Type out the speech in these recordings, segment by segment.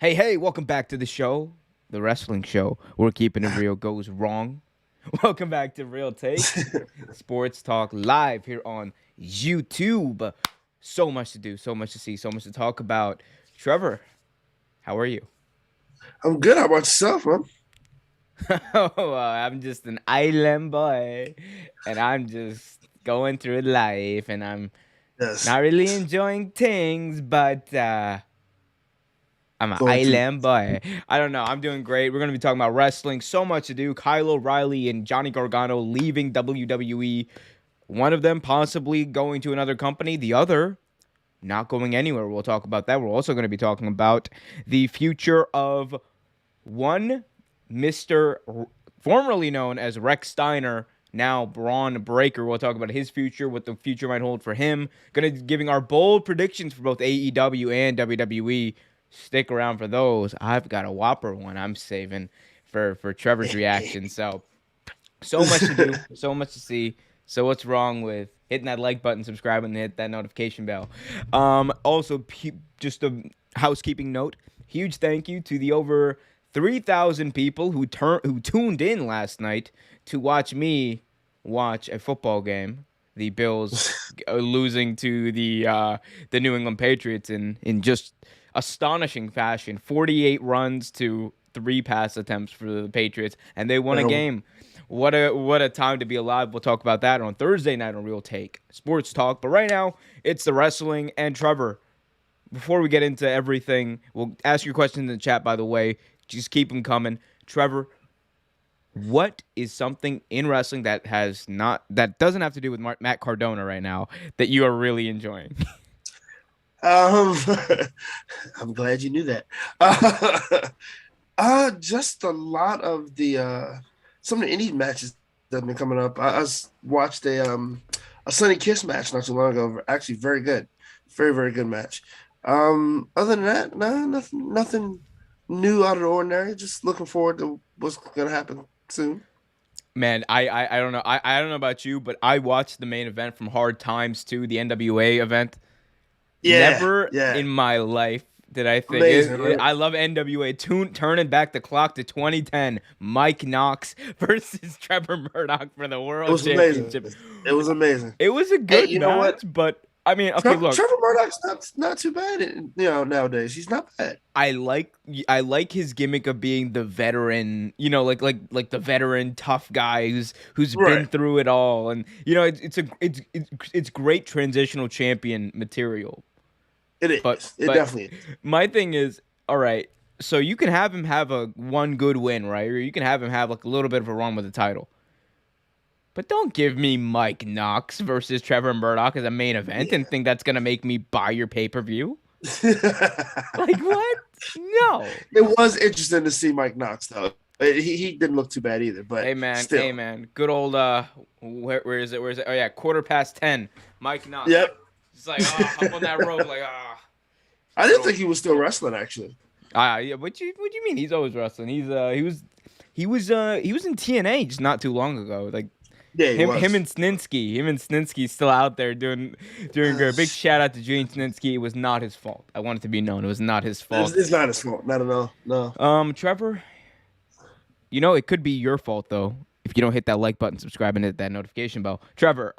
Hey, hey, welcome back to the show, the wrestling show. We're keeping it real goes wrong. Welcome back to Real Take, Sports Talk live here on YouTube. So much to do, so much to see, so much to talk about. Trevor, how are you? I'm good. How about yourself, man? I'm just an island boy, and I'm just going through life, and I'm not Yes. really enjoying things, but I'm an Going through. island boy. I don't know. I'm doing great. We're going to be talking about wrestling. So much to do. Kyle O'Reilly and Johnny Gargano leaving WWE. One of them possibly going to another company. The other not going anywhere. We'll talk about that. We're also going to be talking about the future of one Mr. Formerly known as Rex Steiner, now Braun Breaker. We'll talk about his future, what the future might hold for him. Going to giving our bold predictions for both AEW and WWE. Stick around for those. I've got a whopper one I'm saving for Trevor's reaction. So much to do, so much to see. So what's wrong with hitting that like button, subscribing, and hit that notification bell? Also, just a housekeeping note. Huge thank you to the over 3,000 people who tuned in last night to watch me watch a football game. The Bills losing to the New England Patriots in just astonishing fashion. 48 runs to 3 pass attempts for the Patriots, and they won a Um, game. What a time to be alive. We'll talk about that on Thursday night on Real Take Sports Talk. But right now, it's the wrestling. And Trevor, before we get into everything, we'll ask your questions in the chat, by the way. Just keep them coming. Trevor, what is something in wrestling that doesn't have to do with Matt Cardona right now that you are really enjoying? um, I'm glad you knew that. Just a lot of the some of the indie matches that have been coming up. I watched a Sunny Kiss match not too long ago. Actually, very good, very very good match. Other than that, no, nothing new out of the ordinary. Just looking forward to what's gonna happen soon. Man, I don't know. I don't know about you, but I watched the main event from Hard Times 2, the NWA event. Yeah, Never yeah, in my life did I think amazing, right? I love NWA. Turning back the clock to 2010. Mike Knox versus Trevor Murdoch for the It World was amazing. Championship. It was amazing. It was a Hey, good you know match, what? but I mean, okay, look, Trevor Murdoch's not too bad. Nowadays he's not bad. I like I like his gimmick of being the veteran, like the veteran tough guy who's been Right. through it all, and it's great transitional champion material. It But is. It but definitely is. my thing is, all right, so you can have him have a one good win, right? Or you can have him have like a little bit of a run with the title. But don't give me Mike Knox versus Trevor Murdoch as a main event and Yeah. think that's gonna make me buy your pay-per-view. Like what? No. It was interesting to see Mike Knox though. He didn't look too bad either, but Hey still. man. Good old where is it? Where is it? Oh yeah, 10:15. Mike Knox. Yep. It's like up on that rope, like I good didn't old think he was still wrestling actually. yeah. What you mean? He's always wrestling. He was in TNA just not too long ago. Like Yeah, he him was. and Snitsky. Him and Snitsky still out there doing good. Big shout out to Gene Snitsky. It was not his fault. I want it to be known. It was not his fault. It's not his fault. Not at all. No. Trevor, it could be your fault though if you don't hit that like button, subscribe, and hit that notification bell. Trevor,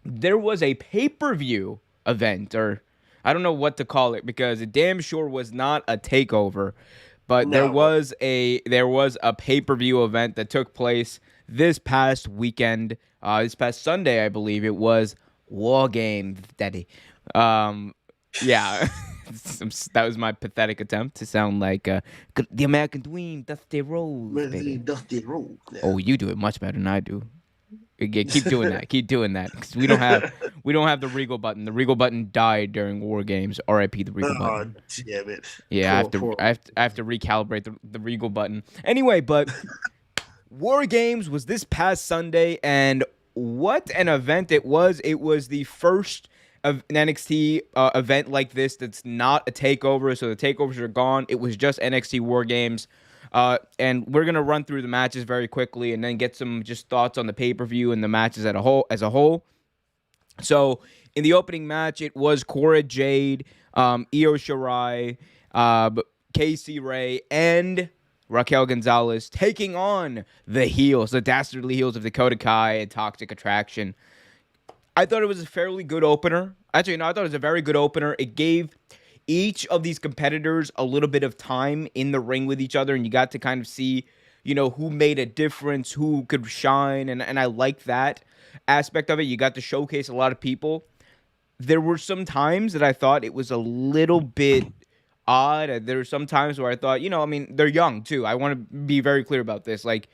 there was a pay-per-view event, or I don't know what to call it because it damn sure was not a takeover, but there No. was a pay-per-view event that took place this past weekend, this past Sunday, I believe it was War Games, Daddy. Um, yeah, that was my pathetic attempt to sound like the American Dream, Dusty Rose, Where's the baby. Dusty Road? Yeah. Oh, you do it much better than I do. Yeah, keep doing that. Keep doing that because we don't have the Regal button. The Regal button died during War Games. R.I.P. the Regal Oh, button. damn it. Yeah, I have Poor, to poor. I have to, I have to recalibrate the Regal button. Anyway, but War Games was this past Sunday, and what an event it was! It was the first of an NXT event like this that's not a takeover. So the takeovers are gone. It was just NXT War Games. And we're gonna run through the matches very quickly, and then get some just thoughts on the pay per view and the matches as a whole. So in the opening match, it was Cora Jade, Io Shirai, But Casey Ray and Raquel Gonzalez taking on the heels, the dastardly heels of Dakota Kai and Toxic Attraction. I thought it was a fairly good opener. Actually, no, I thought it was a very good opener. It gave each of these competitors a little bit of time in the ring with each other, and you got to kind of see, who made a difference, who could shine, and I like that aspect of it. You got to showcase a lot of people. There were some times that I thought it was a little bit odd. There were some times where I thought, they're young too. I want to be very clear about this. Like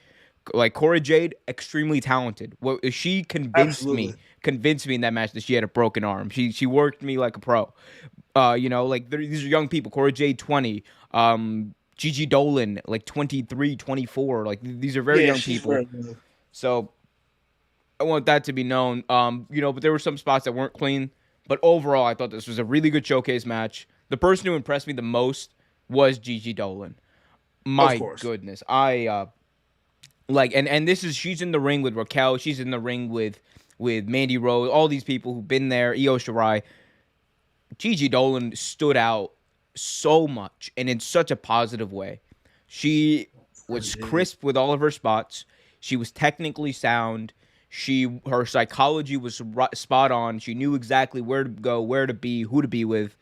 Cora Jade, extremely talented. Well, she Absolutely. convinced me in that match that she had a broken arm. She worked me like a pro. These are young people. Cora Jade, 20. Gigi Dolan, like 23, 24. Like these are very Yeah, young she's people. very good. So I want that to be known. But there were some spots that weren't clean. But overall, I thought this was a really good showcase match. The person who impressed me the most was Gigi Dolan. Of My course. goodness, and this is she's in the ring with Raquel. She's in the ring with Mandy Rose. All these people who've been there. Io Shirai. Gigi Dolan stood out so much and in such a positive way. She was Indeed. crisp with all of her spots. She was technically sound. Her psychology was spot on. She knew exactly where to go, where to be, who to be with.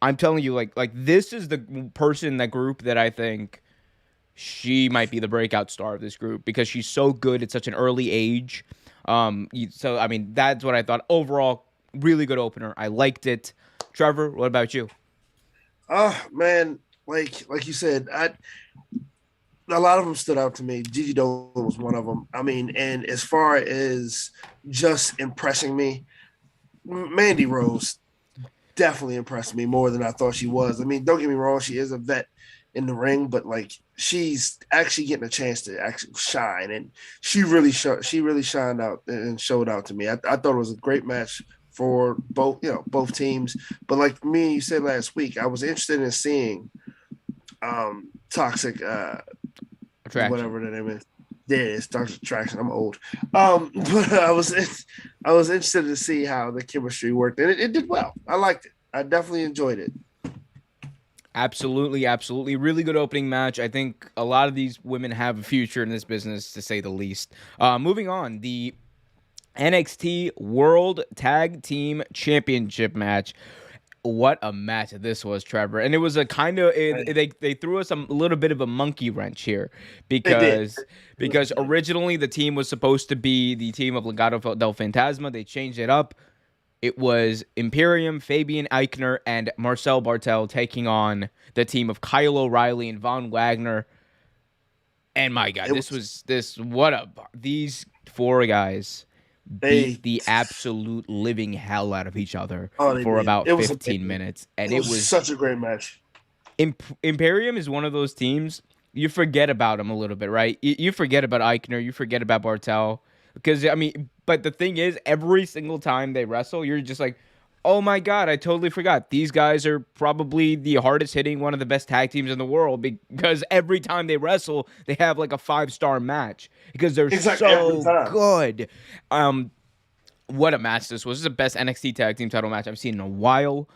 I'm telling you, like this is the person in that group that I think she might be the breakout star of this group because she's so good at such an early age. So I mean, that's what I thought. Overall, really good opener. I liked it. Trevor, what about you? Oh man, like you said, a lot of them stood out to me. Gigi Dolan was one of them. I mean, and as far as just impressing me, Mandy Rose definitely impressed me more than I thought she was. I mean, don't get me wrong, she is a vet in the ring, but like she's actually getting a chance to actually shine, and she really shined out and showed out to me. I thought it was a great match for both teams. But like me, you said last week, I was interested in seeing Toxic Attraction. whatever the name is. There it is, Toxic Attraction. I'm old. But I was interested to see how the chemistry worked, and it did well. I liked it. I definitely enjoyed it. Absolutely, absolutely. Really good opening match. I think a lot of these women have a future in this business, to say the least. Moving on, the NXT World Tag Team Championship match. What a match this was, Trevor. And it was a kind of they threw us a little bit of a monkey wrench here They did. because originally the team was supposed to be the team of Legado del Fantasma. They changed it up. It was Imperium, Fabian Eichner, and Marcel Bartel taking on the team of Kyle O'Reilly and Von Wagner. And my God, It was these four guys they beat the absolute living hell out of each other oh they for did. about It was 15 amazing. minutes. And It it was was such a great match. Imperium is one of those teams you forget about them a little bit, right? You forget about Eichner, you forget about Bartel, because I mean, but the thing is, every single time they wrestle, you're just like, oh my God, I totally forgot. These guys are probably the hardest hitting, one of the best tag teams in the world because every time they wrestle, they have like a 5-star match because they're Exactly every so time. good. Um, what a match this was. This is the best NXT tag team title match I've seen in a while.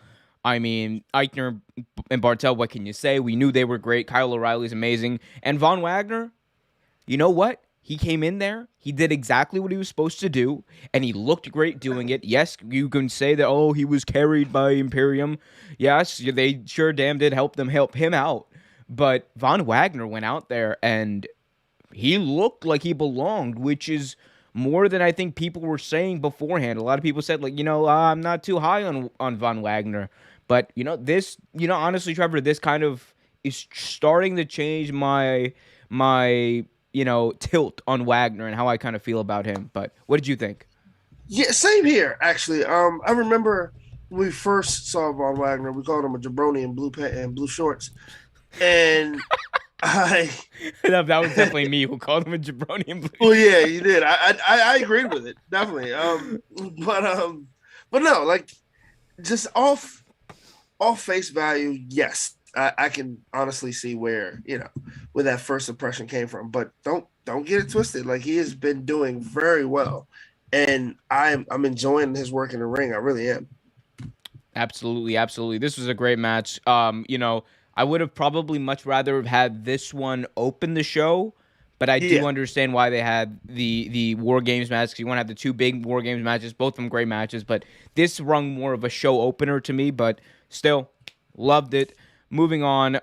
I mean, Eichner and Bartel, what can you say? We knew they were great. Kyle O'Reilly's amazing. And Von Wagner, you know what? He came in there. He did exactly what he was supposed to do, and he looked great doing it. Yes, you can say that, oh, he was carried by Imperium. Yes, they sure damn did help him out. But Von Wagner went out there and he looked like he belonged, which is more than I think people were saying beforehand. A lot of people said, like, I'm not too high on Von Wagner. But, honestly, Trevor, this kind of is starting to change my tilt on Wagner and how I kind of feel about him. But what did you think? Yeah, same here actually. I remember when we first saw Von Wagner, we called him a jabroni in blue shorts, and I That was definitely me who called him a jabroni in blue well, yeah, shirt. you did. I agreed with it definitely. But no, like just off face value, yes, I can honestly see where that first impression came from. But don't get it twisted. Like he has been doing very well, and I'm enjoying his work in the ring. I really am. Absolutely, absolutely. This was a great match. I would have probably much rather have had this one open the show, but I do Yeah, understand why they had the War Games match, because you want to have the two big War Games matches, both of them great matches, but this rung more of a show opener to me, but still loved it. Moving on,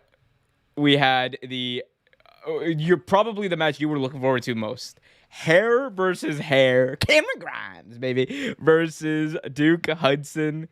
we had you're probably the match you were looking forward to most. Hair versus hair. Cameron Grimes, baby, versus Duke Hudson.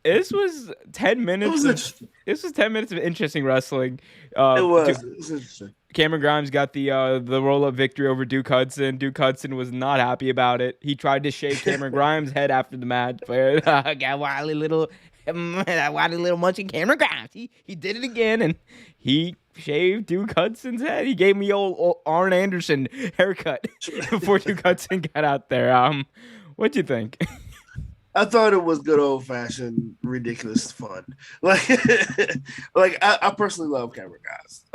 This was 10 it minutes was of interesting. this was 10 minutes of interesting wrestling. It Duke, was. It was interesting. Cameron Grimes got the roll up victory over Duke Hudson. Duke Hudson was not happy about it. He tried to shave Cameron Grimes' head after the match, but got wily little munching Cameron Grimes. He did it again, and he shaved Duke Hudson's head. He gave me old Arn Anderson haircut before Duke Hudson got out there. What'd you think? I thought it was good old fashioned ridiculous fun. Like, I personally love Cameron Guys.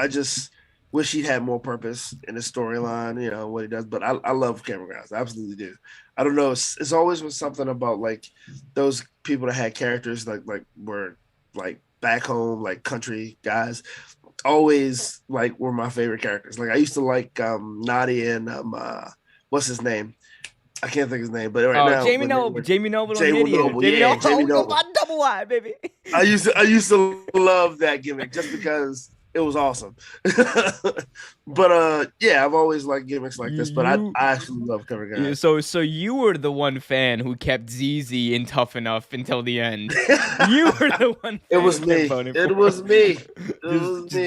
I just wish he'd had more purpose in his storyline. You know what he does, but I love Cameron Guys. I absolutely do. I don't know. It's always been something about like those people that had characters like were like back home, like country guys. Always like were my favorite characters. Like I used to like Nadia and what's his name? I can't think of his name, but right now Jamie Noble. Jamie Noble on Jamie Gideon. Noble, Jamie yeah, Noble. Jamie Noble. Double wide, baby. I used to love that gimmick just because it was awesome. But yeah, I've always liked gimmicks like this, but I actually love cover guys. So you were the one fan who kept ZZ in Tough Enough until the end. You were the one. It was me. It was me.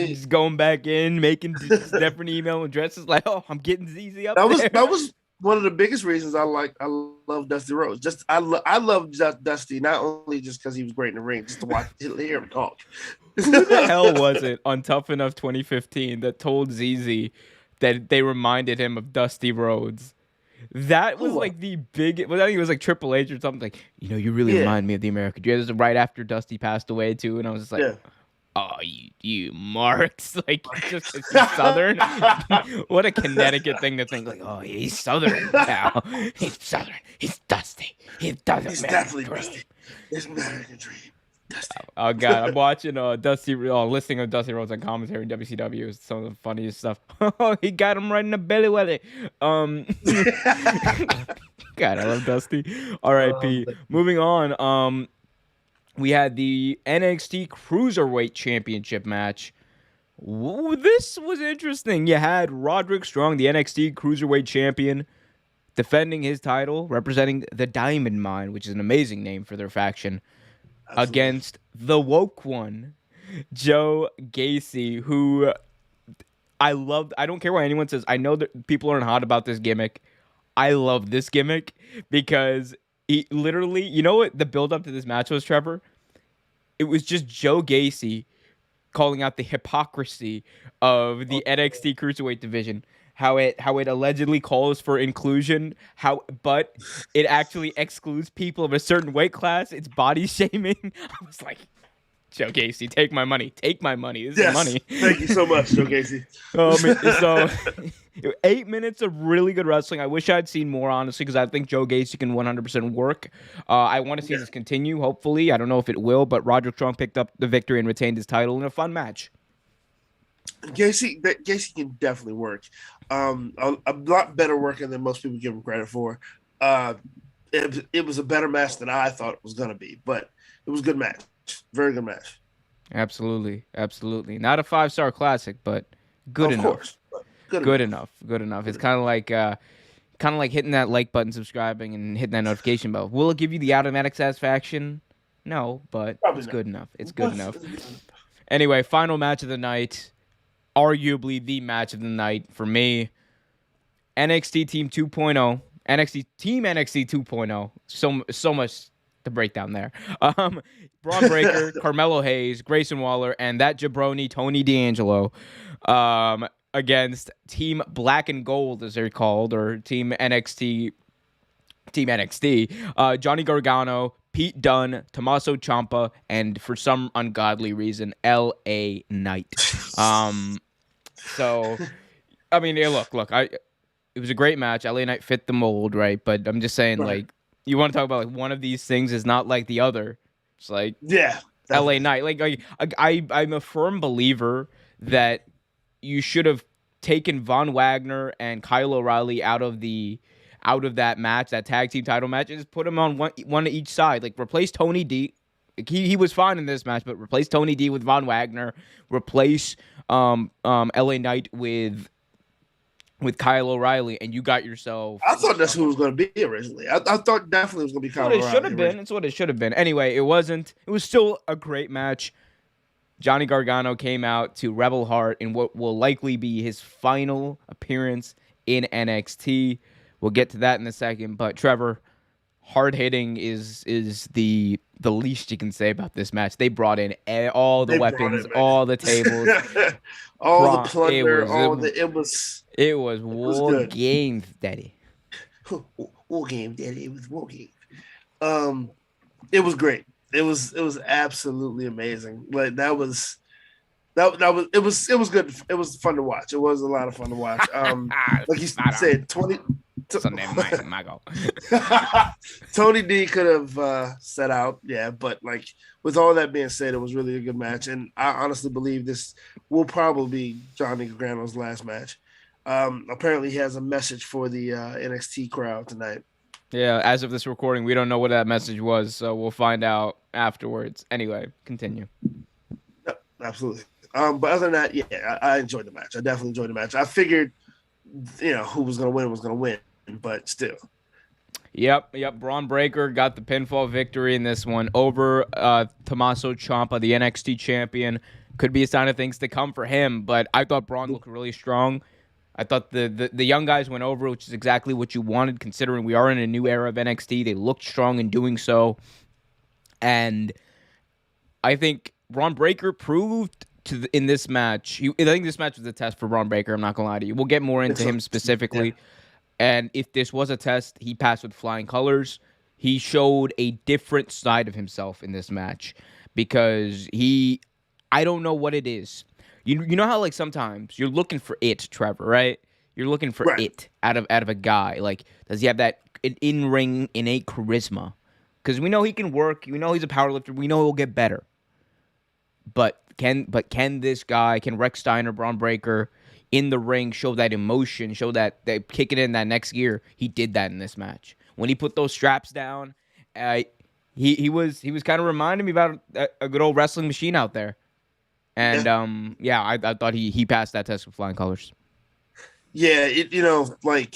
Just going back in, making different email addresses like, oh, I'm getting ZZ up there. That was one of the biggest reasons I love Dusty Rhodes. Just I love Dusty not only just because he was great in the ring, just to hear him talk. Who the hell was it on Tough Enough 2015 that told ZZ that they reminded him of Dusty Rhodes? That was like the big. Well, I think it was like Triple H or something. Like, you really remind me of the American Dream. This was right after Dusty passed away too, and I was just like, oh, you marks, like just it's Southern. What a Connecticut thing to think. Like, oh, he's Southern now. He's Southern. He's Dusty. He's definitely Dusty. It's American Dream. Dusty. Oh God, I'm watching listening to Dusty Rhodes on commentary in WCW. It's some of the funniest stuff. Oh, he got him right in the belly with it. God, I love Dusty. R.I.P. Moving on. We had the NXT Cruiserweight Championship match. This was interesting. You had Roderick Strong, the NXT Cruiserweight Champion, defending his title, representing the Diamond Mine, which is an amazing name for their faction, against the woke one, Joe Gacy, who I loved. I don't care what anyone says. I know that people aren't hot about this gimmick. I love this gimmick because he literally, you know what the build up to this match was, Trevor? It was just Joe Gacy calling out the hypocrisy of the NXT Cruiserweight division. How it allegedly calls for inclusion, but it actually excludes people of a certain weight class. It's body shaming. I was like, Joe Gacy, take my money. Take my money. This is money. Thank you so much, Joe Gacy. So 8 minutes of really good wrestling. I wish I'd seen more, honestly, because I think Joe Gacy can 100% work. I want to see this continue, hopefully. I don't know if it will, but Roderick Strong picked up the victory and retained his title in a fun match. Gacy can definitely work. A lot better working than most people give him credit for. It was a better match than I thought it was going to be, but it was a good match. Very good match. Absolutely. Not a 5-star classic, but good enough. Course. Good enough. It's kind of like hitting that like button, subscribing, and hitting that notification bell. Will it give you the automatic satisfaction? No, but it's good enough. It's good enough. Anyway, final match of the night. Arguably the match of the night for me. NXT Team 2.0. Team NXT 2.0. So much to break down there. Braun Breaker, Carmelo Hayes, Grayson Waller, and that jabroni Tony D'Angelo against Team Black and Gold, as they're called, or Team NXT. Johnny Gargano, Pete Dunne, Tommaso Ciampa, and for some ungodly reason, L.A. Knight. So, I mean, yeah, look. It was a great match. LA Knight fit the mold, right? But I'm just saying, like, You want to talk about like one of these things is not like the other. It's like Yeah, LA definitely. Knight. I'm a firm believer that you should have taken Von Wagner and Kyle O'Reilly out of that match, that tag team title match, and just put them on one each side. Like replace Tony D. He was fine in this match, but replace Tony D with Von Wagner. Replace LA Knight with Kyle O'Reilly, and you got yourself. I thought that's who it was going to be originally. I thought definitely it was going to be It's what Kyle it should O'Reilly have been. originally. It's what it should have been. Anyway, it wasn't. It was still a great match. Johnny Gargano came out to Rebel Heart in what will likely be his final appearance in NXT. We'll get to that in a second. But Trevor, hard hitting is the least you can say about this match. They brought in all the They brought weapons, it, all the tables. man. All the It plunder, was all the it was war good. games, daddy. War game, daddy. It was war game. Um, it was great. It was absolutely amazing. Like it was good. It was fun to watch. It was a lot of fun to watch. Like you said, 20 Sunday night, my God. Tony D could have set out, yeah, but like with all that being said, it was really a good match, and I honestly believe this will probably be Johnny Gargano's last match. Apparently, he has a message for the NXT crowd tonight. Yeah, as of this recording, we don't know what that message was, so we'll find out afterwards. Anyway, continue. Yep, absolutely. But other than that, yeah, I enjoyed the match. I definitely enjoyed the match. I figured, who was going to win, but still. Yep. Braun Breaker got the pinfall victory in this one over Tommaso Ciampa, the NXT champion. Could be a sign of things to come for him, but I thought Braun looked really strong. I thought the young guys went over, which is exactly what you wanted, considering we are in a new era of NXT. They looked strong in doing so. And I think Braun Breaker proved in this match. I think this match was a test for Braun Breaker. I'm not going to lie to you. We'll get more into him specifically. Yeah. And if this was a test, he passed with flying colors. He showed a different side of himself in this match because I don't know what it is. You know how like sometimes you're looking for it, Trevor, right? You're looking for Right. it out of a guy. Like, does he have that in-ring innate charisma? Because we know he can work. We know he's a powerlifter. We know he'll get better. But can this guy, can Rex Steiner, Braun Breaker, in the ring show that emotion, show that they kick it in that next gear? He did that in this match. When he put those straps down, he was kind of reminding me about a good old wrestling machine out there. And I thought he passed that test with flying colors. Yeah, like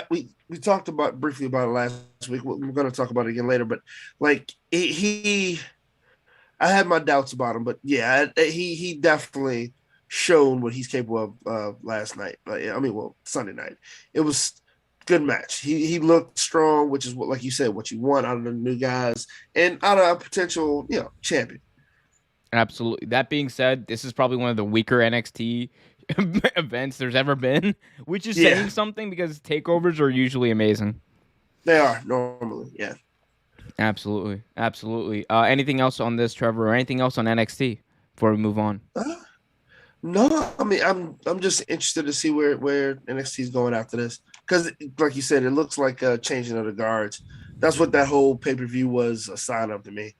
we talked about briefly about it last week. We're going to talk about it again later, but like I had my doubts about him, but yeah, he definitely shown what he's capable of last night. Sunday night. It was good match. He looked strong, which is what, like you said, what you want out of the new guys and out of a potential champion. Absolutely. That being said, this is probably one of the weaker NXT events there's ever been, which is saying something because takeovers are usually amazing. They are normally, yeah. Absolutely. Anything else on this, Trevor, or anything else on NXT before we move on? No, I mean I'm just interested to see where NXT is going after this because, like you said, it looks like a changing of the guards. That's what that whole pay-per-view was a sign of to me.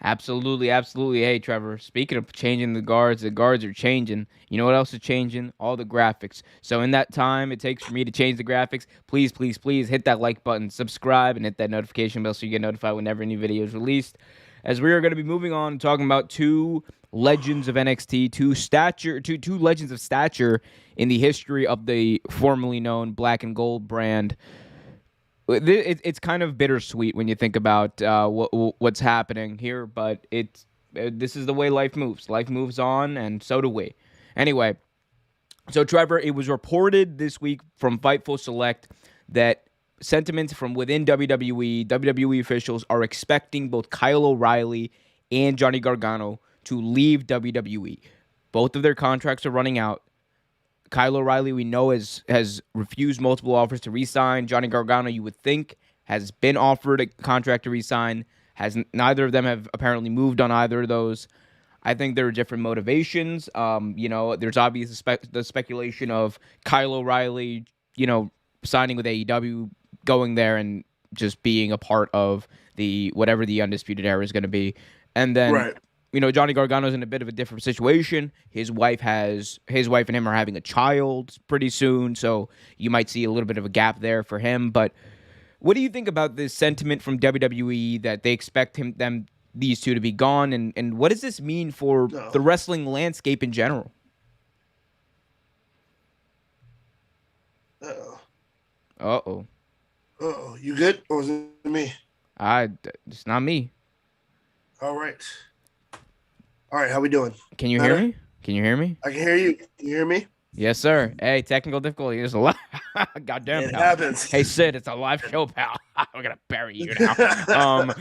Absolutely. Hey, Trevor, speaking of changing the guards are changing. You know what else is changing? All the graphics. So in that time it takes for me to change the graphics, please hit that like button, subscribe, and hit that notification bell so you get notified whenever a new video is released. As we are going to be moving on and talking about two legends of NXT, two legends of stature in the history of the formerly known Black and Gold brand. It's kind of bittersweet when you think about what's happening here, but this is the way life moves. Life moves on, and so do we. Anyway, so Trevor, it was reported this week from Fightful Select that sentiments from within WWE officials are expecting both Kyle O'Reilly and Johnny Gargano to leave WWE. Both of their contracts are running out. Kyle O'Reilly, we know, has refused multiple offers to re-sign. Johnny Gargano, you would think, has been offered a contract to re-sign. Neither of them have apparently moved on either of those. I think there are different motivations. There's obvious the speculation of Kyle O'Reilly, signing with AEW, going there and just being a part of the whatever the Undisputed Era is going to be. And then, Right. Johnny Gargano's in a bit of a different situation. His wife and him are having a child pretty soon, so you might see a little bit of a gap there for him. But what do you think about this sentiment from WWE that they expect these two to be gone, and what does this mean for No. the wrestling landscape in general? Uh-oh. Uh-oh. Uh-oh. You good? Or is it me? It's not me. All right. All right, how we doing? Can you Better? hear me? Can you hear me? I can hear you. Can you hear me? Yes, sir. Hey, technical difficulty. There's a lot. Goddamn, It pal. happens. Hey, Sid, it's a live show, pal. We're gonna bury you now.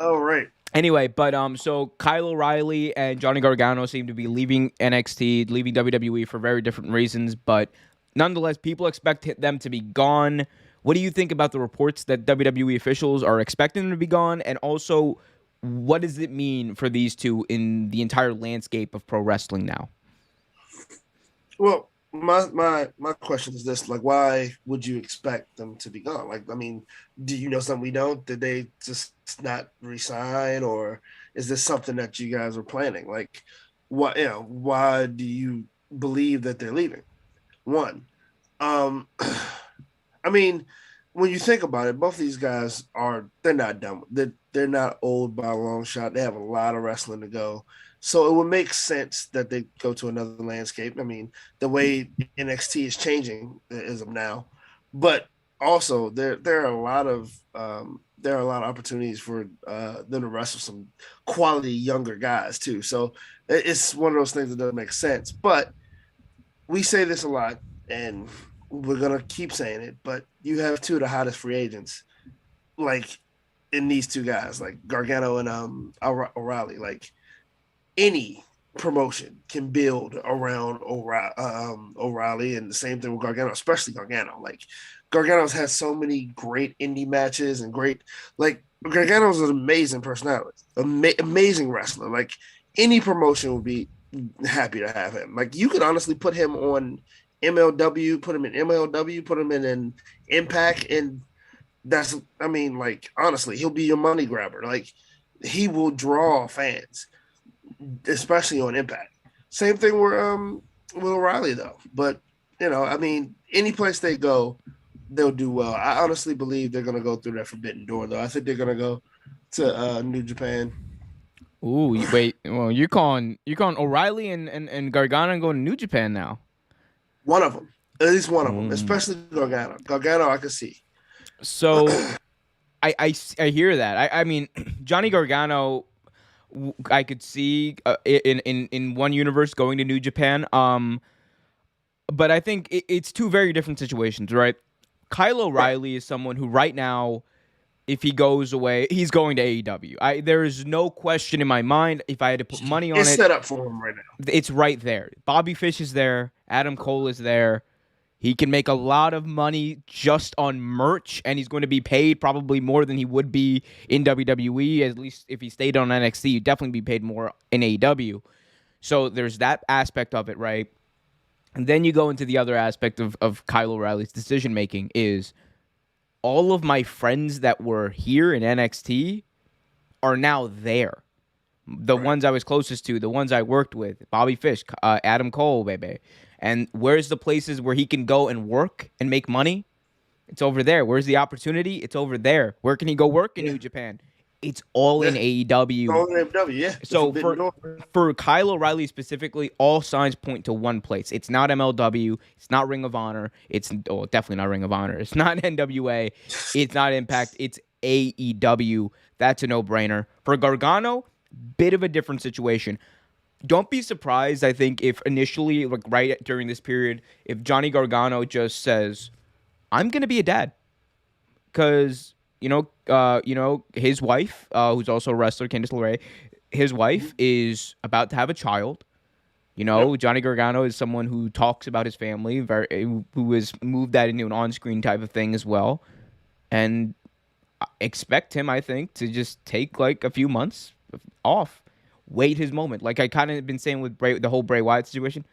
All right. Anyway, but so Kyle O'Reilly and Johnny Gargano seem to be leaving NXT, leaving WWE for very different reasons, but nonetheless, people expect them to be gone. What do you think about the reports that WWE officials are expecting them to be gone, and also, what does it mean for these two in the entire landscape of pro wrestling now? Well, my question is this: like, why would you expect them to be gone? Like, I mean, do you know something we don't? Did they just not resign, or is this something that you guys are planning? Like, what? Why do you believe that they're leaving? One, I mean, when you think about it, both these guys they're not dumb. They're not old by a long shot. They have a lot of wrestling to go. So it would make sense that they go to another landscape. I mean, the way NXT is changing as of now, but also there are a lot of opportunities for them to wrestle some quality younger guys too. So it's one of those things that doesn't make sense. But we say this a lot, and we're gonna keep saying it. But you have two of the hottest free agents, like in these two guys, like Gargano and O'Reilly, like. Any promotion can build around O'Reilly, and the same thing with Gargano, especially Gargano. Like Gargano's has so many great indie matches and Gargano's an amazing personality, amazing wrestler. Like any promotion would be happy to have him. Like you could honestly put him on MLW, put him in Impact, and honestly, he'll be your money grabber. Like he will draw fans, especially on Impact. Same thing with O'Reilly though. But any place they go, they'll do well. I honestly believe they're gonna go through that forbidden door though. I think they're gonna go to New Japan. Ooh, wait. Well, you're calling O'Reilly and Gargano going to New Japan now. One of them, at least one of them, especially Gargano. Gargano, I can see. So, I hear that. I mean, Johnny Gargano, I could see in one universe going to New Japan. But I think it's two very different situations, right? Kyle O'Reilly is someone who right now, if he goes away, he's going to AEW. There is no question in my mind. If I had to put money on it's set up for him right now. It's right there. Bobby Fish is there. Adam Cole is there. He can make a lot of money just on merch, and he's going to be paid probably more than he would be in WWE. At least if he stayed on NXT, he'd definitely be paid more in AEW. So there's that aspect of it, right? And then you go into the other aspect of Kyle O'Reilly's decision-making is all of my friends that were here in NXT are now there. The ones I was closest to, the ones I worked with, Bobby Fish, Adam Cole, baby. And where's the places where he can go and work and make money? It's over there. Where's the opportunity? It's over there. Where can he go work in New Japan? It's all in AEW. All in AEW, yeah. So for Kyle O'Reilly specifically, all signs point to one place. It's not MLW. It's not Ring of Honor. It's definitely not Ring of Honor. It's not NWA. It's not Impact. It's AEW. That's a no-brainer. For Gargano, bit of a different situation. Don't be surprised, I think, if initially, like right during this period, if Johnny Gargano just says, I'm going to be a dad. Because, his wife, who's also a wrestler, Candice LeRae, his wife is about to have a child. Johnny Gargano is someone who talks about his family, who has moved that into an on-screen type of thing as well. And expect him, I think, to just take like a few months off. Wait his moment. Like I kind of been saying with the whole Bray Wyatt situation.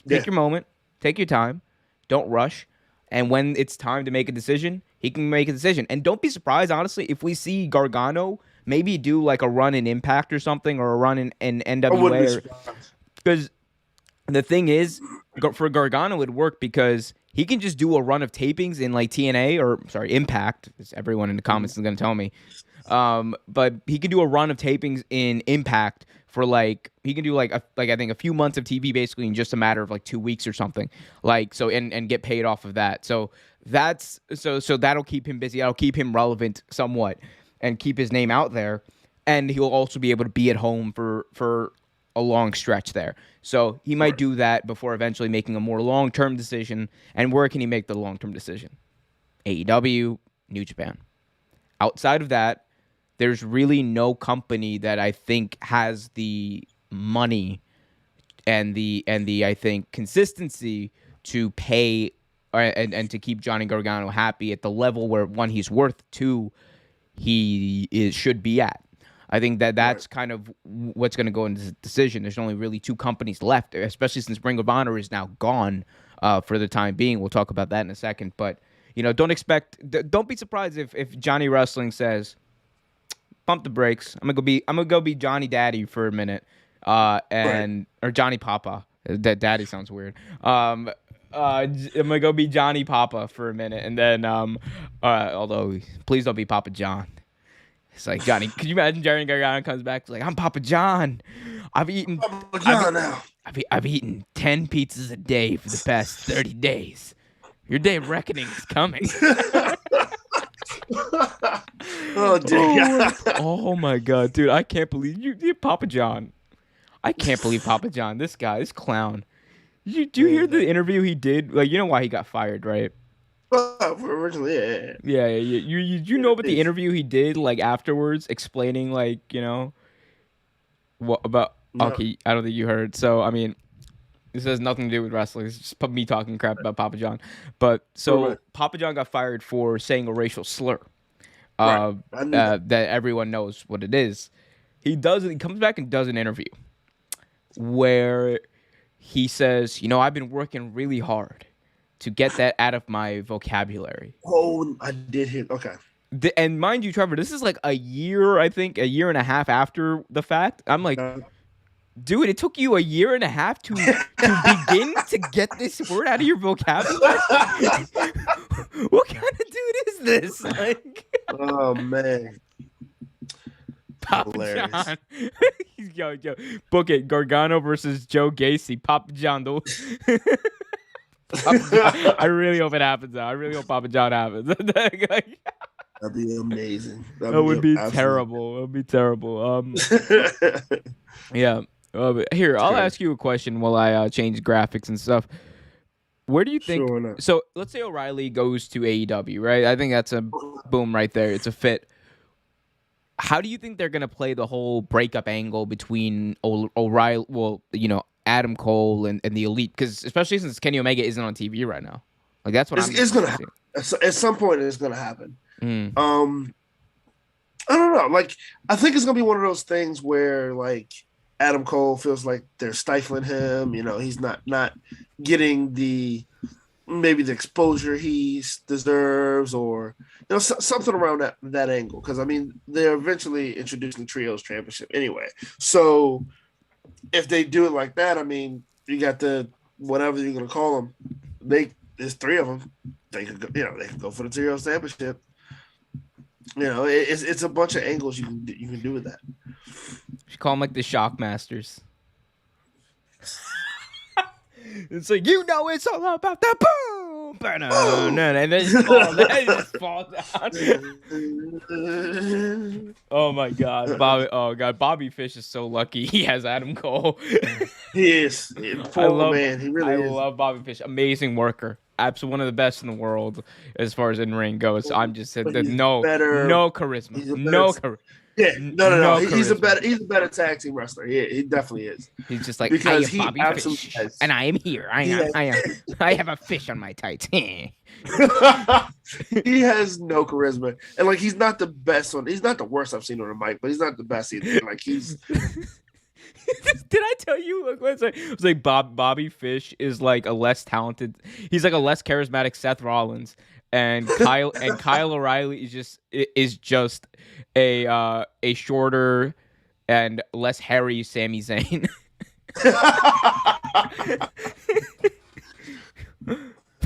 Take your moment. Take your time. Don't rush. And when it's time to make a decision, he can make a decision. And don't be surprised, honestly, if we see Gargano maybe do like a run in Impact or something, or a run in I wouldn't be NWA, surprised. because the thing is, for Gargano, it would work because he can just do a run of tapings in like TNA, or sorry, Impact, as everyone in the comments is going to tell me. But he can do a run of tapings in Impact for like, he can do like I think a few months of TV basically in just a matter of like 2 weeks or something. Like, so, and get paid off of that. So that'll keep him busy. That'll keep him relevant somewhat and keep his name out there. And he'll also be able to be at home for a long stretch there. So he might do that before eventually making a more long-term decision. And where can he make the long-term decision? AEW, New Japan. Outside of that, there's really no company that I think has the money and the I think consistency to pay and to keep Johnny Gargano happy at the level where, one, he's worth, two, should be at. I think that's kind of what's going to go into this decision. There's only really two companies left, especially since Ring of Honor is now gone for the time being. We'll talk about that in a second. But, don't be surprised if Johnny Wrestling says, pump the brakes. I'm gonna go be Johnny Daddy for a minute, or Johnny Papa. That Daddy sounds weird. I'm gonna go be Johnny Papa for a minute, and then although please don't be Papa John. It's like, Johnny, could you imagine Johnny Gargano comes back? It's like, I'm Papa John. I've eaten 10 pizzas a day for the past 30 days. Your day of reckoning is coming. Oh, dear. Oh my God, dude. I can't believe you Papa John. I can't believe Papa John. This clown. Do you hear the interview he did? Like, you know why he got fired, right? Originally, yeah. You know about the interview he did, like, afterwards, explaining, like, what about... No. Okay, I don't think you heard. So, I mean, this has nothing to do with wrestling. It's just me talking crap about Papa John. But, so, Papa John got fired for saying a racial slur. That everyone knows what it is. He comes back and does an interview where he says, I've been working really hard to get that out of my vocabulary. Oh, I did hear. Okay. And mind you, Trevor, this is like a year and a half after the fact. I'm like, dude, it took you a year and a half to begin to get this word out of your vocabulary? What kind of dude is this? Like, oh, man. Papa Hilarious. John. Yo, book it. Gargano versus Joe Gacy. Papa John. I really hope it happens, though. I really hope Papa John happens. That'd be amazing. That would be terrible. It would be terrible. Yeah. Here, I'll ask you a question while I change graphics and stuff. Where do you think... Sure, so, let's say O'Reilly goes to AEW, right? I think that's a boom right there. It's a fit. How do you think they're going to play the whole breakup angle between O'Reilly... Well, Adam Cole and the Elite, because especially since Kenny Omega isn't on TV right now, like that's what it's gonna happen. At some point, it's gonna happen. I don't know. Like, I think it's gonna be one of those things where like Adam Cole feels like they're stifling him. He's not getting maybe the exposure he deserves, or something around that angle. Because I mean, they're eventually introducing Trios Championship anyway, so. If they do it like that, I mean, you got the whatever you're gonna call them. There's three of them. They could go, they could go for the Trios Championship. It's a bunch of angles you can do with that. You should call them like the Shockmasters. It's like, it's all about the boom, and then just fall down. Oh my God, Bobby Fish is so lucky he has Adam Cole. He is. Poor man. He really is. I love Bobby Fish. Amazing worker. Absolutely one of the best in the world as far as in ring goes. I'm just saying that no charisma. No charisma. Yeah, no. He's a better tag team wrestler. He definitely is. He's just like, because I am Bobby Fish, and I am here. I have a fish on my tights. He has no charisma, and like he's not the best one. He's not the worst I've seen on the mic, but he's not the best either. Like he's. Did I tell you? It was like Bobby Fish is like a less talented. He's like a less charismatic Seth Rollins. and Kyle O'Reilly is just a shorter and less hairy Sami Zayn.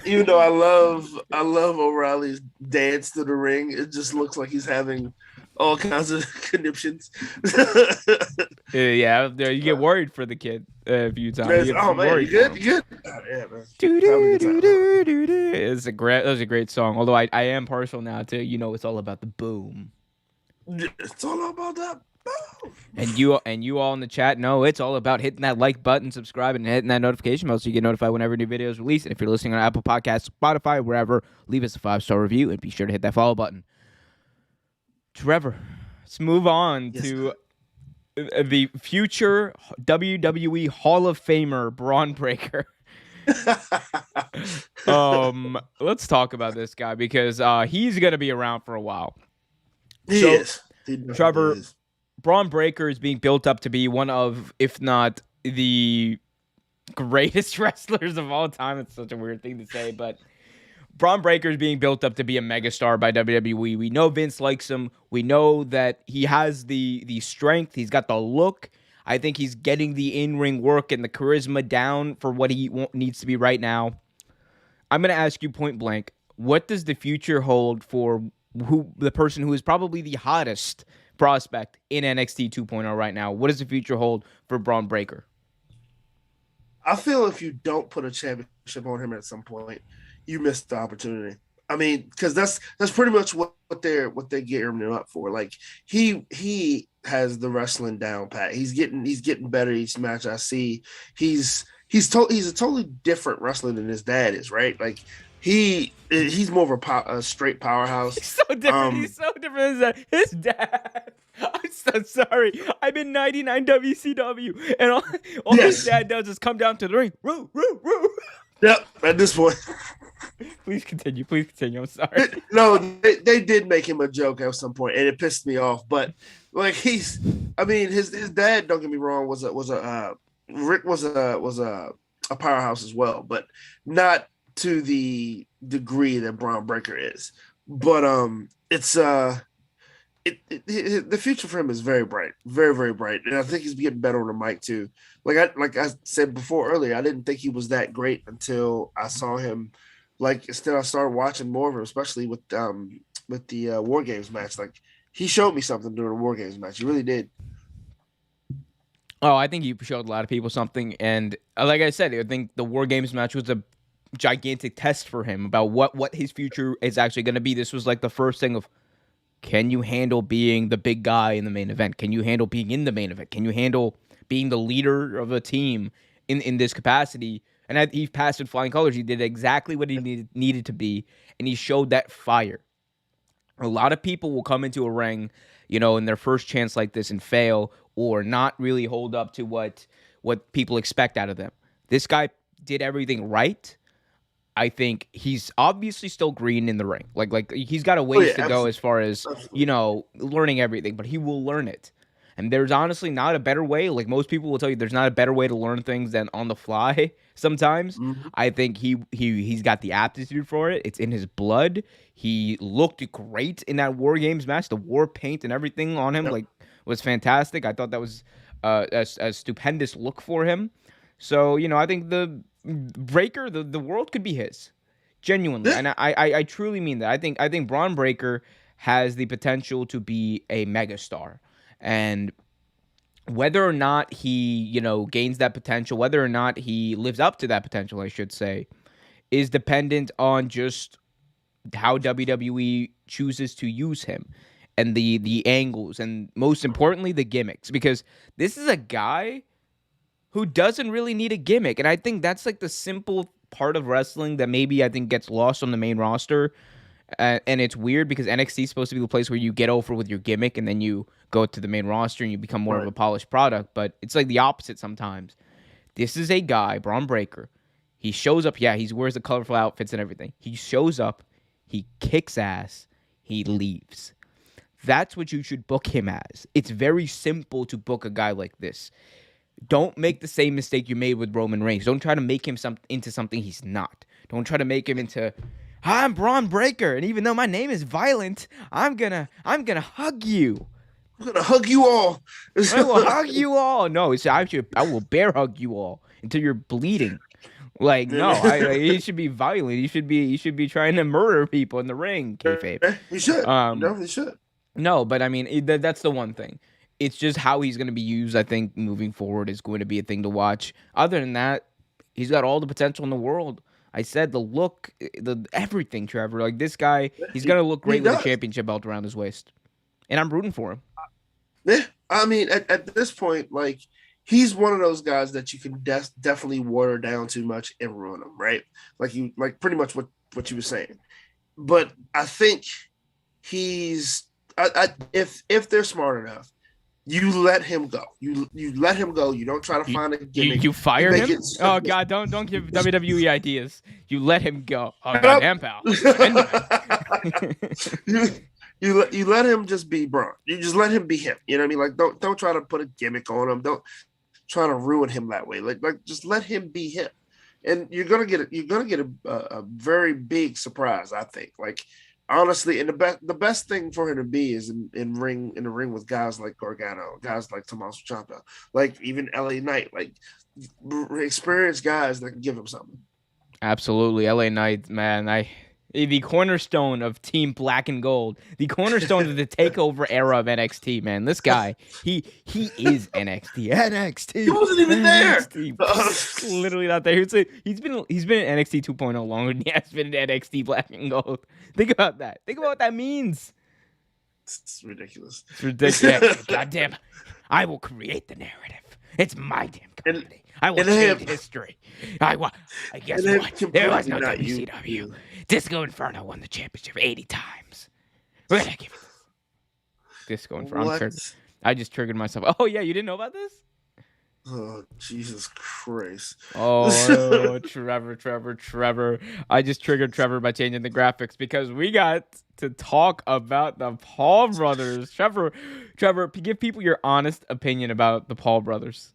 Even though I love O'Reilly's dance to the ring, it just looks like he's having all kinds of conniptions. Yeah, you get worried for the kid a few times. Oh man, you good? You good? Oh, yeah, man. That was a great song. Although I am partial now to it's all about the boom. It's all about that. And you all in the chat know it's all about hitting that like button, subscribing, and hitting that notification bell so you get notified whenever new videos release. And if you're listening on Apple Podcasts, Spotify, wherever, leave us a 5-star review and be sure to hit that follow button. Trevor, let's move on to the future WWE Hall of Famer Braun Breaker. Let's talk about this guy because he's gonna be around for a while. He is. Trevor, Braun Breaker is being built up to be one of, if not the greatest wrestlers of all time. It's such a weird thing to say, but Braun Breaker is being built up to be a megastar by WWE. We know Vince likes him. We know that he has the strength. He's got the look. I think he's getting the in-ring work and the charisma down for what he needs to be right now. I'm going to ask you point blank, what does the future hold for the person who is probably the hottest prospect in NXT 2.0 right now? What does the future hold for Braun Breaker? I feel if you don't put a championship on him at some point, you missed the opportunity. I mean, because that's pretty much what they're gearing him up for. Like he has the wrestling down pat. He's getting better each match I see. He's a totally different wrestler than his dad is, right? Like he's more of a straight powerhouse. He's so different. He's so different than his dad. I'm so sorry. I'm in 99 WCW, and all his dad does is come down to the ring. Woo, woo, woo. Yep. At this point. Please continue. I'm sorry. No, they did make him a joke at some point, and it pissed me off. But like his dad, don't get me wrong, Rick was a powerhouse as well, but not to the degree that Braun Breaker is. But it's the future for him is very bright, very, very bright, and I think he's getting better on the mic too. Like I said before earlier, I didn't think he was that great until I saw him. Instead I started watching more of him, especially with the War Games match. Like he showed me something during the War Games match. He really did. Oh, I think he showed a lot of people something, and like I said, I think the War Games match was a gigantic test for him about what his future is actually going to be. This was like the first thing of, can you handle being the big guy in the main event? Can you handle being in the main event? Can you handle being the leader of a team in this capacity? And he passed with flying colors. He did exactly what he needed to be, and he showed that fire. A lot of people will come into a ring, in their first chance like this and fail or not really hold up to what people expect out of them. This guy did everything right. I think he's obviously still green in the ring. Like he's got a ways to go as far as, learning everything, but he will learn it. And there's honestly not a better way. Like most people will tell you, there's not a better way to learn things than on the fly sometimes. Mm-hmm. I think he's got the aptitude for it. It's in his blood. He looked great in that War Games match. The war paint and everything on him was fantastic. I thought that was a stupendous look for him. So, I think the Breaker, the world could be his. Genuinely. And I truly mean that. I think Braun Breaker has the potential to be a megastar. And whether or not he, gains that potential, whether or not he lives up to that potential, I should say, is dependent on just how WWE chooses to use him and the angles and most importantly, the gimmicks. Because this is a guy who doesn't really need a gimmick. And I think that's like the simple part of wrestling that maybe I think gets lost on the main roster. And it's weird because NXT is supposed to be the place where you get over with your gimmick and then you go to the main roster and you become more of a polished product. But it's like the opposite sometimes. This is a guy, Braun Breaker. He shows up. Yeah, he wears the colorful outfits and everything. He shows up. He kicks ass. He leaves. That's what you should book him as. It's very simple to book a guy like this. Don't make the same mistake you made with Roman Reigns. Don't try to make him into something he's not. Don't try to make him into I'm Braun Breaker, and even though my name is violent, I'm gonna hug you. I'm gonna hug you all. I will hug you all. No, it's I will bear hug you all until you're bleeding. Like no, he should be violent. He should be trying to murder people in the ring. Kayfabe. He should. Um, He should. no, but I mean that's the one thing. It's just how he's going to be used. I think moving forward is going to be a thing to watch. Other than that, he's got all the potential in the world. I said the look, the everything, Trevor. Like this guy, he's going to look great with a championship belt around his waist, and I'm rooting for him. Yeah, I mean, at this point, like he's one of those guys that you can definitely water down too much and ruin him, right? Like pretty much what you were saying. But I think he's if they're smart enough, you let him go. You let him go. You don't try to find a gimmick. You fire him? Oh God! Don't give WWE ideas. You let him go. Oh goddamn, pal. You let him just be Braun. You just let him be him. You know what I mean? Like don't try to put a gimmick on him. Don't try to ruin him that way. Like just let him be him. And you're gonna get a very big surprise, I think. Like honestly, and the best thing for him to be is in the ring with guys like Gargano, guys like Tommaso Ciampa, like even LA Knight, like experienced guys that can give him something. Absolutely, LA Knight, man. The cornerstone of Team Black and Gold, the cornerstone of the takeover era of NXT, man. This guy, he is NXT. NXT. He wasn't even there. Literally not there. He's been in NXT 2.0 longer than he has been in NXT Black and Gold. Think about that. Think about what that means. It's ridiculous. It's ridiculous. Goddamn. I will create the narrative. It's my damn company. I will change history. I guess what? There was no WCW. Disco Inferno won the championship 80 times. We're gonna give it Disco Inferno. I just triggered myself. Oh yeah, you didn't know about this? Oh Jesus Christ! Oh, Trevor! I just triggered Trevor by changing the graphics because we got to talk about the Paul brothers. Trevor, give people your honest opinion about the Paul brothers.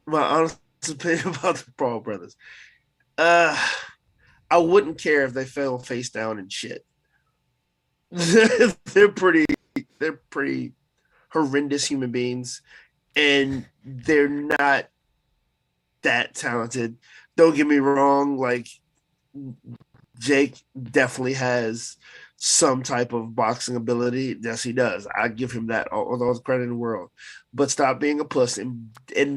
My honest opinion about the Paul brothers. I wouldn't care if they fell face down and shit. They're pretty horrendous human beings, and they're not that talented. Don't get me wrong, like Jake definitely has some type of boxing ability. Yes, he does. I give him that all the credit in the world. But stop being a puss and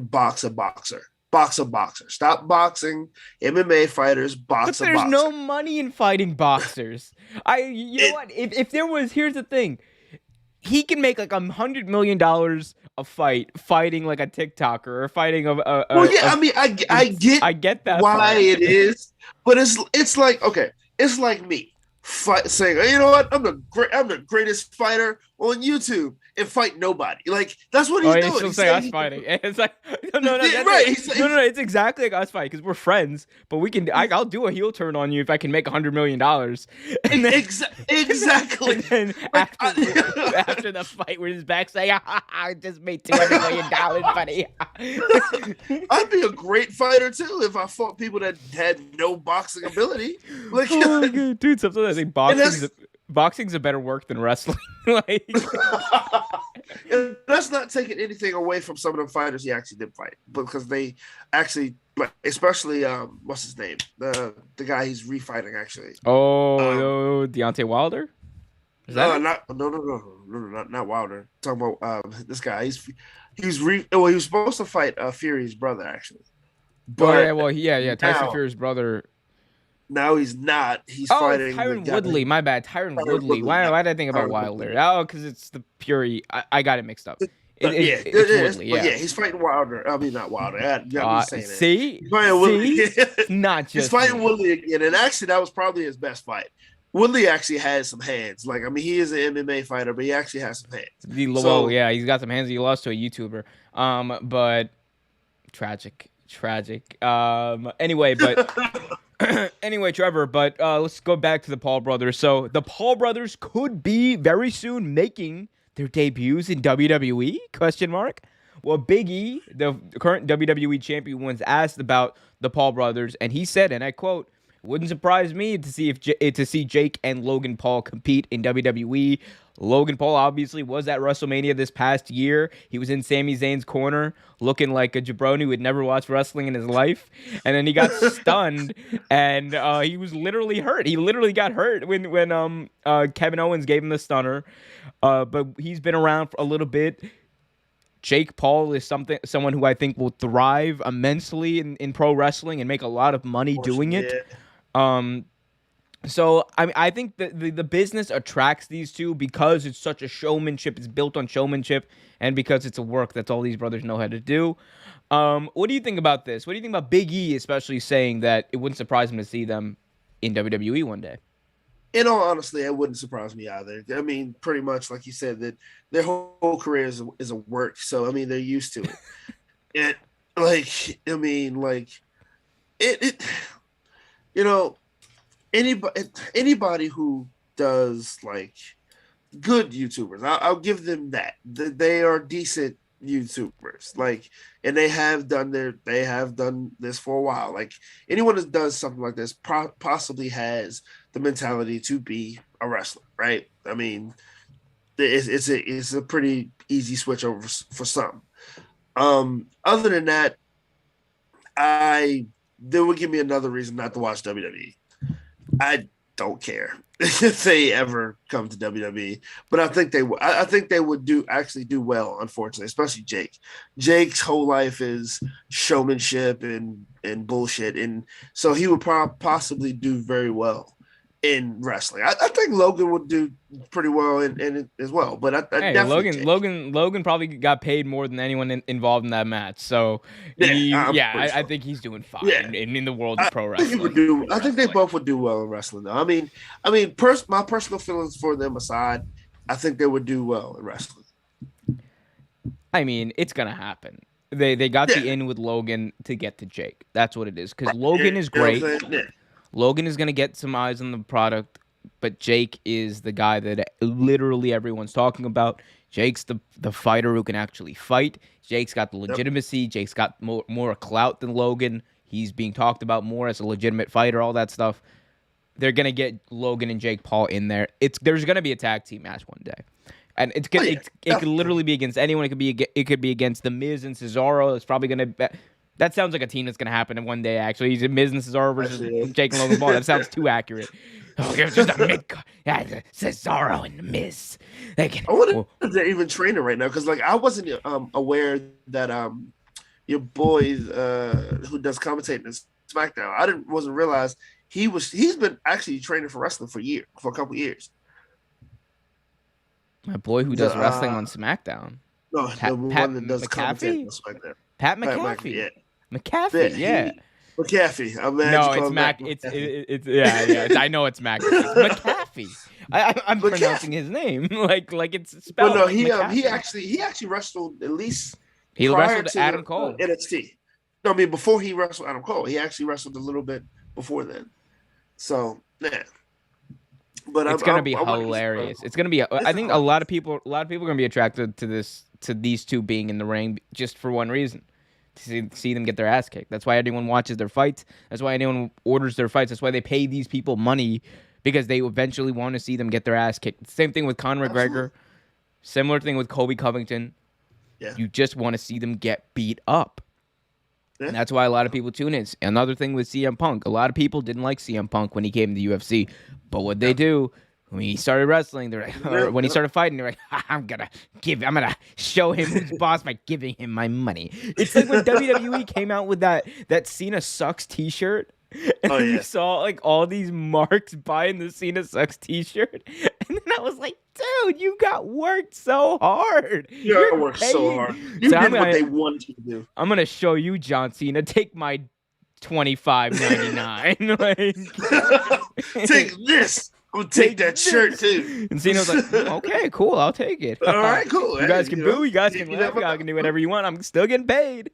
box a boxer. Box a boxer. Stop boxing MMA fighters. Box a boxer. But there's no money in fighting boxers. You know what? If there was, here's the thing. He can make like $100 million a fighting like a TikToker or fighting I get that why part. It is, but it's like okay, it's like me saying, you know what, I'm the greatest fighter on YouTube and fight nobody. Like that's what he's doing. He's saying us fighting. It's like no, right? It's exactly like us fighting because we're friends. But we can. I'll do a heel turn on you if I can make $100 million. Exactly. And then after the fight, we're just back saying, "I just made $200 million, buddy." I'd be a great fighter too if I fought people that had no boxing ability. Like, oh my God, dude, sometimes I think boxing's a better work than wrestling. Like, and that's not taking anything away from some of the fighters he actually did fight, because they actually, like, especially what's his name, the guy he's refighting actually. Oh, Deontay Wilder. Not Wilder. I'm talking about this guy. He was supposed to fight Fury's brother actually. But Tyson Fury's brother. Now he's not. He's fighting Tyron Woodley. My bad, Tyron Woodley. Why did I think about Wilder? Oh, because it's the Fury. I got it mixed up. It's Woodley. Yeah, he's fighting Wilder. I mean, not Wilder. See, he's fighting Woodley. Not just. He's fighting Woodley again, and actually, that was probably his best fight. Woodley actually has some hands. Like, I mean, he is an MMA fighter, but he actually has some hands. He's got some hands. He lost to a YouTuber. But tragic. Anyway, Trevor, but let's go back to the Paul brothers. So the Paul brothers could be very soon making their debuts in WWE? Well, Big E, the current WWE champion, was asked about the Paul brothers, and he said, and I quote, "Wouldn't surprise me to see Jake and Logan Paul compete in WWE." Logan Paul obviously was at WrestleMania this past year. He was in Sami Zayn's corner, looking like a jabroni who had never watched wrestling in his life, and then he got stunned, and he was literally hurt. He literally got hurt when Kevin Owens gave him the stunner. But he's been around for a little bit. Jake Paul is someone who I think will thrive immensely in pro wrestling and make a lot of money doing it. So I think the business attracts these two because it's such a showmanship. It's built on showmanship, and because it's a work that's all these brothers know how to do. What do you think about this? What do you think about Big E, especially saying that it wouldn't surprise him to see them in WWE one day? In all honesty, it wouldn't surprise me either. I mean, pretty much like you said, that their whole career is a work. So I mean, they're used to it. And it you know, anybody who does like good YouTubers, I'll give them that. They are decent YouTubers, like, and they have done this for a while. Like, anyone that does something like this possibly has the mentality to be a wrestler, right? I mean, it's a pretty easy switch over for some. Other than that, they would give me another reason not to watch WWE. I don't care if they ever come to WWE, but I think they would do well, unfortunately, especially Jake. Jake's whole life is showmanship and bullshit, and so he would possibly do very well in wrestling. I think Logan would do pretty well in it as well, but Logan probably got paid more than anyone involved in that match. So I think he's doing fine in the world of pro wrestling. I think they both would do well in wrestling, though. I mean, my personal feelings for them aside, I think they would do well in wrestling. I mean, it's gonna happen. They got the in with Logan to get to Jake. That's what it is, because Logan is great. Logan is going to get some eyes on the product, but Jake is the guy that literally everyone's talking about. Jake's the fighter who can actually fight. Jake's got the legitimacy. Jake's got more clout than Logan. He's being talked about more as a legitimate fighter, all that stuff. They're going to get Logan and Jake Paul in there. There's going to be a tag team match one day. And it could literally be against anyone. It could be against The Miz and Cesaro. It's probably going to... That sounds like a team that's going to happen in one day, actually. He's Miz and Cesaro versus Jake and Logan Paul. That sounds too accurate. Oh, here's just a Cesaro and The Miz. I wonder if they're even training right now, because like I wasn't aware that your boy who does commentating in SmackDown, I wasn't realize he's been actually training for wrestling for a couple years. My boy who does wrestling on SmackDown. No, the one that does commentating on SmackDown. Pat McAfee. Yeah. McAfee, yeah. McAfee. It's I know it's McAfee. I'm pronouncing his name like it's spelled. Well, no, he actually wrestled at least. He wrestled Adam Cole. NXT. No, I mean before he wrestled Adam Cole, he actually wrestled a little bit before then. So but it's gonna be hilarious. It's gonna be. I think a lot of people are gonna be attracted to these two being in the ring just for one reason. To see them get their ass kicked. That's why anyone watches their fights. That's why anyone orders their fights. That's why they pay these people money, because they eventually want to see them get their ass kicked. Same thing with Conor McGregor. Similar thing with Kobe Covington. Yeah. You just want to see them get beat up. Yeah. And that's why a lot of people tune in. Another thing with CM Punk. A lot of people didn't like CM Punk when he came to the UFC. But what they do, when he started wrestling, they're like, or when he started fighting, they're like, I'm gonna show him who's boss by giving him my money. It's like when WWE came out with that Cena Sucks t-shirt, and you saw like all these marks buying the Cena Sucks t-shirt, and then I was like, dude, you got worked so hard. You worked so hard. You did what they wanted you to do. I'm gonna show you, John Cena. Take my $25.99. Like, take this. I'm gonna take that shirt too. And Cena was like, okay, cool, I'll take it. All right, cool. You guys can boo, you guys can laugh, you guys can do whatever you want. I'm still getting paid.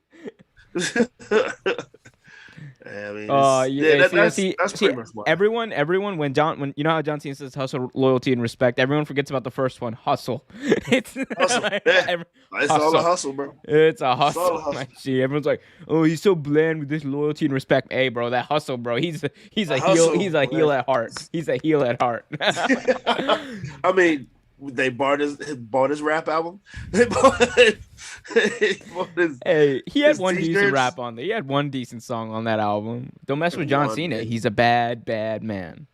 I mean, it's, yeah, that's see, pretty much why. everyone when you know how John Cena says hustle, loyalty, and respect, everyone forgets about the first one, hustle. It's Hustle. like, Yeah. It's all a hustle. hustle, bro. It's a It's all hustle. a hustle. Like, gee, everyone's like, oh, he's so bland with this loyalty and respect. Hey, bro, that hustle, bro. He's a A heel. hustle, He's a heel at heart. He's a heel at heart. I mean, they bought his rap album. They bought his. Hey, he had his one decent t-shirts. rap on there. He had one decent song on that album. Don't mess with John One, Cena. man. He's a bad, bad man.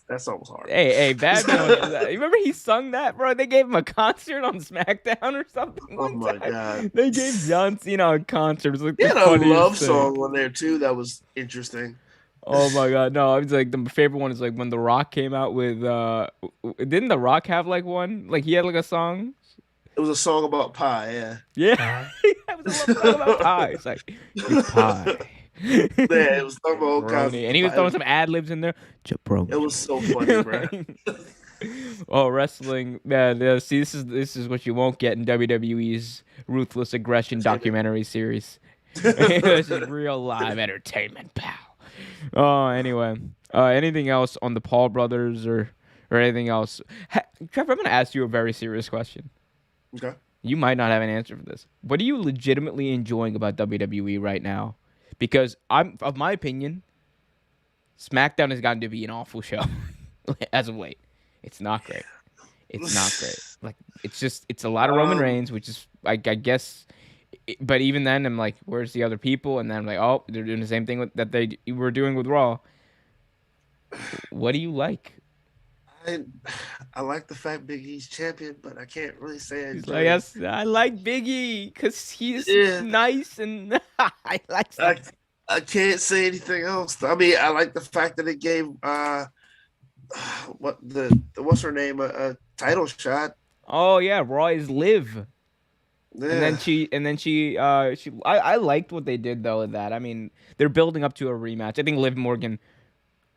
That song was hard. Hey, bad man. You remember he sung that, bro? They gave him a concert on SmackDown or something. Oh one my time. God. They gave John Cena a concert. It was like He the had a funniest love thing. song on there too. That was interesting. Oh my God, no! I was like, the favorite one is like when The Rock came out with. Didn't The Rock have like one? Like he had like a song. It was a song about pie. Yeah. Yeah, it was a song about pie. It's like you pie. Yeah, it was talking about all kinds Jabroni. of And he was pie. throwing some ad libs in there. Jabroni. It was so funny, bro. Oh, wrestling, man. See, this is what you won't get in WWE's Ruthless Aggression documentary series. This is real live entertainment, pal. Oh, anyway. Anything else on the Paul brothers or anything else? Trevor, I'm gonna ask you a very serious question. Okay. You might not have an answer for this. What are you legitimately enjoying about WWE right now? Because of my opinion, SmackDown has gotten to be an awful show as of late. It's not great. It's not great. Like it's a lot of Roman Reigns, which is I guess. But even then, I'm like, where's the other people? And then I'm like, oh, they're doing the same thing that they were doing with Raw. What do you like? I like the fact Big E's champion, but I can't really say I He's enjoy like, it. yes, I like Biggie because he's Yeah. nice and I like stuff. I can't say anything else. I mean, I like the fact that it gave what's her name a title shot. Oh yeah, Raw is Liv. Yeah. And then she I liked what they did though with that. I mean, they're building up to a rematch. I think Liv Morgan,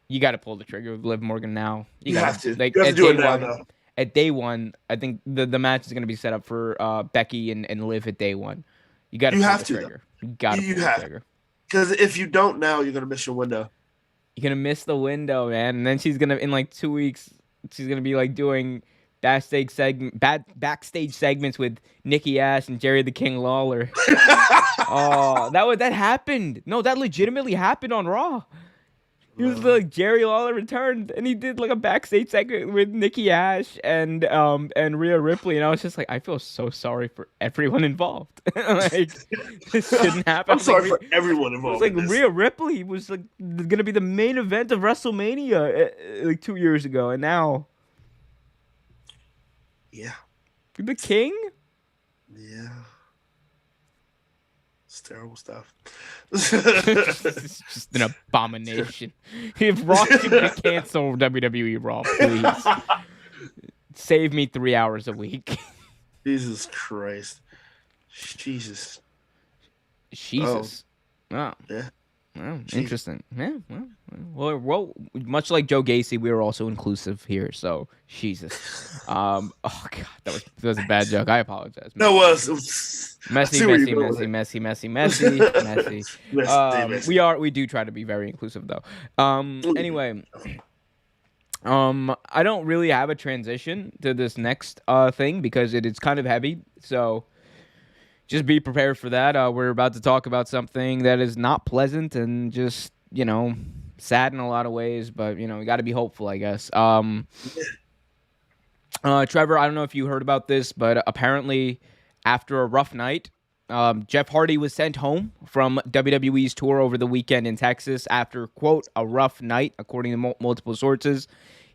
you got to pull the trigger with Liv Morgan now. You have to. Like You have at to do it day now, one. though. At day one, I think the match is going to be set up for Becky and Liv at day one. You got to pull have the to, trigger. You got to pull the trigger. Because if you don't now, you're gonna miss your window. You're gonna miss the window, man. And then she's gonna in like 2 weeks, she's gonna be like doing backstage segments with Nikki Ash and Jerry the King Lawler. Oh, that happened. No, that legitimately happened on Raw. He was like Jerry Lawler returned, and he did like a backstage segment with Nikki Ash and Rhea Ripley, and I was just like, I feel so sorry for everyone involved. Like this shouldn't happen. I'm sorry for everyone involved. It was like Rhea Ripley was like gonna be the main event of WrestleMania like 2 years ago, and now Yeah. the King. Yeah. It's terrible stuff. It's just an abomination. If Raw should cancel WWE Raw, please save me 3 hours a week. Jesus Christ. Jesus. Jesus. Oh. Yeah. Well, interesting. Yeah. Well, much like Joe Gacy, we were also inclusive here. So, Jesus. Oh God, that was a bad joke. I apologize. No, it was. Messy. We do try to be very inclusive though. Anyway, I don't really have a transition to this next thing because it is kind of heavy. So just be prepared for that. We're about to talk about something that is not pleasant and just, sad in a lot of ways, but we got to be hopeful, I guess. Trevor, I don't know if you heard about this, but apparently after a rough night, Jeff Hardy was sent home from WWE's tour over the weekend in Texas after, quote, a rough night, according to multiple sources.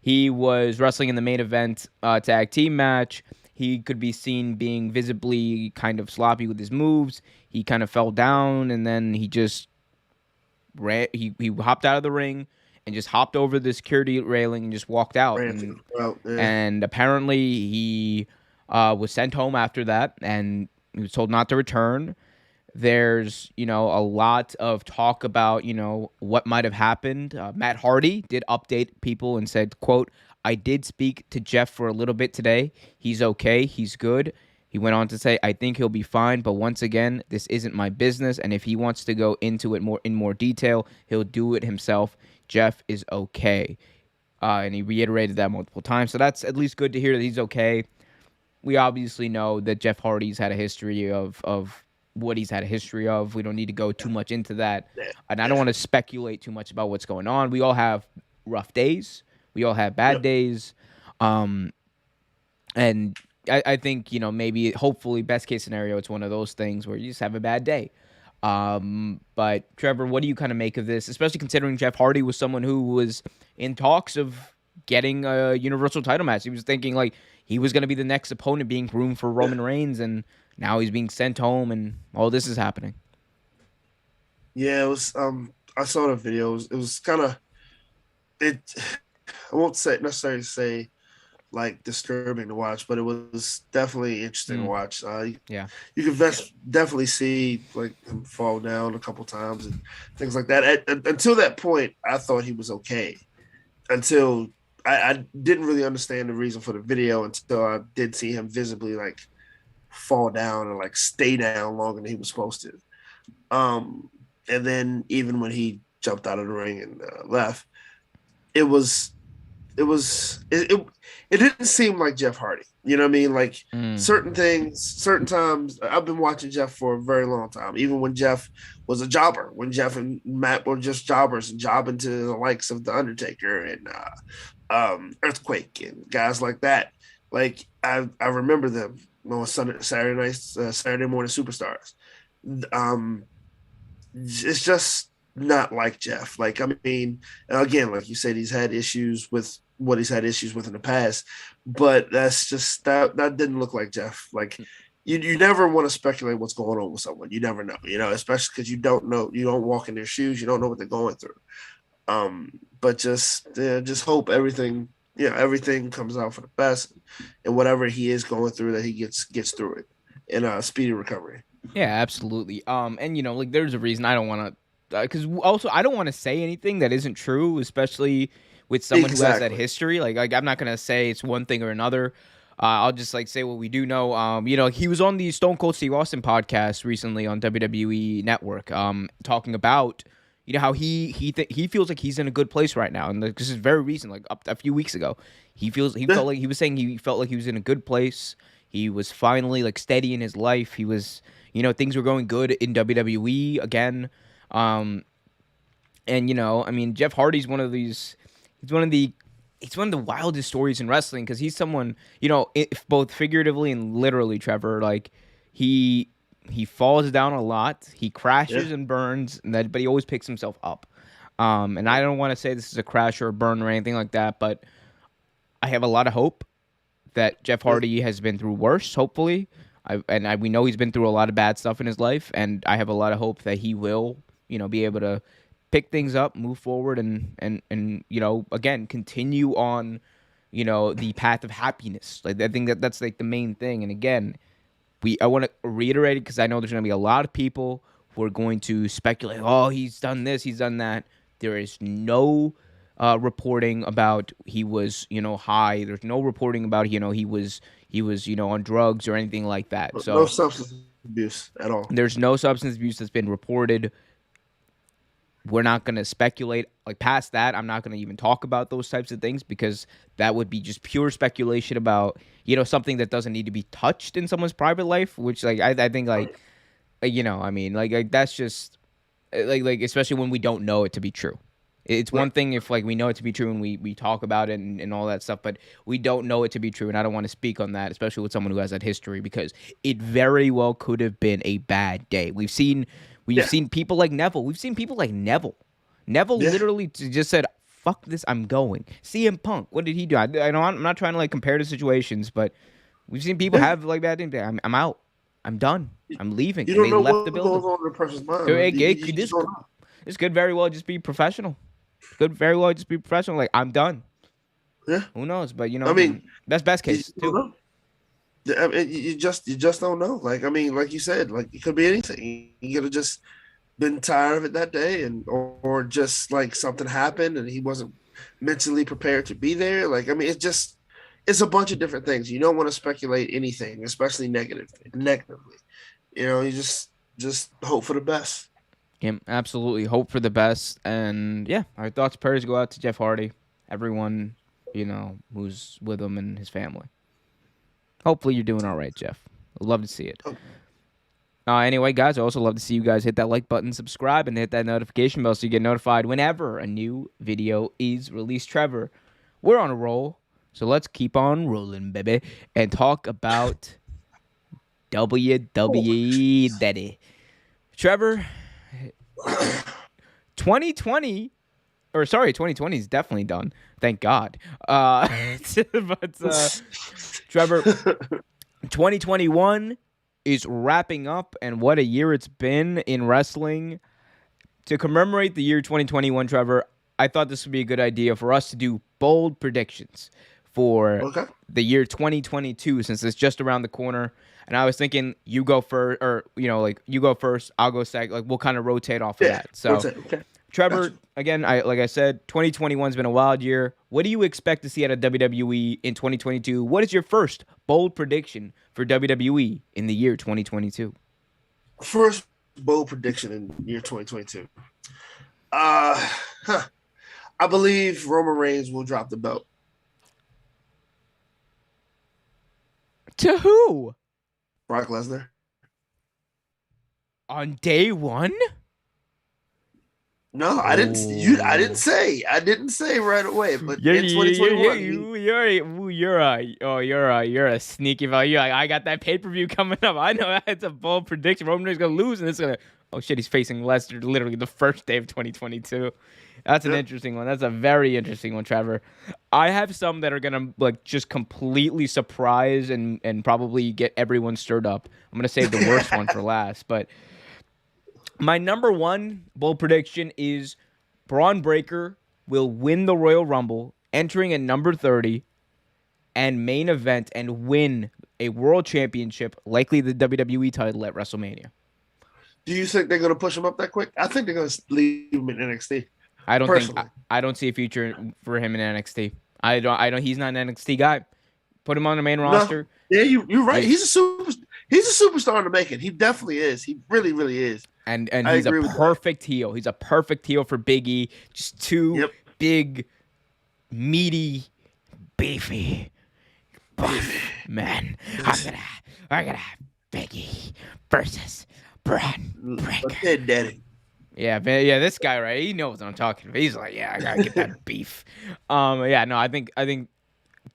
He was wrestling in the main event tag team match. He could be seen being visibly kind of sloppy with his moves. He kind of fell down, and then he just ran. He hopped out of the ring and just hopped over the security railing and just walked out. And apparently he was sent home after that, and he was told not to return. There's, a lot of talk about, what might have happened. Matt Hardy did update people and said, quote, I did speak to Jeff for a little bit today. He's okay. He's good. He went on to say, "I think he'll be fine, but once again, this isn't my business, and if he wants to go into it more detail, he'll do it himself. Jeff is okay." And he reiterated that multiple times. So that's at least good to hear that he's okay. We obviously know that Jeff Hardy's had a history of what he's had a history of. We don't need to go too much into that. Yeah, And I don't yeah. want to speculate too much about what's going on. We all have rough days. We all have bad Yep. days. And I think, maybe, hopefully, best case scenario, it's one of those things where you just have a bad day. But Trevor, what do you kind of make of this, especially considering Jeff Hardy was someone who was in talks of getting a Universal title match? He was thinking like he was going to be the next opponent being groomed for Roman Reigns, and now he's being sent home, and all this is happening. Yeah, it was. I saw the videos. It was kind of it. I won't necessarily say like disturbing to watch, but it was definitely interesting to watch. Yeah. You could definitely see like him fall down a couple times and things like that. Until that point, I thought he was okay. Until I didn't really understand the reason for the video until I did see him visibly like fall down and like stay down longer than he was supposed to. And then even when he jumped out of the ring and left, it didn't seem like Jeff Hardy. You know what I mean? Like certain things, certain times. I've been watching Jeff for a very long time. Even when Jeff was a jobber, when Jeff and Matt were just jobbers and jobbing to the likes of the Undertaker and Earthquake and guys like that. Like I remember them on Saturday nights, Saturday morning superstars. It's just not like Jeff. Like, I mean, again, like you said, he's had issues with what he's had issues with in the past, but that's just that didn't look like Jeff. Like you never want to speculate what's going on with someone. You never know, especially because you don't know, you don't walk in their shoes, you don't know what they're going through. But just hope everything comes out for the best, and whatever he is going through, that he gets through it in a speedy recovery. Yeah, absolutely. And like there's a reason I don't want to, because also I don't want to say anything that isn't true, especially with someone who has that history. Like I'm not gonna say it's one thing or another. I'll just like say what we do know. He was on the Stone Cold Steve Austin podcast recently on WWE Network, talking about how he feels like he's in a good place right now, and this is very recent, like up a few weeks ago. He felt like he was saying he felt like he was in a good place. He was finally like steady in his life. He was, things were going good in WWE again. And I mean, Jeff Hardy's one of these. He's one of the wildest stories in wrestling, because he's someone, both figuratively and literally, Trevor. Like he falls down a lot. He crashes and burns, but he always picks himself up. And I don't want to say this is a crash or a burn or anything like that, but I have a lot of hope that Jeff Hardy has been through worse, hopefully. We know he's been through a lot of bad stuff in his life, and I have a lot of hope that he will, be able to pick things up, move forward, and again, continue on, the path of happiness. Like I think that's like the main thing. And again, I want to reiterate it, because I know there's going to be a lot of people who are going to speculate, oh, he's done this, he's done that. There is no reporting about he was, high. There's no reporting about, he was, on drugs or anything like that. So no substance abuse at all. There's no substance abuse that's been reported. We're not going to speculate like past that. I'm not going to even talk about those types of things, because that would be just pure speculation about, something that doesn't need to be touched in someone's private life, which like, I think like, I mean, like that's just like, especially when we don't know it to be true. It's one thing if like we know it to be true and we talk about it and all that stuff, but we don't know it to be true, and I don't want to speak on that, especially with someone who has that history, because it very well could have been a bad day. We've seen people like Neville. We've seen people like Neville. Neville literally just said, "Fuck this, I'm going." CM Punk, what did he do? I know I'm not trying to like compare the situations, but we've seen people have like bad things. I'm out. I'm done. I'm leaving. You don't know left what the building. goes on in a person's mind. This could very well just be professional. Could very well just be professional. Like, I'm done. Yeah. Who knows? But I mean, that's best case too. I mean, you just don't know. Like, I mean, like you said, like it could be anything. You could have just been tired of it that day, or just like something happened and he wasn't mentally prepared to be there. Like, I mean, it's just it's a bunch of different things. You don't want to speculate anything, especially negatively. You just hope for the best. Yeah, absolutely. Hope for the best. And yeah, our thoughts, prayers go out to Jeff Hardy, everyone, who's with him and his family. Hopefully you're doing all right, Jeff. I'd love to see it. Anyway, guys, I also love to see you guys hit that like button, subscribe, and hit that notification bell so you get notified whenever a new video is released. Trevor, we're on a roll, so let's keep on rolling, baby, and talk about WWE, daddy. Trevor, 2020 is definitely done. Thank God. Trevor, 2021 is wrapping up, and what a year it's been in wrestling. To commemorate the year 2021, Trevor, I thought this would be a good idea for us to do bold predictions for the year 2022, since it's just around the corner. And I was thinking you go first, or you go first, I'll go second. Like, we'll kind of rotate off of that. So, Trevor, again, like I said, 2021's been a wild year. What do you expect to see out of WWE in 2022? What is your first bold prediction for WWE in the year 2022? First bold prediction in year 2022. I believe Roman Reigns will drop the belt. To who? Brock Lesnar. On day one? No, I didn't. I didn't say right away. But in 2021, you're a sneaky fellow. You're like, I got that pay-per-view coming up. I know that's a bold prediction. Roman Reigns gonna lose, and it's gonna. Oh shit, he's facing Lesnar literally the first day of 2022. That's an interesting one. That's a very interesting one, Trevor. I have some that are gonna just completely surprise and probably get everyone stirred up. I'm gonna save the worst one for last, but. My number one bold prediction is Braun Breaker will win the Royal Rumble, entering at number 30, and main event and win a world championship, likely the WWE title at WrestleMania. Do you think they're going to push him up that quick? I think they're going to leave him in NXT. I don't see a future for him in NXT. I don't. He's not an NXT guy. Put him on the main roster. Yeah, you're right. He's a superstar in the making. He definitely is. He really, really is. And he's a perfect heel. He's a perfect heel for Big E. Just two big, meaty, beefy men. I gotta have Big E versus Braun Breaker. Daddy. Yeah, this guy, right? He knows what I'm talking about. He's like, I gotta get that beef. I think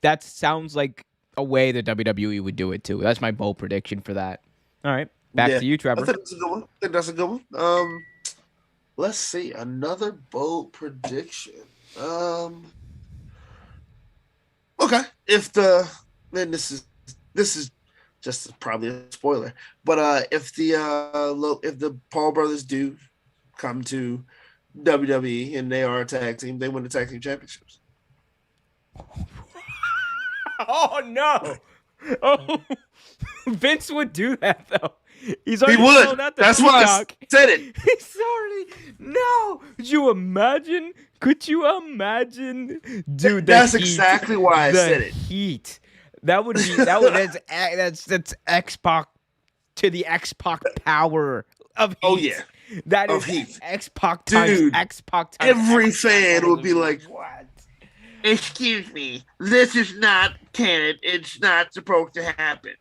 that sounds like a way that WWE would do it too. That's my bold prediction for that. All right. Back to you, Trevor. I think that's a good one. Let's see. Another bold prediction. Okay. Then this is just probably a spoiler, but if the Paul brothers do come to WWE and they are a tag team, they win the tag team championships. Oh no! Oh, Vince would do that though. He would. That's why I said it. He's already no. Could you imagine, dude? That's exactly why I said it. Heat. That's X-Pac to the X-Pac power of heat. Oh yeah, that is heat. X-Pac times X-Pac times. Every fan would be like, "What? Excuse me, this is not canon. It's not supposed to happen."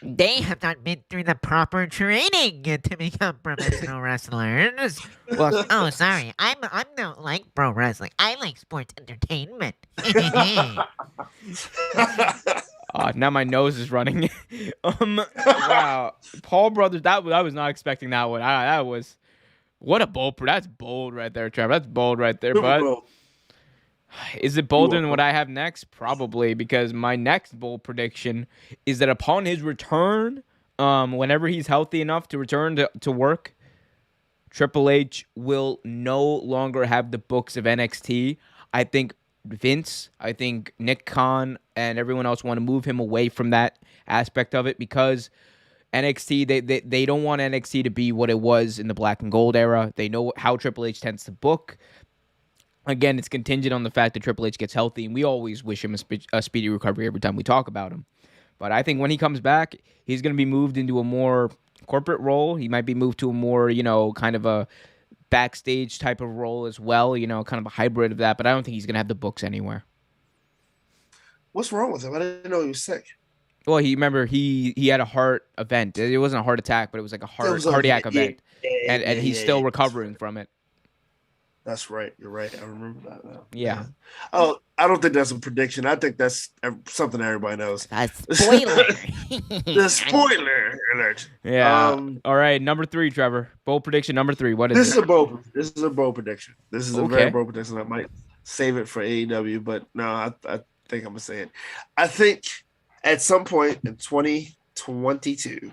They have not been through the proper training to become professional wrestlers. Well, sorry, I don't like pro wrestling. I like sports entertainment. Now my nose is running. Wow, Paul Brothers. I was not expecting that one. That was what a bold. That's bold right there, Trevor. That's bold right there, bud. Is it bolder than what I have next? Probably, because my next bold prediction is that upon his return, whenever he's healthy enough to return to work, Triple H will no longer have the books of NXT. I think Vince, I think Nick Khan, and everyone else want to move him away from that aspect of it because NXT, they don't want NXT to be what it was in the black and gold era. They know how Triple H tends to book. Again, it's contingent on the fact that Triple H gets healthy, and we always wish him a speedy recovery every time we talk about him. But I think when he comes back, he's going to be moved into a more corporate role. He might be moved to a more, kind of a backstage type of role as well, kind of a hybrid of that. But I don't think he's going to have the books anywhere. What's wrong with him? I didn't know he was sick. Well, he had a heart event. It wasn't a heart attack, but it was like a cardiac event. And he's still recovering from it. That's right. You're right. I remember that now. Yeah. Oh, I don't think that's a prediction. I think that's something everybody knows. Spoiler. The spoiler alert. Yeah. All right. Number 3, Trevor. Bold prediction number 3. What is this? This Is a bold prediction. This is a very bold prediction. I might save it for AEW, but no, I think I'm gonna say it. I think at some point in 2022,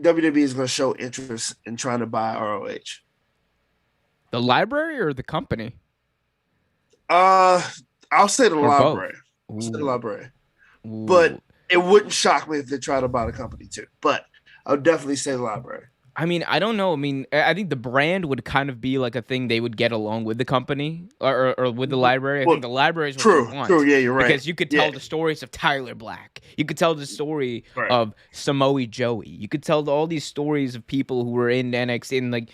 WWE is going to show interest in trying to buy ROH. The library or the company? I'll say the library. I'll say the library. But it wouldn't shock me if they try to buy the company too. But I would definitely say the library. I mean, I don't know. I mean, I think the brand would kind of be like a thing they would get along with the company or with the library. I think the library is what you want. True, yeah, you're right. Because you could tell the stories of Tyler Black. You could tell the story of Samoa Joey. You could tell all these stories of people who were in NXT. And, like,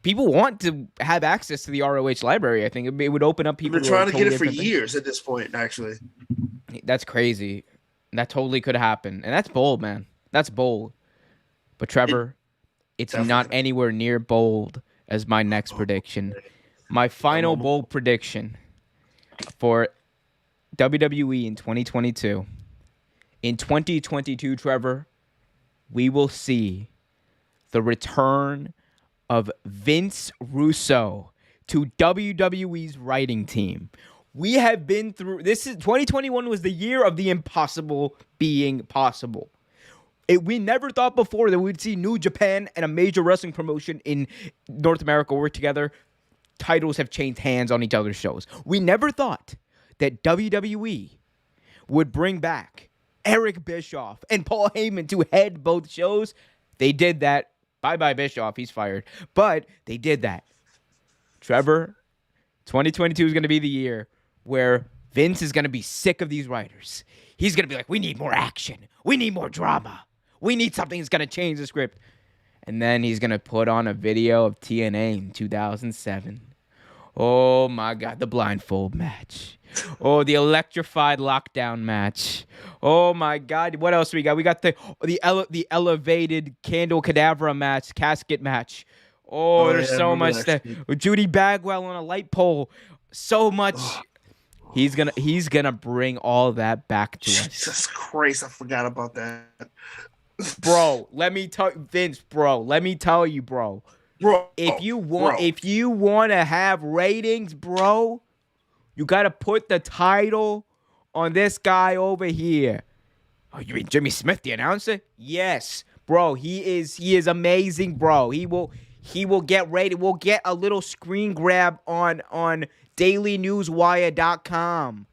people want to have access to the ROH library, I think. It would open up people. We've been trying to get it for years at this point, actually. That's crazy. That totally could happen. And that's bold, man. That's bold. But, Trevor... It's not anywhere near bold as my next prediction. My final bold prediction for WWE in 2022. In 2022, Trevor, we will see the return of Vince Russo to WWE's writing team. We have been through... 2021 was the year of the impossible being possible. We never thought before that we'd see New Japan and a major wrestling promotion in North America work together. Titles have changed hands on each other's shows. We never thought that WWE would bring back Eric Bischoff and Paul Heyman to head both shows. They did that. Bye-bye Bischoff. He's fired. But they did that. Trevor, 2022 is going to be the year where Vince is going to be sick of these writers. He's going to be like, we need more action. We need more drama. We need something that's going to change the script. And then he's going to put on a video of TNA in 2007. Oh, my God. The blindfold match. Oh, the electrified lockdown match. Oh, my God. What else we got? We got the elevated Candle Cadavra match, casket match. Oh, there's so much. Judy Bagwell on a light pole. So much. He's gonna bring all that back to us. Jesus Christ, I forgot about that. Bro, let me tell Vince, bro. Let me tell you, bro. If you want to have ratings, bro, you gotta put the title on this guy over here. Oh, you mean Jimmy Smith, the announcer? Yes, bro. He is amazing, bro. He will get rated. We'll get a little screen grab on dailynewswire.com.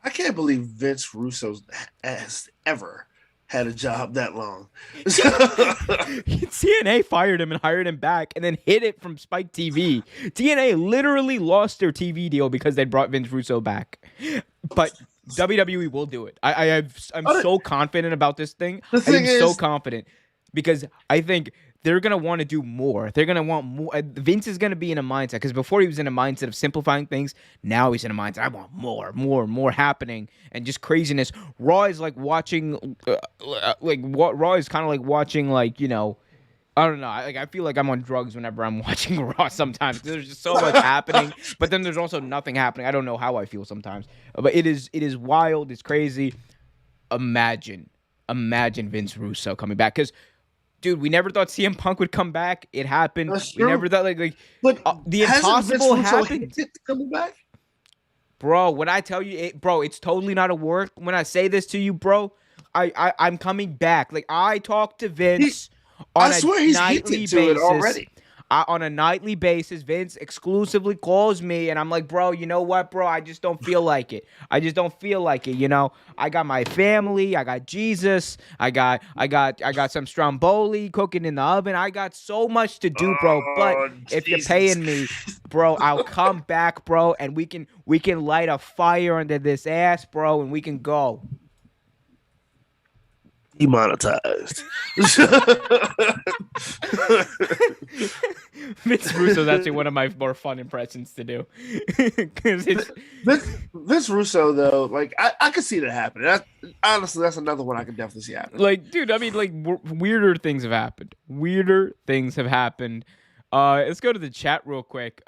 I can't believe Vince Russo has ever had a job that long. TNA fired him and hired him back and then hid it from Spike TV. TNA literally lost their TV deal because they brought Vince Russo back. But WWE will do it. I'm so confident about this thing. I'm so confident because I think they're going to want to do more. They're going to want more. Vince is going to be in a mindset because before he was in a mindset of simplifying things. Now he's in a mindset, I want more happening and just craziness. Raw is like watching, Raw is kind of like watching, like, I don't know. I feel like I'm on drugs whenever I'm watching Raw sometimes. There's just so much happening, but then there's also nothing happening. I don't know how I feel sometimes, but it is wild. It's crazy. Imagine Vince Russo coming back because, dude, we never thought CM Punk would come back. It happened. We never thought but the impossible happened. Coming back, bro. When I tell you, it's totally not a work. When I say this to you, bro, I'm coming back. Like I talk to Vince on a nightly basis. On a nightly basis, Vince exclusively calls me, and I'm like, bro, you know what, bro? I just don't feel like it. I just don't feel like it. You know, I got my family, I got Jesus, I got some stromboli cooking in the oven. I got so much to do, bro. But if you're paying me, bro, I'll come back, bro, and we can light a fire under this ass, bro, and we can go. Demonetized. Vince Russo is actually one of my more fun impressions to do. Because it's Vince Russo, though, like I could see that happening. Honestly, that's another one I could definitely see happening. like, dude, I mean, like, weirder things have happened. Weirder things have happened. Let's go to the chat real quick.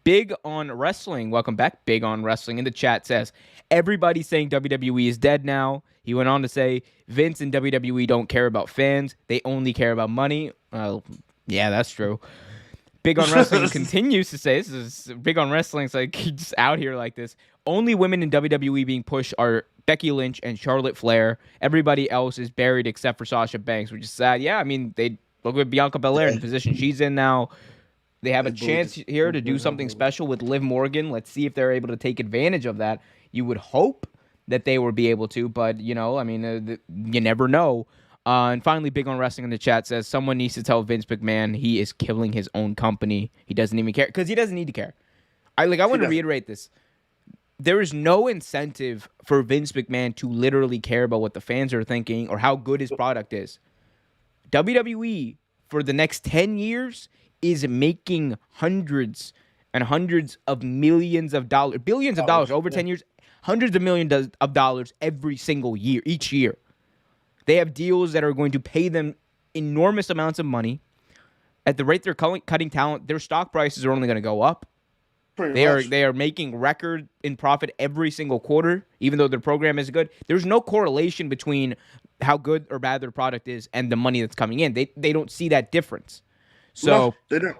Big on Wrestling. Welcome back. Big on Wrestling in the chat says, everybody's saying WWE is dead now. He went on to say, Vince and WWE don't care about fans. They only care about money. Yeah, that's true. Big on Wrestling continues to say, this is Big on Wrestling. It's like, he's just out here like this. Only women in WWE being pushed are Becky Lynch and Charlotte Flair. Everybody else is buried except for Sasha Banks, which is sad. Yeah, I mean, they look at Bianca Belair in the position she's in now. They have a chance here to do something special with Liv Morgan. Let's see if they're able to take advantage of that. You would hope that they would be able to, but, you know, I mean, you never know. And finally, Big on Wrestling in the chat says, someone needs to tell Vince McMahon he is killing his own company. He doesn't even care, because he doesn't need to care. I want to reiterate this. There is no incentive for Vince McMahon to literally care about what the fans are thinking or how good his product is. WWE, for the next 10 years, is making hundreds and hundreds of millions of dollars, billions of dollars over 10 years, hundreds of millions of dollars every single year, each year. They have deals that are going to pay them enormous amounts of money. At the rate they're cutting talent, their stock prices are only going to go up. They are making record in profit every single quarter, even though their program is good. There's no correlation between how good or bad their product is and the money that's coming in. They don't see that difference. So No, they don't.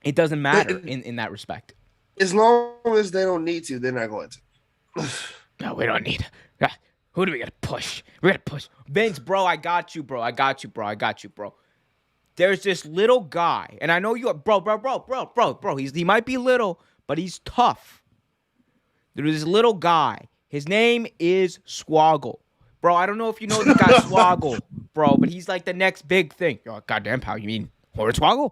It doesn't matter in that respect. As long as they don't need to, they're not going to. No, we don't need. Who do we gotta push? We gotta push Vince, bro. I got you, bro. There's this little guy, and I know you, bro. He might be little, but he's tough. There's this little guy. His name is Swoggle, bro. I don't know if you know the guy Swoggle, bro, but he's like the next big thing. Yo, goddamn, pal, you mean Hornswoggle?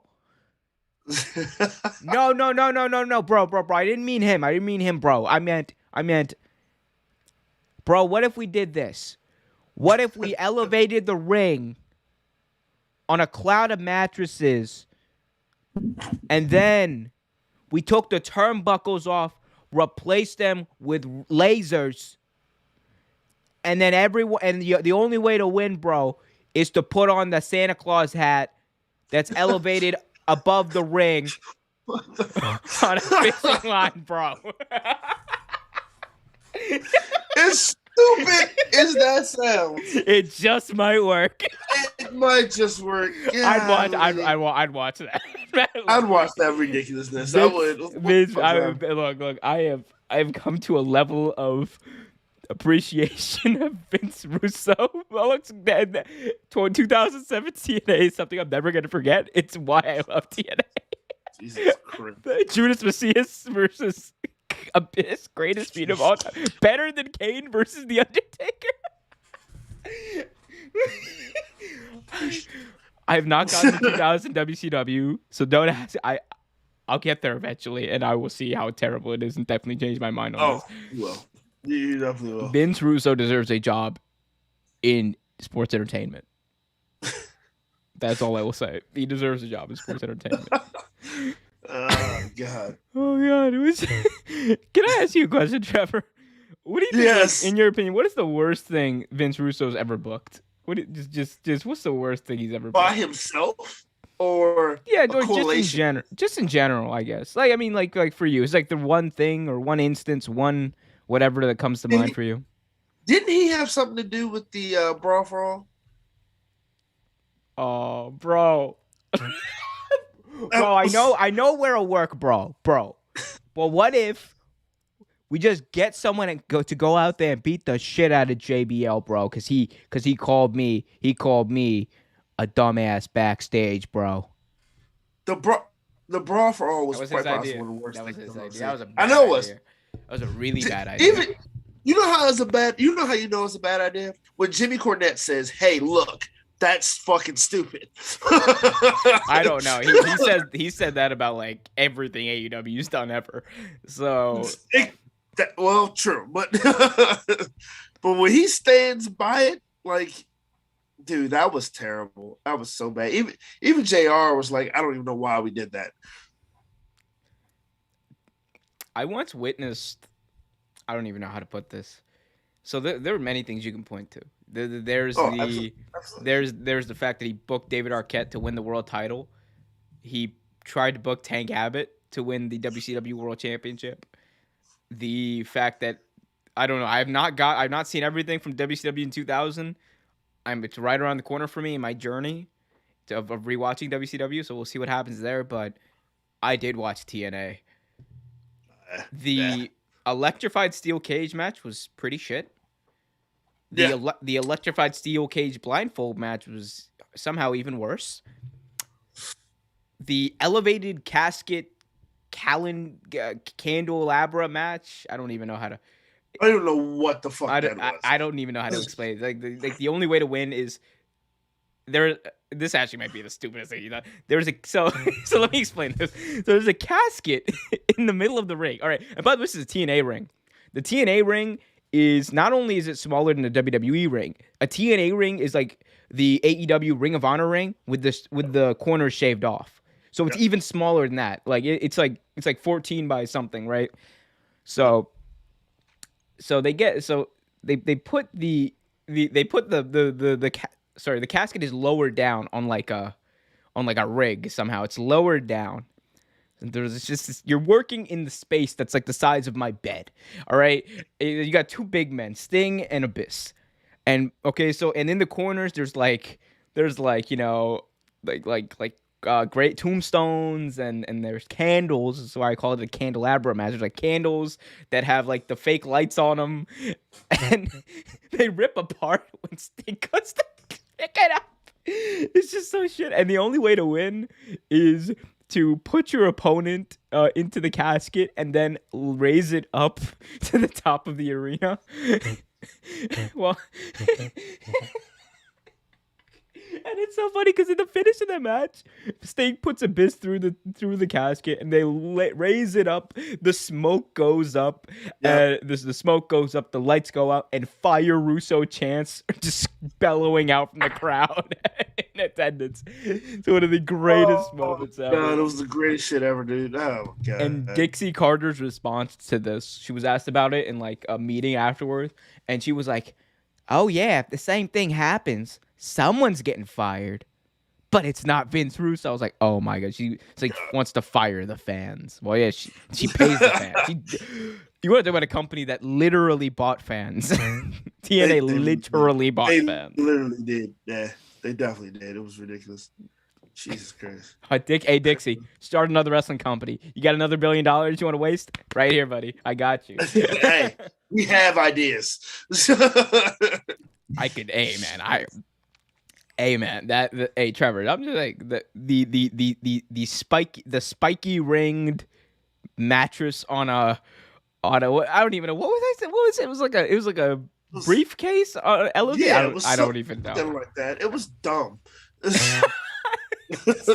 No, bro. I didn't mean him, bro. I meant, bro, what if we did this? What if we elevated the ring on a cloud of mattresses and then we took the turnbuckles off, replaced them with lasers, and then the only way to win, bro, is to put on the Santa Claus hat that's elevated above the ring on a fishing line, bro. As stupid as that sounds, it just might work. It might just work. I'd watch that. I'd watch that ridiculousness. I would. Look. I have come to a level of appreciation of Vince Russo. Looks dead. 2017 is something I'm never gonna forget. It's why I love TNA. Jesus Christ. Judas Macias versus Abyss, greatest feat of all time. Better than Kane versus The Undertaker. I have not gotten to 2000 WCW, so don't ask. I'll get there eventually, and I will see how terrible it is and definitely change my mind on this. You will. You definitely will. Vince Russo deserves a job in sports entertainment. That's all I will say. He deserves a job in sports entertainment. Oh, God. Oh, God. It was... Can I ask you a question, Trevor? What do you think, Yes. in your opinion, what is the worst thing Vince Russo's ever booked? Just what's the worst thing he's ever booked? By himself? Or just in general, I guess. Like, I mean, like for you, it's like the one thing or one instance, one whatever that comes to mind for you. Didn't he have something to do with the Brawl for All? Oh, bro. Bro, I know where it'll work, bro. Well, what if we just get someone and go out there and beat the shit out of JBL, bro? Cause he called me a dumbass backstage, bro. The The Brawl for All was That was quite his possibly idea. one of the worst That was things his I've ever idea. seen. That was a I bad know it was. idea. That was a really bad idea. Even you know how it's a bad. You know how you know it's a bad idea when Jimmy Cornette says, "Hey, look, that's fucking stupid." I don't know. He said that about like everything AEW's done ever. So Well, true, but but when he stands by it, like, dude, that was terrible. That was so bad. Even JR was like, I don't even know why we did that. I once witnessed. I don't even know how to put this. So there are many things you can point to. There's Absolutely. there's the fact that he booked David Arquette to win the world title. He tried to book Tank Abbott to win the WCW World Championship. The fact that I don't know, I've not seen everything from WCW in 2000. It's right around the corner for me in my journey of rewatching WCW. So we'll see what happens there. But I did watch TNA. The electrified steel cage match was pretty shit. The electrified steel cage blindfold match was somehow even worse. The elevated casket candelabra match, I don't even know how to. I don't know what the fuck that was. I don't even know how to explain it. Like the only way to win is there. This actually might be the stupidest thing you know. So let me explain this. So there's a casket in the middle of the ring. All right, and by the way, this is a TNA ring. The TNA ring is not only is it smaller than the WWE ring, a TNA ring is like the AEW Ring of Honor ring with the corners shaved off. So it's even smaller than that. Like it's like 14 by something, right? So they put the casket is lowered down on like a rig somehow. It's lowered down. And there's just this, you're working in the space that's like the size of my bed. All right, you got two big men, Sting and Abyss, and okay, so and in the corners there's you know great tombstones and there's candles. That's why I call it a candelabra match. There's like candles that have like the fake lights on them, and they rip apart when Sting cuts the ticket up. It's just so shit. And the only way to win is to put your opponent into the casket and then raise it up to the top of the arena. Well, and it's so funny because in the finish of the match, Sting puts Abyss through the casket and they raise it up. The smoke goes up. The smoke goes up. The lights go out, and Fire Russo chants are just bellowing out from the crowd in attendance. It's one of the greatest moments ever. God, it was the greatest shit ever, dude. Oh god. And Dixie Carter's response to this, she was asked about it in like a meeting afterwards, and she was like, "Oh yeah, if the same thing happens, someone's getting fired, but it's not Vince Russo." I was like, "Oh my god, she wants to fire the fans." Well, yeah, she pays the fans. You want to talk about a company that literally bought fans? TNA literally bought fans. They literally did. Yeah, they definitely did. It was ridiculous. Jesus Christ. Hey Dixie, start another wrestling company. You got another $1 billion you want to waste? Right here, buddy. I got you. Hey, we have ideas. I could, Trevor, I'm just like the spiky ringed mattress on a I don't even know what was I saying. What was it? It was like a briefcase elevator. Yeah, I don't even know. Something like that. It was dumb. It's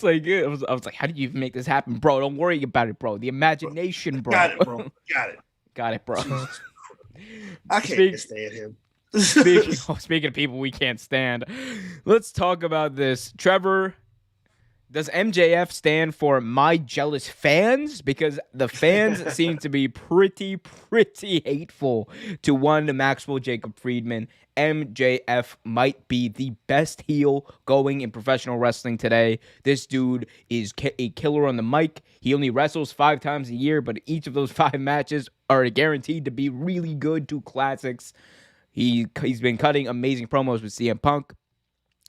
like I was like, how did you even make this happen, bro? Don't worry about it, bro. The imagination, bro. Got it, bro. Got it, bro. I can't stand him. Speaking of people we can't stand, let's talk about this. Trevor, does MJF stand for my jealous fans? Because the fans seem to be pretty hateful to one Maxwell Jacob Friedman. MJF might be the best heel going in professional wrestling today. This dude is a killer on the mic. He only wrestles 5 times a year, but each of those 5 matches are guaranteed to be really good, 2 classics. He's been cutting amazing promos with CM Punk.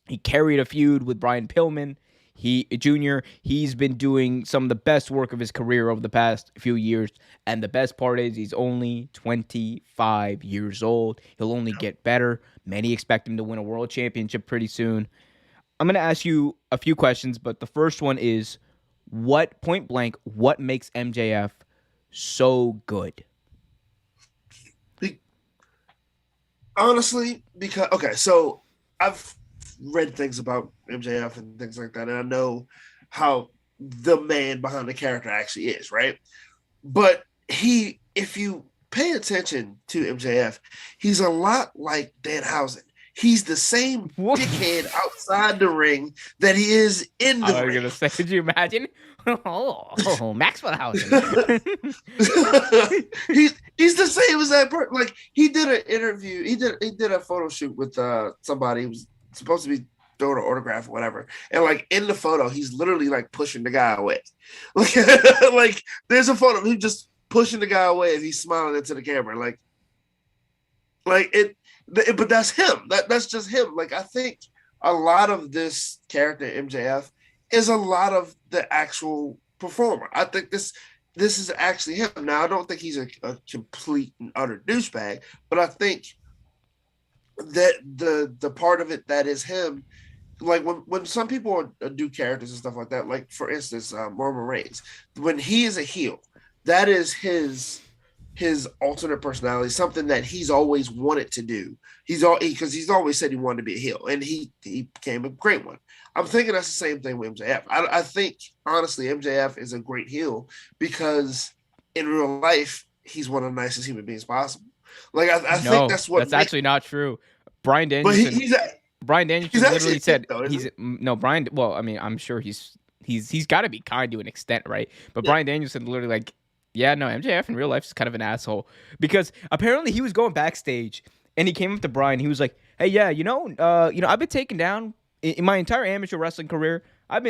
He carried a feud with Brian Pillman. He's been doing some of the best work of his career over the past few years. And the best part is he's only 25 years old. He'll only get better. Many expect him to win a world championship pretty soon. I'm gonna ask you a few questions, but the first one is, point blank, what makes MJF so good? Honestly, because so I've read things about MJF and things like that, and I know how the man behind the character actually is, right? But if you pay attention to MJF, he's a lot like Danhausen. He's the same dickhead outside the ring that he is in the ring. I was gonna say, could you imagine? Oh, Maxwell Hausen. he's the same as that person. Like, he did an interview. He did a photo shoot with somebody who was supposed to be throwing an autograph or whatever. And like in the photo, he's literally like pushing the guy away. Like there's a photo of him just pushing the guy away as he's smiling into the camera. But that's him. That's just him. Like, I think a lot of this character MJF is a lot of the actual performer. I think this is actually him. Now, I don't think he's a complete and utter douchebag, but I think that the part of it that is him, like when some people do characters and stuff like that, like for instance, Roman Reigns, when he is a heel, that is his alternate personality, something that he's always wanted to do. Because he's always said he wanted to be a heel, and he became a great one. I'm thinking that's the same thing with MJF. I think, honestly, MJF is a great heel because in real life, he's one of the nicest human beings possible. Like, I think that's what. That's actually not true. Brian Danielson. Brian Danielson literally said Brian. Well, I mean, I'm sure he's got to be kind to an extent, right? But Brian Danielson literally like, yeah, no, MJF in real life is kind of an asshole because apparently he was going backstage and he came up to Brian. He was like, "Hey, yeah, I've been taken down in my entire amateur wrestling career. I've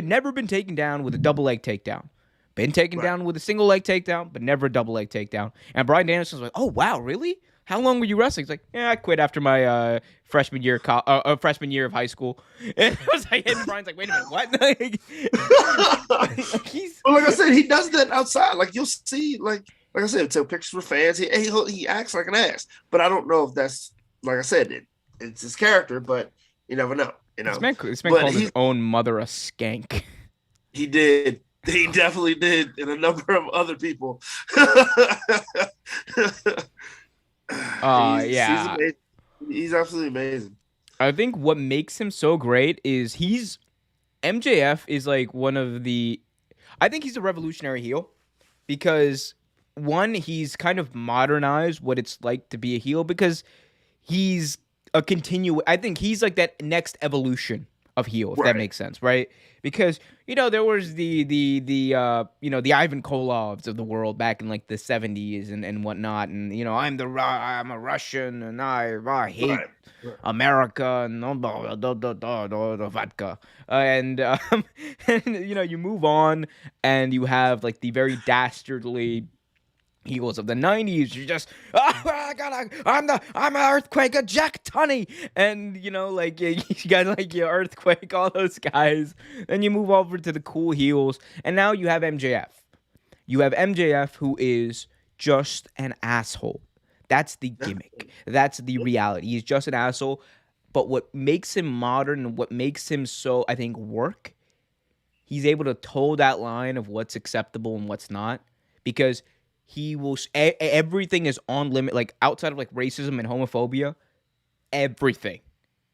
never been taken down with a double leg takedown. Been taken down with a single leg takedown, but never a double leg takedown." And Brian Danielson was like, "Oh wow, really? How long were you wrestling?" He's like, "Yeah, I quit after my freshman year of high school." And I was like, and Brian's like, "Wait a minute, what?" Like I said, he does that outside. Like, you'll see, like I said, take pictures with fans. He acts like an ass, but I don't know if that's, like I said, it's his character. But you never know. This man called his own mother a skank. He did. He definitely did, and a number of other people. Yeah. He's absolutely amazing. I think what makes him so great is MJF is like I think he's a revolutionary heel because one, he's kind of modernized what it's like to be a heel because he's I think he's like that next evolution of heel, if that makes sense, right? Because there was the Ivan Kolovs of the world back in like the 70s and whatnot, and I'm a Russian and I hate America and the vodka, and you move on and you have like the very dastardly heels of the 90s. You just I'm an Earthquake, a Jack Tunney, and you got like your Earthquake, all those guys. Then you move over to the cool heels, and now you have MJF. You have MJF who is just an asshole. That's the gimmick. That's the reality. He's just an asshole. But what makes him modern and what makes him so, I think, work, he's able to toe that line of what's acceptable and what's not, because he will. Everything is on limit. Like outside of like racism and homophobia, everything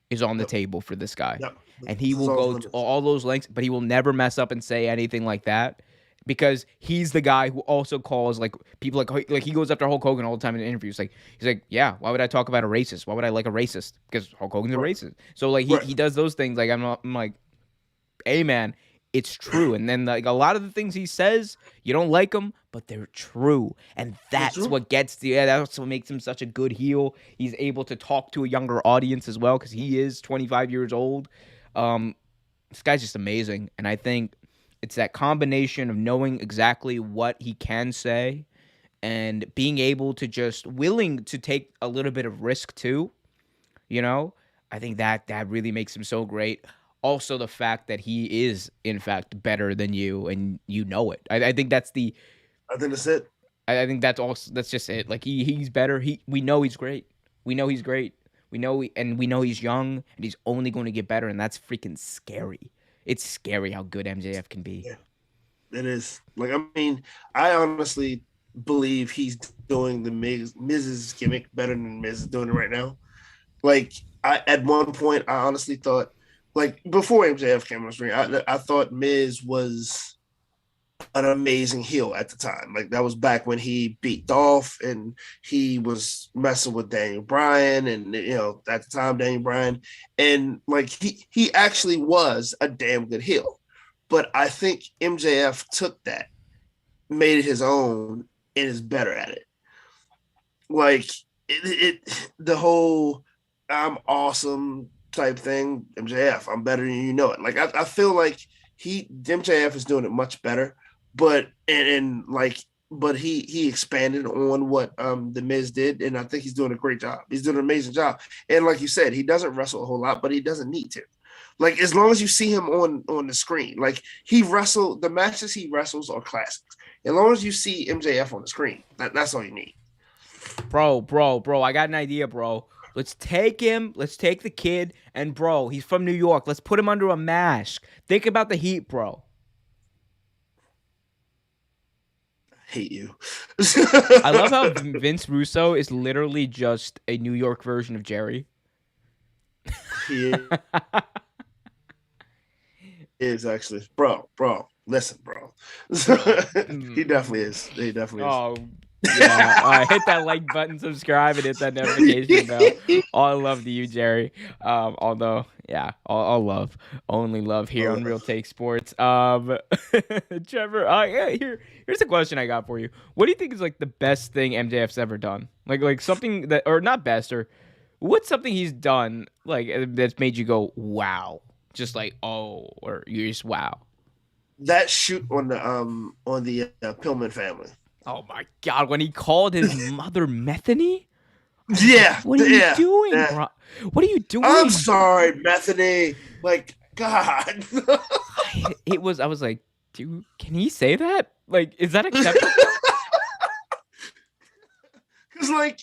is on the table for this guy, and he will go to all those lengths. But he will never mess up and say anything like that, because he's the guy who also calls like people like he goes after Hulk Hogan all the time in interviews. Like he's like, yeah, why would I talk about a racist? Why would I like a racist? Because Hulk Hogan's a racist. So like he does those things. Like I'm like, hey man, it's true. And then like a lot of the things he says, you don't like them, but they're true. And that's what gets you. That's what makes him such a good heel. He's able to talk to a younger audience as well, because he is 25 years old. This guy's just amazing. And I think it's that combination of knowing exactly what he can say and being able to just willing to take a little bit of risk too. I think that really makes him so great. Also, the fact that he is, in fact, better than you, and you know it. I think that's the. I think that's it. I think that's just it. Like he's better. We know he's great. We know he's great. We know he's young and he's only going to get better, and that's freaking scary. It's scary how good MJF can be. Yeah, it is. Like, I mean, I honestly believe he's doing the Miz's gimmick better than Miz is doing it right now. Like, at one point, I honestly thought, like, before MJF came on the screen, I thought Miz was an amazing heel at the time. Like, that was back when he beat Dolph and he was messing with Daniel Bryan, and at the time Daniel Bryan, and like he actually was a damn good heel. But I think MJF took that, made it his own, and is better at it. Like the whole I'm awesome type thing, MJF, I'm better than you know it. Like I feel like MJF is doing it much better. But but he expanded on what the Miz did, and I think he's doing a great job. He's doing an amazing job. And like you said, he doesn't wrestle a whole lot, but he doesn't need to. Like, as long as you see him on the screen, like the matches he wrestles are classics. As long as you see MJF on the screen, that's all you need. Bro, I got an idea, bro. Let's take him. Let's take the kid, and bro, he's from New York. Let's put him under a mask. Think about the heat, bro. Hate you. I love how Vince Russo is literally just a New York version of Jerry. He is actually, bro. Listen, bro. He definitely is. He definitely is. Oh, yeah. Hit that like button, subscribe, and hit that notification bell. All love to you, Jerry. Although, yeah, all love, only love here on Real Take Sports. Trevor, here's a question I got for you. What do you think is like the best thing MJF's ever done? Like something that, or not best, or what's something he's done like that's made you go wow, just like or you just wow. That shoot on the Pillman family. Oh my God! When he called his mother Methany. Yeah. What are you doing, bro? What are you doing? I'm sorry, Methany. Like, God. I was like, dude, can he say that? Like, is that acceptable? Because, like,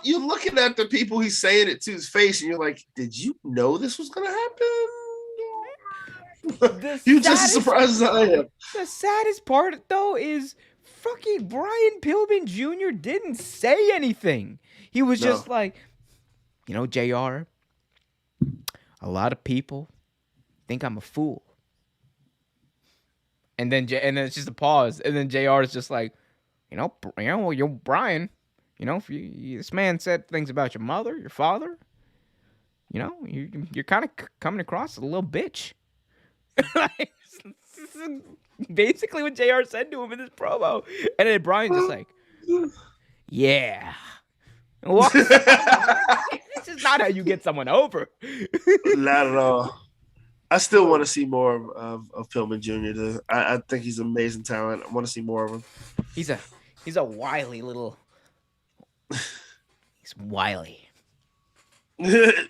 you're looking at the people he's saying it to his face, and you're like, did you know this was going to happen? You're just as surprised as I am. The saddest part, though, is fucking Brian Pillman Jr. didn't say anything. He was just like, JR, a lot of people think I'm a fool. And then it's just a pause. And then JR is just like, you're Brian. If this man said things about your mother, your father, you're kind of coming across as a little bitch. Like, basically what JR said to him in this promo. And then Brian's just like, yeah. What? This is not how you get someone over. Not at all. I still want to see more of Pillman Jr. I think he's amazing talent. I want to see more of him. He's a wily little. He's wily. But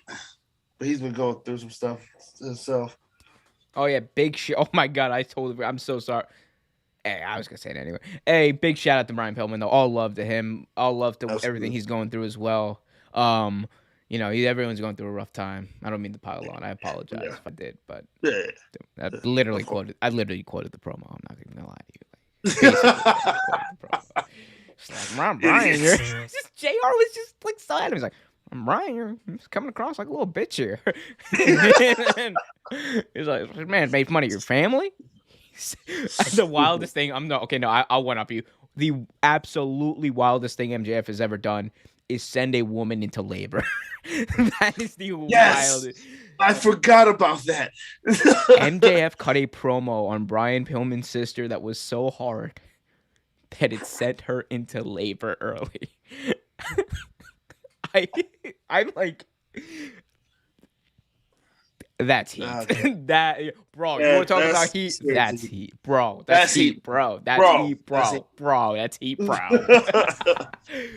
he's been going through some stuff himself. Oh yeah, big shit. Oh my God, I'm so sorry. Hey, I was gonna say it anyway. Hey, big shout out to Brian Pillman though. All love to him. All love to everything he's going through as well. Everyone's going through a rough time. I don't mean to pile on. I apologize if I did, but I literally quoted the promo. I'm not gonna lie to you. It's like, Brian, JR was just like sad. He's like, Brian, you're coming across like a little bitch here. He's like, man, made fun of your family. The wildest thing. I'll one up you. The absolutely wildest thing MJF has ever done is send a woman into labor. That is the wildest. I forgot about that. MJF cut a promo on Brian Pillman's sister that was so hard that it sent her into labor early. I'm like, that's heat. Bro, you want to talk about heat? That's heat, bro. That's heat, bro. That's heat, bro. Bro, that's heat, bro.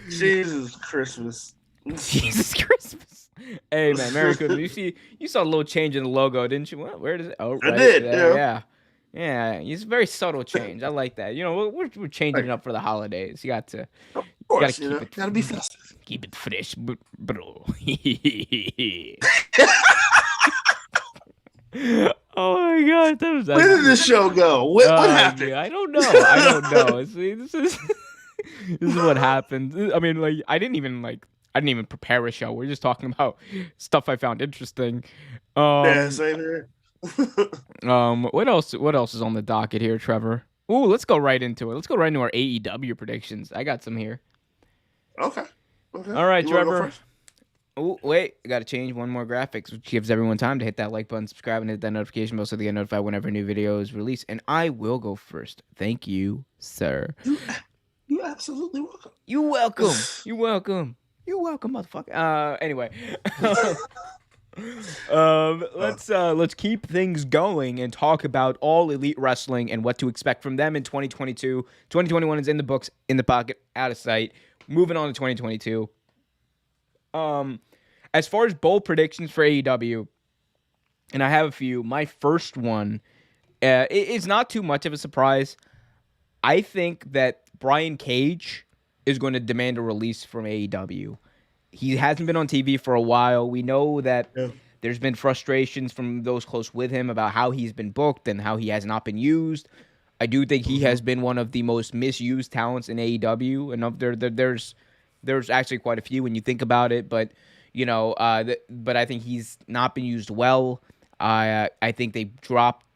Jesus Christmas. Jesus Christmas. Hey man, Merry Christmas. You saw a little change in the logo, didn't you? Where does it? Oh, right. I did. Yeah. It's a very subtle change. I like that. We're changing it up for the holidays. You got to Of course, keep it, gotta be festive. keep it fresh, bro. Oh my god, that was Where did this show go? What happened? I don't know. I don't know. See, this is this is what happened. I mean, like, I didn't even prepare a show. We're just talking about stuff I found interesting. Yeah, same here. What else is on the docket here, Trevor? Ooh, let's go right into it. Let's go right into our AEW predictions. I got some here. Okay. All right, You wanna go Trevor. first? Oh, wait. I got to change one more graphics, which gives everyone time to hit that like button, subscribe, and hit that notification bell so they get notified whenever a new video is released. And I will go first. Thank you, sir. You absolutely welcome. You welcome. You welcome. You welcome, motherfucker. Anyway. Let's keep things going and talk about All Elite Wrestling and what to expect from them in 2022. 2021 is in the books, in the pocket, out of sight. Moving on to 2022. As far as bold predictions for AEW, and I have a few. My first one, it's not too much of a surprise. I think that Brian Cage is going to demand a release from AEW. He hasn't been on TV for a while. We know that there's been frustrations from those close with him about how he's been booked and how he has not been used. I do think he has been one of the most misused talents in AEW, and there's actually quite a few when you think about it. But but I think he's not been used well. I think they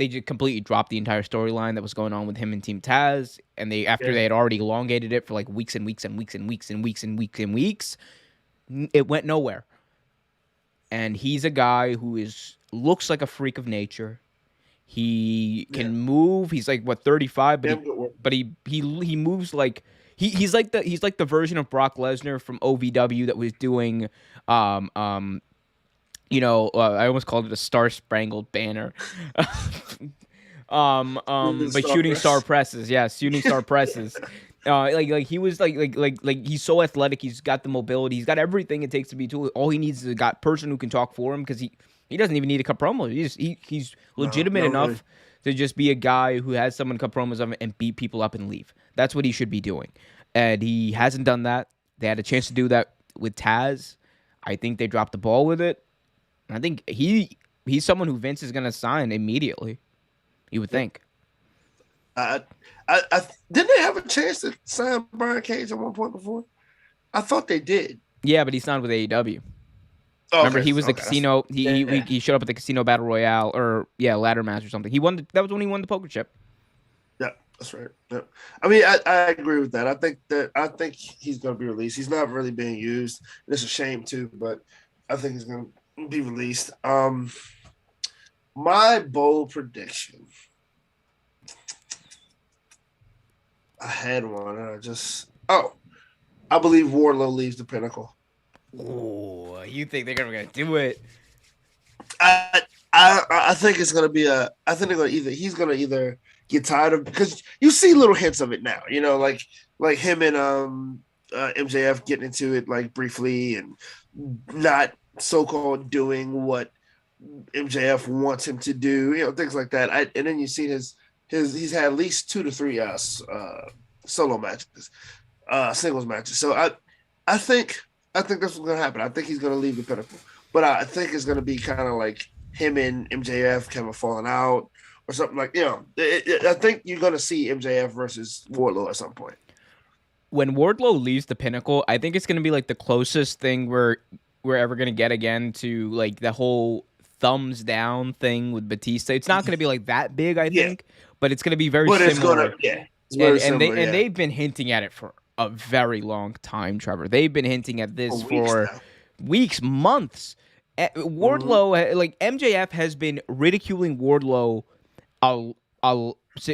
just completely dropped the entire storyline that was going on with him and Team Taz, and they had already elongated it for like weeks and weeks and weeks and weeks and weeks and weeks and weeks. It went nowhere. And he's a guy who looks like a freak of nature. He can move. He's like 35, but he moves like he's like the version of Brock Lesnar from OVW that was doing I almost called it a Star Spangled Banner. But shooting star presses. Yeah, shooting star presses. He was like he's so athletic. He's got the mobility. He's got everything it takes to be tool. All he needs is a person who can talk for him, because he doesn't even need to cut promos. He's legitimate enough to just be a guy who has someone cut promos of him and beat people up and leave. That's what he should be doing, and he hasn't done that. They had a chance to do that with Taz. I think they dropped the ball with it. I think he's someone who Vince is gonna sign immediately. You would think. Didn't they have a chance to sign Brian Cage at one point before? I thought they did. Yeah, but he signed with AEW. Remember, he was the casino. He showed up at the casino battle royale ladder match or something. That was when he won the poker chip. Yeah, that's right. Yeah. I mean, I agree with that. I think he's going to be released. He's not really being used. It's a shame too, but I think he's going to be released. My bold prediction. I had one, and I believe Wardlow leaves the Pinnacle. Oh, you think they're gonna do it? I think it's gonna be I think he's gonna either get tired of, because you see little hints of it now. Like him and MJF getting into it like briefly and not so-called doing what MJF wants him to do. Things like that. And then you see he's had at least 2 to 3 solo matches, singles matches. So I think that's what's going to happen. I think he's going to leave the Pinnacle, but I think it's going to be kind of like him and MJF kind of falling out or something like. I think you're going to see MJF versus Wardlow at some point. When Wardlow leaves the Pinnacle, I think it's going to be like the closest thing we're ever going to get again to like the whole thumbs down thing with Batista. It's not going to be like that big, I think, but it's going to be very similar. They've been hinting at it for a very long time, Trevor. They've been hinting at this for weeks, months. Wardlow, like MJF, has been ridiculing Wardlow.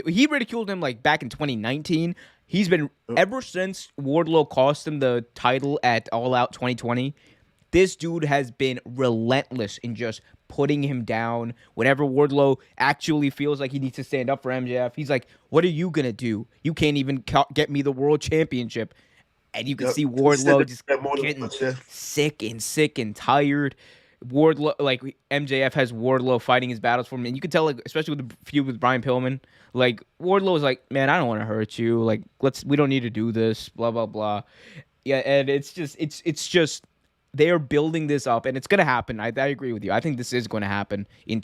He ridiculed him like back in 2019. He's been ever since Wardlow cost him the title at All Out 2020. This dude has been relentless in just putting him down. Whenever Wardlow actually feels like he needs to stand up for MJF, he's like, what are you going to do? You can't even get me the world championship. And you can see Wardlow just getting sick and tired. Wardlow, like MJF has Wardlow fighting his battles for him, and you can tell, like, especially with the feud with Brian Pillman, like Wardlow is like, man, I don't want to hurt you, like we don't need to do this, blah blah blah. Yeah, and it's just they are building this up, and it's gonna happen. I agree with you. I think this is going to happen in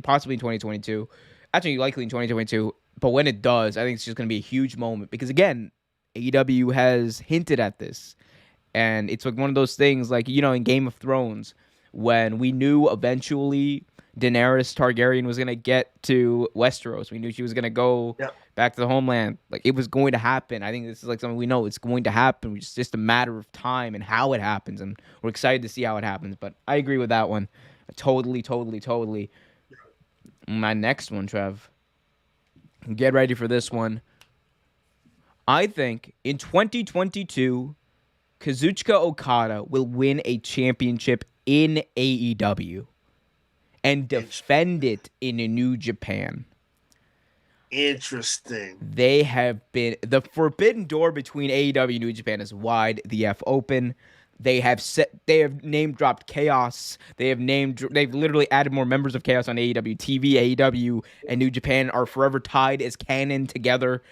possibly in 2022, actually likely in 2022. But when it does, I think it's just gonna be a huge moment because again, AEW has hinted at this, and it's like one of those things, like in Game of Thrones, when we knew eventually Daenerys Targaryen was gonna get to Westeros. We knew she was gonna go back to the homeland. Like it was going to happen. I think this is like something we know it's going to happen. It's just a matter of time and how it happens, and we're excited to see how it happens. But I agree with that one. Totally. My next one, Trev. Get ready for this one. I think in 2022, Kazuchika Okada will win a championship in AEW and defend it in a New Japan. Interesting. They have been the forbidden door between AEW and New Japan is wide the F open. They have name dropped Chaos. They've literally added more members of Chaos on AEW TV. AEW and New Japan are forever tied as canon together.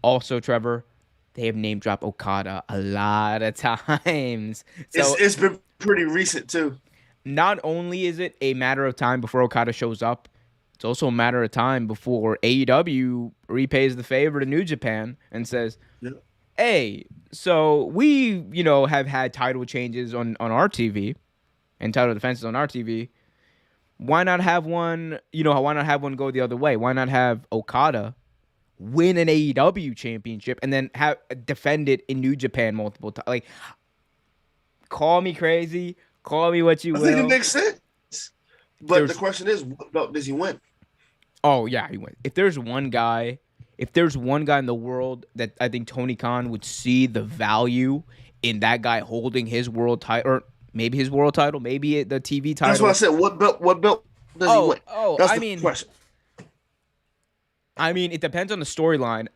Also, Trevor, they have name dropped Okada a lot of times. So it's been pretty recent too. Not only is it a matter of time before Okada shows up, it's also a matter of time before AEW repays the favor to New Japan and says, hey, so we, have had title changes on our TV and title defenses on our TV. Why not have one, why not have one go the other way? Why not have Okada win an AEW championship and then defend it in New Japan multiple times? Like, call me crazy. Call me what you will. I think it makes sense. But the question is, what belt does he win? Oh, yeah, he wins. If there's one guy in the world that I think Tony Khan would see the value in that guy holding his world title, or maybe his world title, maybe the TV title. That's what I said. What belt does he win? That's the question. I mean, it depends on the storyline.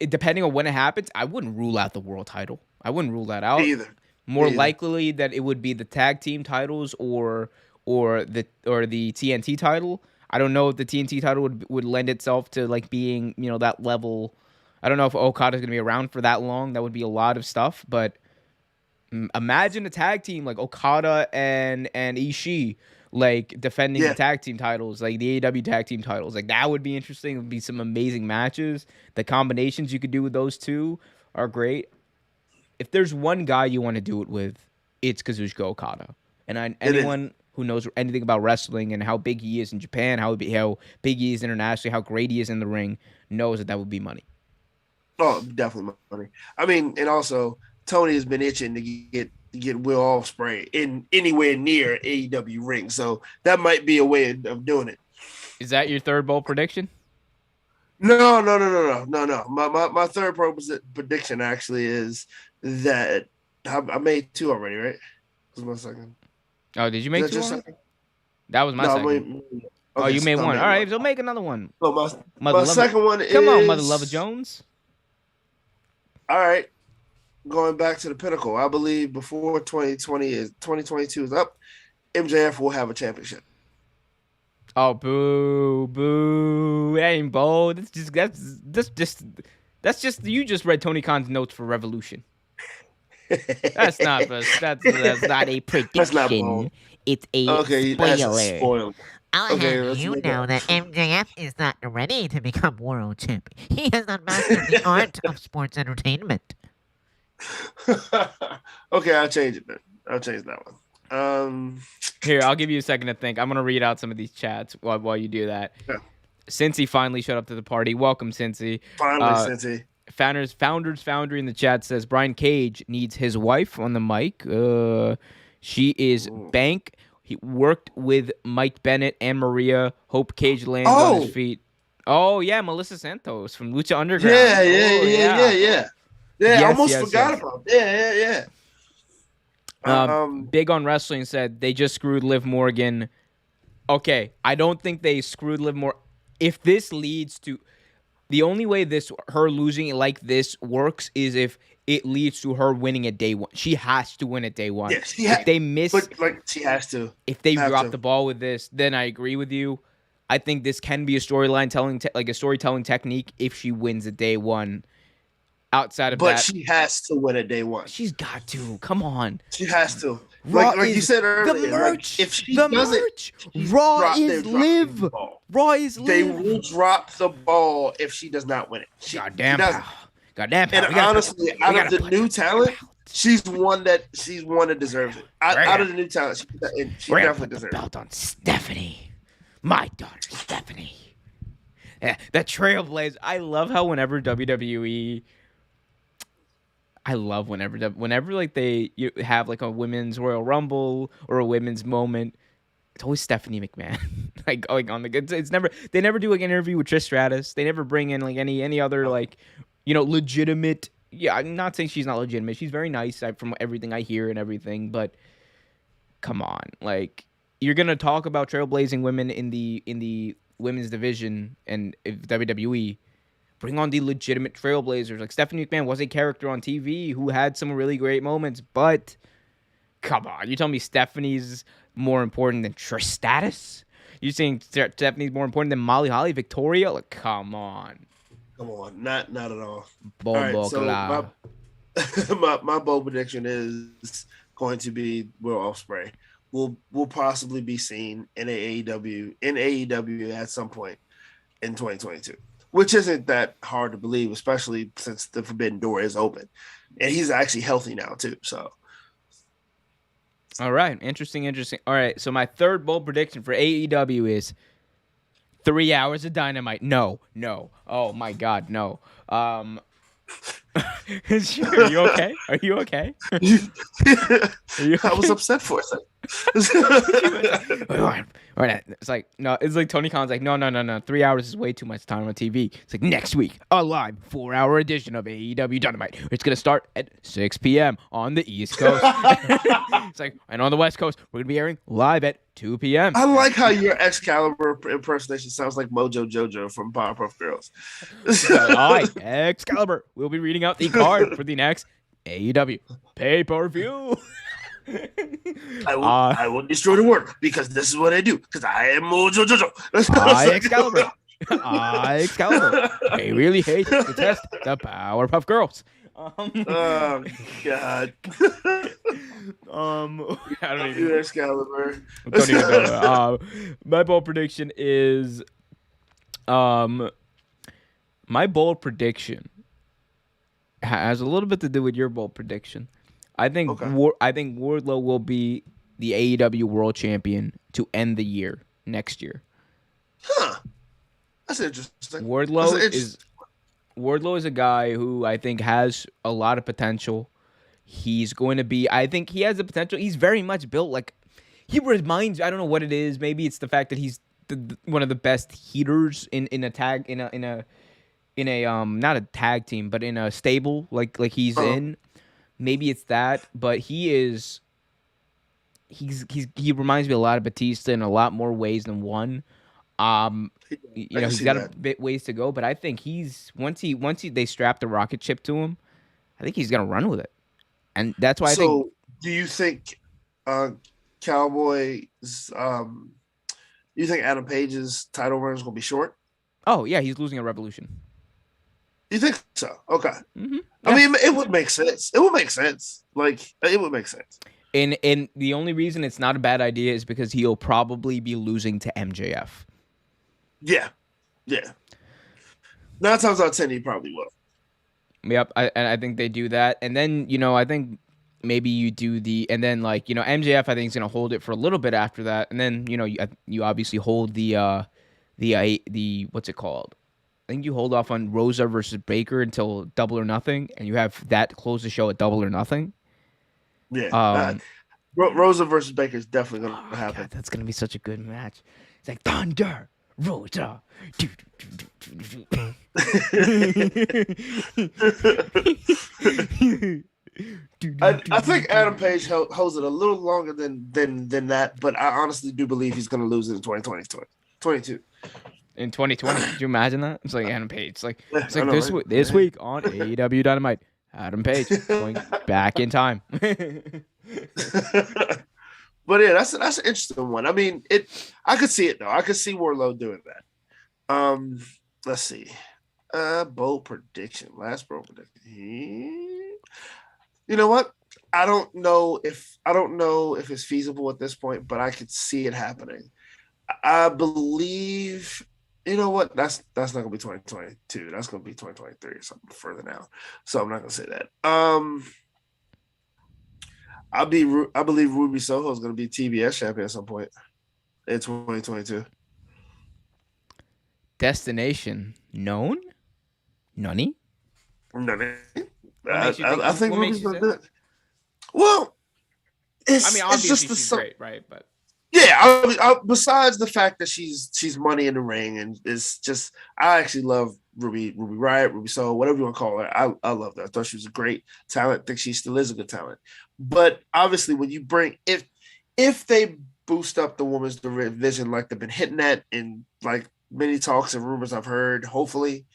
Depending on when it happens, I wouldn't rule out the world title. I wouldn't rule that out. Either. More likely that it would be the tag team titles or the TNT title. I don't know if the TNT title would lend itself to like being, that level. I don't know if Okada's going to be around for that long. That would be a lot of stuff, but imagine a tag team like Okada and Ishii like defending the tag team titles, like the AEW tag team titles. Like that would be interesting. It would be some amazing matches. The combinations you could do with those two are great. If there's one guy you want to do it with, it's Kazuchika Okada. And anyone who knows anything about wrestling and how big he is in Japan, how big he is internationally, how great he is in the ring, knows that would be money. Oh, definitely money. I mean, and also Tony has been itching to get Will Ospreay in anywhere near AEW ring, so that might be a way of doing it. Is that your third bold prediction? No. My third prediction actually is that I made two already, right? This was my second. Oh, did you make two? That was my second. Okay, you made one. All right, so make another one. So my second one is... Come on, Mother Lover Jones. All right. Going back to the pinnacle, I believe before 2022 is up, MJF will have a championship. Oh, boo. That ain't bold. That's just you just read Tony Khan's notes for Revolution. That's not a prediction. That's not bold. It's a spoiler. That's a spoiler. I'll have you know that MJF is not ready to become world champion. He has not mastered the art of sports entertainment. Okay, I'll change it then. I'll change that one. Here, I'll give you a second to think. I'm gonna read out some of these chats while you do that. Yeah. Cincy finally showed up to the party. Welcome, Cincy. Finally, Cincy. Founders Foundry in the chat says Brian Cage needs his wife on the mic. She is Bank. He worked with Mike Bennett and Maria. Hope Cage lands on his feet. Oh yeah, Melissa Santos from Lucha Underground. Yeah. I almost forgot about that. Yeah. Big on Wrestling said they just screwed Liv Morgan. Okay, I don't think they screwed Liv Morgan. If this leads to... The only way her losing it like this works is if it leads to her winning at day one. She has to win at day one. Yes, If they miss, but like she has to. if they drop the ball with this, then I agree with you. I think this can be a storyline like a storytelling technique if she wins at day one. Outside of that, but she has to win at day one. She's got to. Come on, she has to. Raw like you said earlier, the merch. Like if she the doesn't, merch. Raw is live. Raw is live. They will drop the ball if she does not win it. Goddamn, goddamn. And honestly, out of the new talent, she's one that deserves it. Out of the new talent, she definitely deserves it. Belt on Stephanie, my daughter Stephanie. Yeah, the Trailblazer. I love how whenever WWE. I love whenever like you have like a women's Royal Rumble or a women's moment. It's always Stephanie McMahon. like on the it's never they never do like an interview with Trish Stratus. They never bring in like any other like legitimate. Yeah, I'm not saying she's not legitimate. She's very nice from everything I hear and everything. But come on, like you're gonna talk about trailblazing women in the women's division and WWE. Bring on the legitimate trailblazers. Like Stephanie McMahon was a character on TV who had some really great moments, but come on, you tell me Stephanie's more important than Trish Stratus? You saying Stephanie's more important than Molly Holly, Victoria? Like, come on, not at all. All right, so my bold prediction is going to be Will Ospreay. Will possibly be seen in AEW at some point in 2022. Which isn't that hard to believe, especially since the Forbidden Door is open. And he's actually healthy now, too. So, all right. Interesting. All right. So, my third bold prediction for AEW is 3 hours of Dynamite. No. Oh, my God. No. Are you okay? Are you okay? I was upset for a second. All right, it's like no. It's like Tony Khan's like no. 3 hours is way too much time on TV. It's like next week a live 4-hour edition of AEW Dynamite. It's gonna start at 6 p.m. on the East Coast. It's like and on the West Coast we're gonna be airing live at 2 p.m. I like how your Excalibur impersonation sounds like Mojo Jojo from Powerpuff Girls. Hi, Excalibur. We'll be reading out the card for the next AEW pay-per-view. I will destroy the world because this is what I do. Because I am Mojo Jojo. I Excalibur. I Excalibur. I really hate to test the Powerpuff Girls. Oh God. I don't even. Excalibur. My bold prediction is, my bold prediction has a little bit to do with your bold prediction. I think I think Wardlow will be the AEW World Champion to end the year next year. Huh. That's interesting. Wardlow is a guy who I think has a lot of potential. He's going to be. I think he has the potential. He's very much built like he reminds. I don't know what it is. Maybe it's the fact that he's one of the best heaters in a tag in a not a tag team but in a stable like he's in. Maybe it's that, but he reminds me a lot of Batista in a lot more ways than one. He's got a bit ways to go, but I think once they strap the rocket ship to him, I think he's gonna run with it, and that's why I think. So, do you think Cowboys? You think Adam Page's title run is gonna be short? Oh yeah, he's losing a Revolution. You think so? Okay. Mm-hmm. I mean, it would make sense. It would make sense. And the only reason it's not a bad idea is because he'll probably be losing to MJF. Yeah. 9 times out of 10, he probably will. Yep, I think they do that, and then I think maybe you do and then MJF I think is gonna hold it for a little bit after that, and then you obviously hold the what's it called? I think you hold off on Rosa versus Baker until Double or Nothing, and you have that close the show at Double or Nothing. Yeah. Rosa versus Baker is definitely going to happen. God, that's going to be such a good match. It's like Thunder, Rosa. I think Adam Page holds it a little longer than that, but I honestly do believe he's going to lose it in 2022. in 2020. Could you imagine that? It's like Adam Page. It's like I know, this right? this week on AEW Dynamite, Adam Page going back in time. But yeah, that's an interesting one. I mean, I could see it though. I could see Wardlow doing that. Let's see. Bold prediction. Last bold prediction. You know what? I don't know if it's feasible at this point, but I could see it happening. I believe. You know what? That's not gonna be 2022. That's gonna be 2023 or something further now. So I'm not gonna say that. I believe Ruby Soho is going to be TBS champion at some point in 2022. Destination known? None? I think Ruby's going to do it. Well, it's obviously just she's great, right? But yeah, besides the fact that she's money in the ring, and it's just I actually love Ruby Riott, Ruby Soho, whatever you want to call her. I love that. I thought she was a great talent. I think she still is a good talent. But obviously, when you bring if they boost up the women's division like they've been hitting at in like many talks and rumors I've heard, hopefully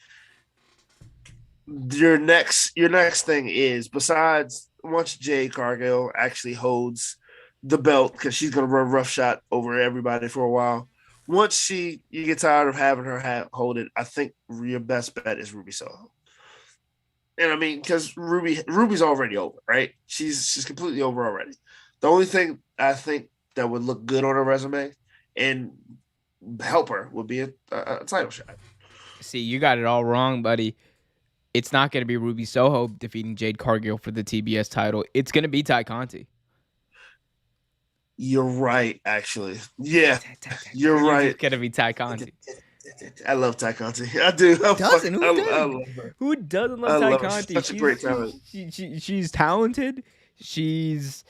your next thing is, besides once Jade Cargill actually holds the belt, because she's gonna run roughshod over everybody for a while. Once you get tired of having her hold it, I think your best bet is Ruby Soho. And I mean, because Ruby's already over, right? She's completely over already. The only thing I think that would look good on her resume and help her would be a title shot. see, you got it all wrong, buddy. It's not going to be Ruby Soho defeating Jade Cargill for the TBS title. It's going to be Ty Conti. You're right, actually. Yeah, you're right. It's going to be Ty Conti. I love Ty Conti. I do. Who doesn't? I love her. Who doesn't love Ty Conti? She's such a great talent. She's talented. She's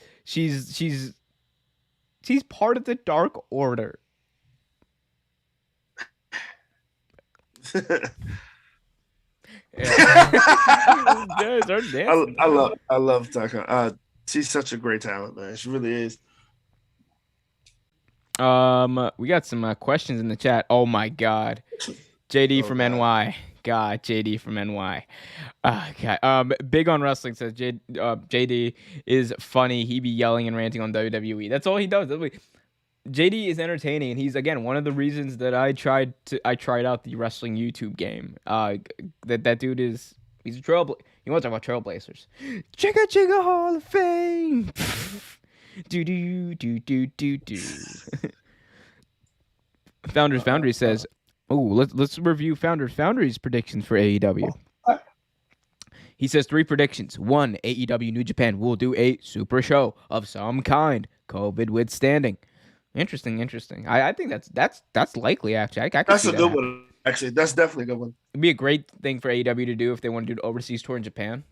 part of the Dark Order. I love Ty Conti. She's such a great talent, man. She really is. We got some questions in the chat. Oh my God, JD from NY. God, JD from NY. Okay. Big on Wrestling says JD is funny. He be yelling and ranting on WWE. That's all he does. JD is entertaining, and he's again one of the reasons that I tried out the wrestling YouTube game. That dude he's a trailblazer. You want to talk about trailblazers? Chicka Hall of Fame. do. Foundry says, "Oh, let's review Foundry's predictions for AEW." He says 3 predictions. 1, AEW New Japan will do a super show of some kind, COVID withstanding. Interesting. I think that's likely actually. That's a good one. Actually, that's definitely a good one. It'd be a great thing for AEW to do if they want to do an overseas tour in Japan.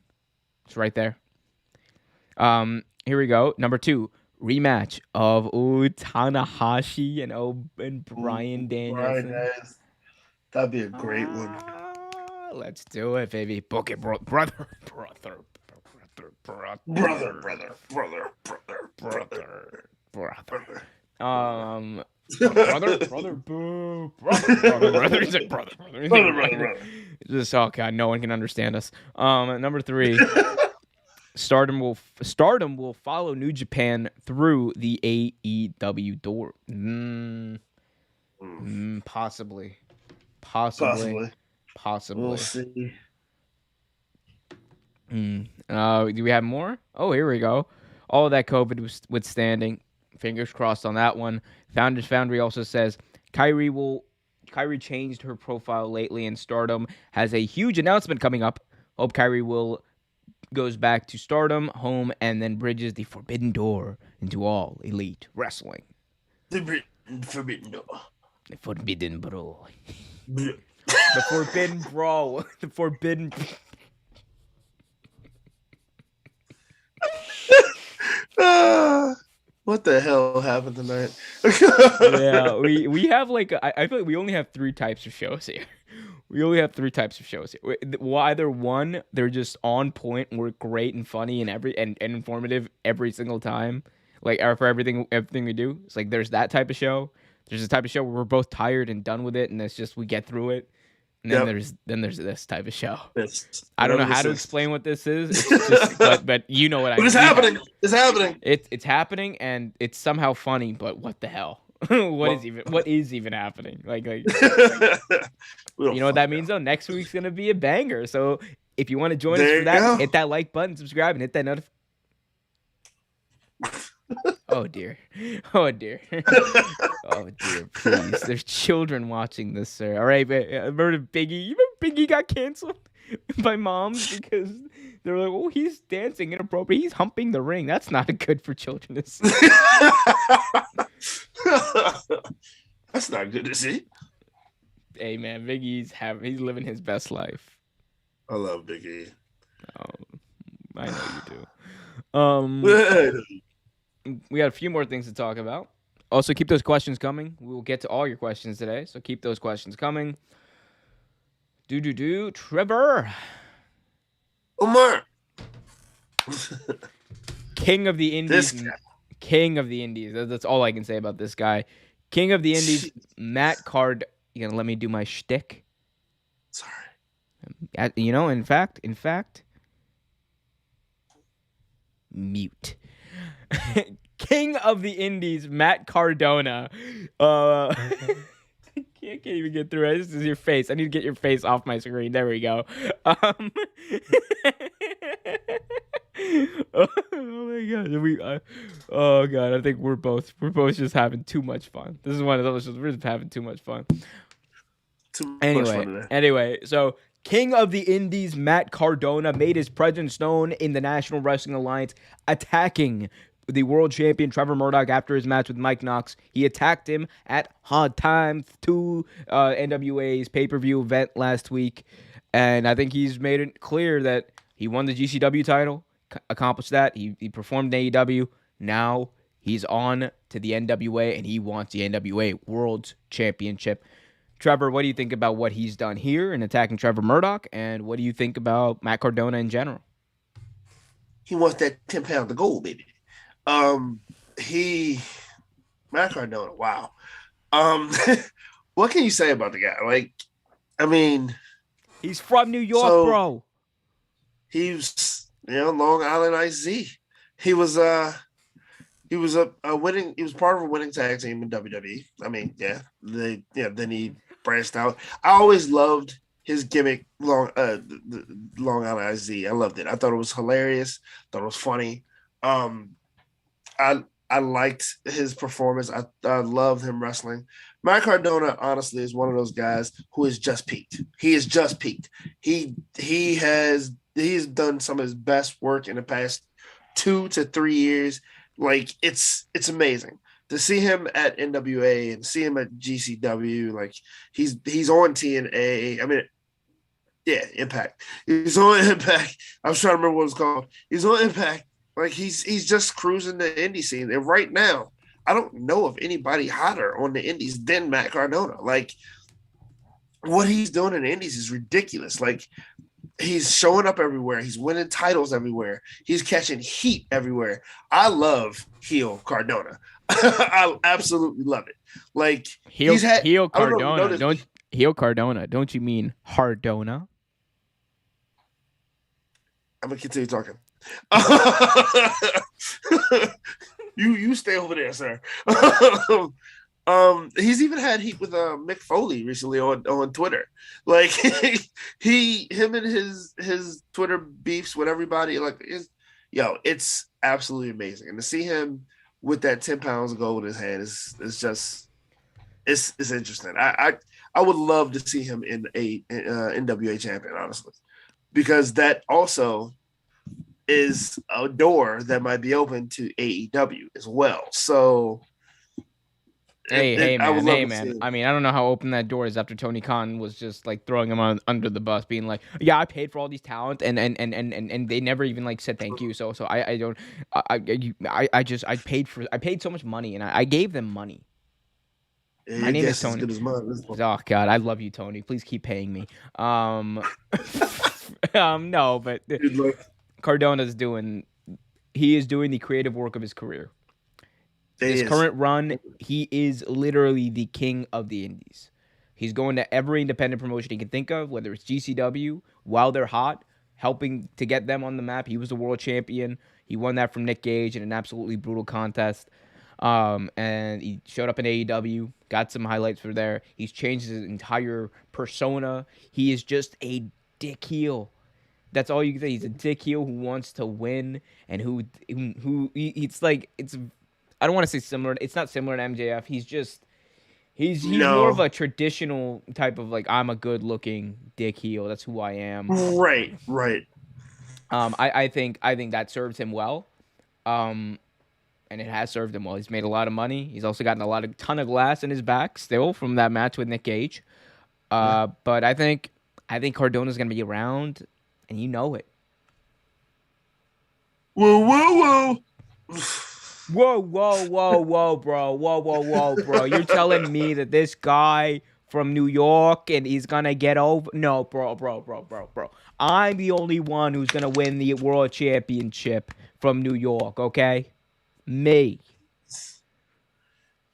It's right there. Here we go. Number 2, rematch of Tanahashi and Bryan Danielson. That'd be a great one. Let's do it, baby. Book it, brother. Brother. He's like brother. Just God, no one can understand us. Number 3. Stardom will follow New Japan through the AEW door. Possibly. We'll see. Do we have more? Oh, here we go. All of that COVID withstanding. Fingers crossed on that one. Foundry also says Kyrie changed her profile lately, and Stardom has a huge announcement coming up. Hope Kyrie goes back to Stardom, home, and then bridges the forbidden door into all elite wrestling. The forbidden door. The forbidden bro. The forbidden bro. The forbidden. What the hell happened tonight? Yeah, we have like I feel like we only have 3 types of shows here. Well, either one, they're just on point and we're great and funny and informative every single time. Like for everything we do. It's like there's that type of show. There's a type of show where we're both tired and done with it, and it's just we get through it. And then there's this type of show. I don't know how to explain what this is. It's just, but you know what I mean. It's happening. It's happening. It's happening, and it's somehow funny. But what the hell? What is even happening? Like you know what that means though? Next week's gonna be a banger. So if you want to join us for that, hit that like button, subscribe, and hit that notification. Oh dear. Oh dear. Oh dear. Please. There's children watching this, sir. All right. Remember Biggie? You remember Biggie got canceled by moms because they were like, "Oh, he's dancing inappropriate. He's humping the ring. That's not good for children to see." That's not good to see. Hey man, Biggie's living his best life. I love Biggie. Oh, I know you do. We got a few more things to talk about. Also, keep those questions coming. We will get to all your questions today, so keep those questions coming. Trevor. Omar. King of the Indies. King of the Indies. That's all I can say about this guy. King of the Indies, Matt Card. You gonna let me do my shtick? Sorry. In fact, mute. King of the Indies, Matt Cardona. I can't even get through it. This is your face. I need to get your face off my screen. There we go. Oh my god. Oh god. I think we're both just having too much fun. This is one of those. We're just having too much fun. Anyway. So King of the Indies, Matt Cardona, made his presence known in the National Wrestling Alliance, attacking the world champion Trevor Murdoch after his match with Mike Knox. He attacked him at Hard Time 2, NWA's pay-per-view event last week, and I think he's made it clear that he won the GCW title, accomplished that. He performed in AEW. Now he's on to the NWA, and he wants the NWA World Championship. Trevor, what do you think about what he's done here in attacking Trevor Murdoch, and what do you think about Matt Cardona in general? He wants that 10 pounds of gold, baby. Matt Cardona, wow. What can you say about the guy? Like, I mean, he's from New York, bro. He was, Long Island IZ. He was a winning. He was part of a winning tag team in WWE. I mean, then he branched out. I always loved his gimmick, Long Island IZ. I loved it. I thought it was hilarious. Thought it was funny. I liked his performance. I loved him wrestling. Matt Cardona, honestly, is one of those guys who has just peaked. He has just peaked. He's done some of his best work in the past 2 to 3 years. Like, it's amazing to see him at NWA and see him at GCW. Like, he's on TNA. I mean, yeah, Impact. He's on Impact. I was trying to remember what it's called. He's on Impact. Like, he's just cruising the indie scene. And right now, I don't know of anybody hotter on the indies than Matt Cardona. Like, what he's doing in the indies is ridiculous. Like, he's showing up everywhere. He's winning titles everywhere. He's catching heat everywhere. I love heel Cardona. I absolutely love it. Like, heel Cardona. Heel Cardona. Don't you mean Hardona? I'm gonna continue talking. You stay over there, sir. He's even had heat with Mick Foley recently on Twitter. Like, him and his Twitter beefs with everybody. Like, it's absolutely amazing. And to see him with that 10 pounds of gold in his hand is just it's interesting. I would love to see him in a NWA champion, honestly, because that also is a door that might be open to AEW as well. So, hey man. I mean, I don't know how open that door is after Tony Khan was just like throwing him under the bus, being like, "Yeah, I paid for all these talent," and they never even like said thank you. So I paid so much money, and I gave them money. My name is Tony. Oh God, I love you, Tony. Please keep paying me. No, but Cardona's doing the creative work of his career. This current run, he is literally the king of the indies. He's going to every independent promotion he can think of, whether it's GCW, while they're hot, helping to get them on the map. He was the world champion. He won that from Nick Gage in an absolutely brutal contest. And he showed up in AEW, got some highlights for there. He's changed his entire persona. He is just a dick heel. That's all you can say. He's a dick heel who wants to win and who it's like, it's, I don't want to say similar. It's not similar to MJF. He's more of a traditional type of like, I'm a good looking dick heel. That's who I am. Right. I think that serves him well. And it has served him well. He's made a lot of money. He's also gotten a ton of glass in his back still from that match with Nick Gage. But I think Cardona's gonna be around, and you know it. Whoa. Whoa, bro. You're telling me that this guy from New York and he's gonna get over? No, bro. I'm the only one who's gonna win the world championship from New York, okay? Me.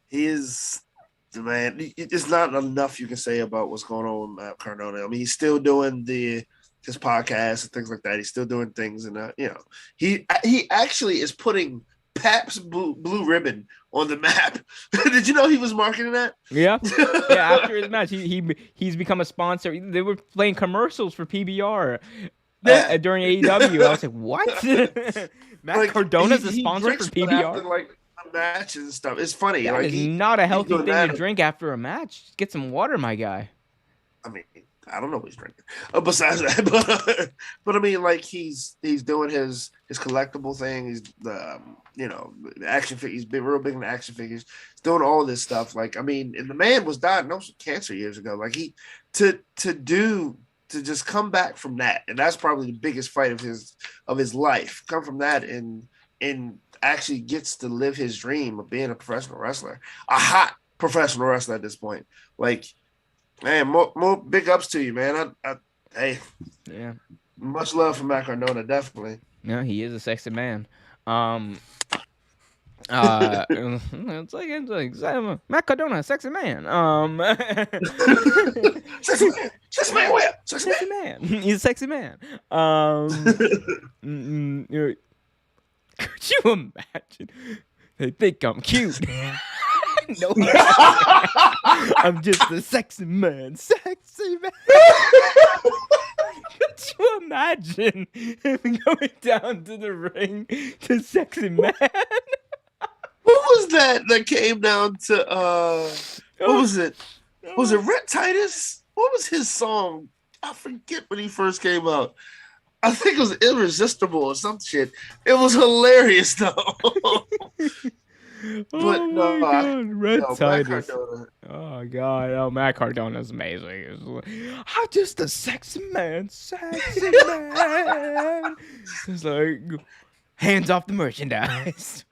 He is, man. It's not enough you can say about what's going on with Matt Cardona. I mean, he's still doing his podcast and things like that. He's still doing things, and he actually is putting Pabst Blue Ribbon on the map. Did you know he was marketing that? Yeah. After his match, he's become a sponsor. They were playing commercials for PBR during AEW. I was like, what? Matt Cardona's a sponsor for PBR. After, like, matches and stuff. It's funny. That is not a healthy thing to drink after a match. Just get some water, my guy. I mean, I don't know what he's drinking. Besides that, but I mean, like, he's doing his collectible thing. He's the action figure. He's been real big in action figures. He's doing all this stuff. Like, I mean, and the man was diagnosed with cancer years ago. Like, to just come back from that, and that's probably the biggest fight of his life. Come from that and actually gets to live his dream of being a professional wrestler, a hot professional wrestler at this point. Like, man, more big ups to you, man. Hey, yeah, much love for Matt Cardona, definitely. Yeah, he is a sexy man. It's like Matt Cardona, sexy man. Sexy man, where? Sexy man. He's a sexy man. Could you imagine? They think I'm cute. No, I'm just a sexy man. Sexy man. Could you imagine him going down to the ring to sexy man? What was that came down to what was it? Was it Rhett Titus? What was his song? I forget when he first came out. I think it was Irresistible or some shit. It was hilarious though. But no, God, Red Titus. Oh God, Matt Cardona's amazing. I'm just a sexy man, sexy man. It's like hands off the merchandise.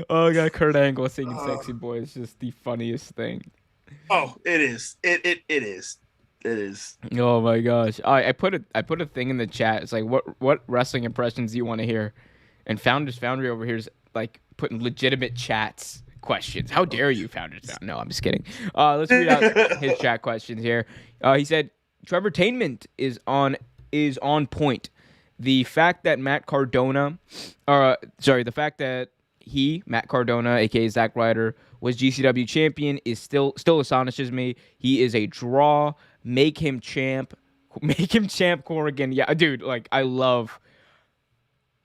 Oh God, Kurt Angle singing "Sexy Boy" is just the funniest thing. Oh, it is. It is. It is. Oh my gosh, I put a thing in the chat. It's like, what wrestling impressions do you want to hear? And Founders Foundry over here is like putting legitimate chats questions. How dare you, Founders Foundry? No, I'm just kidding. Let's read out his chat questions here. He said, Trevortainment is on point. The fact that Matt Cardona, the fact that Matt Cardona, aka Zack Ryder, was GCW champion is still astonishes me. He is a draw. Make him champ. Corrigan. Yeah, dude. Like, I love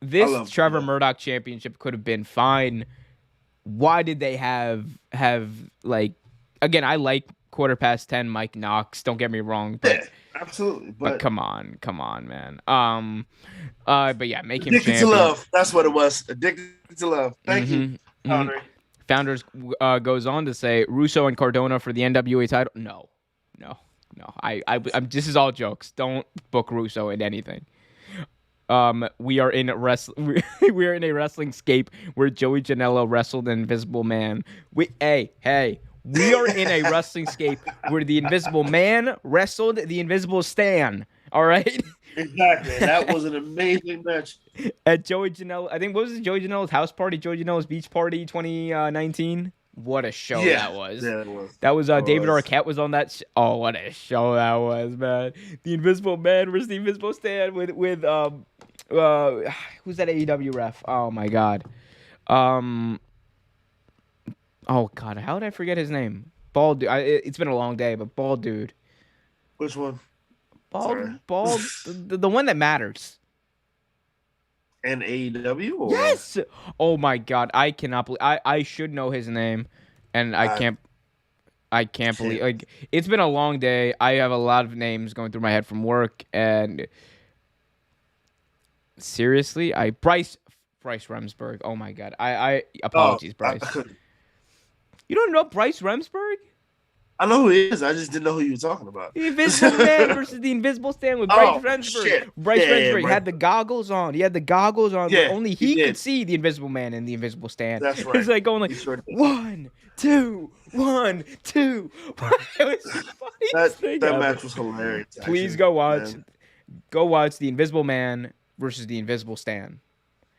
this. Trevor Murdoch championship could have been fine. Why did they have like? Again, I like 10:15 Mike Knox. Don't get me wrong, but. Yeah. Absolutely, but come on, man. But yeah, make him addicted champion. to love. That's what it was. Addicted to love. Thank you, Founder. Founders goes on to say Russo and Cardona for the NWA title. No. I'm. This is all jokes. Don't book Russo in anything. We are in a wrestling scape where Joey Janela wrestled an Invisible Man. Hey. We are in a wrestling scape where the Invisible Man wrestled the Invisible Stan. All right. Exactly. That was an amazing match. At Joey Janela, I think what was it? Joey Janela's house party, Joey Janela's beach party, 2019. What a show Yeah. that was. Yeah, it was. That was It David was. Arquette was on that. Oh, what a show that was, man! The Invisible Man versus the Invisible Stan with who's that AEW ref? Oh my god. Oh god, how did I forget his name? Bald dude. It's been a long day, but bald dude. Which one? Bald, Sorry. the one that matters. And AEW? Or? Yes. Oh my god, I cannot believe I should know his name, and I can't believe like it's been a long day. I have a lot of names going through my head from work, and seriously, Bryce Remsburg. Oh my god, I apologies, Bryce. You don't know Bryce Remsburg? I know who he is. I just didn't know who you were talking about. The Invisible Man versus the Invisible Stan with Bryce Remsburg. Shit. Bryce Remsburg right. had the goggles on. He had the goggles on. Yeah, but only he he could did. see the Invisible Man and the Invisible Stan. That's right. He's like going like He sure did. 1, 2, 1, 2. It was the funniest thing That ever. match was hilarious. Please actually, go watch. man. Go watch the Invisible Man versus the Invisible Stan.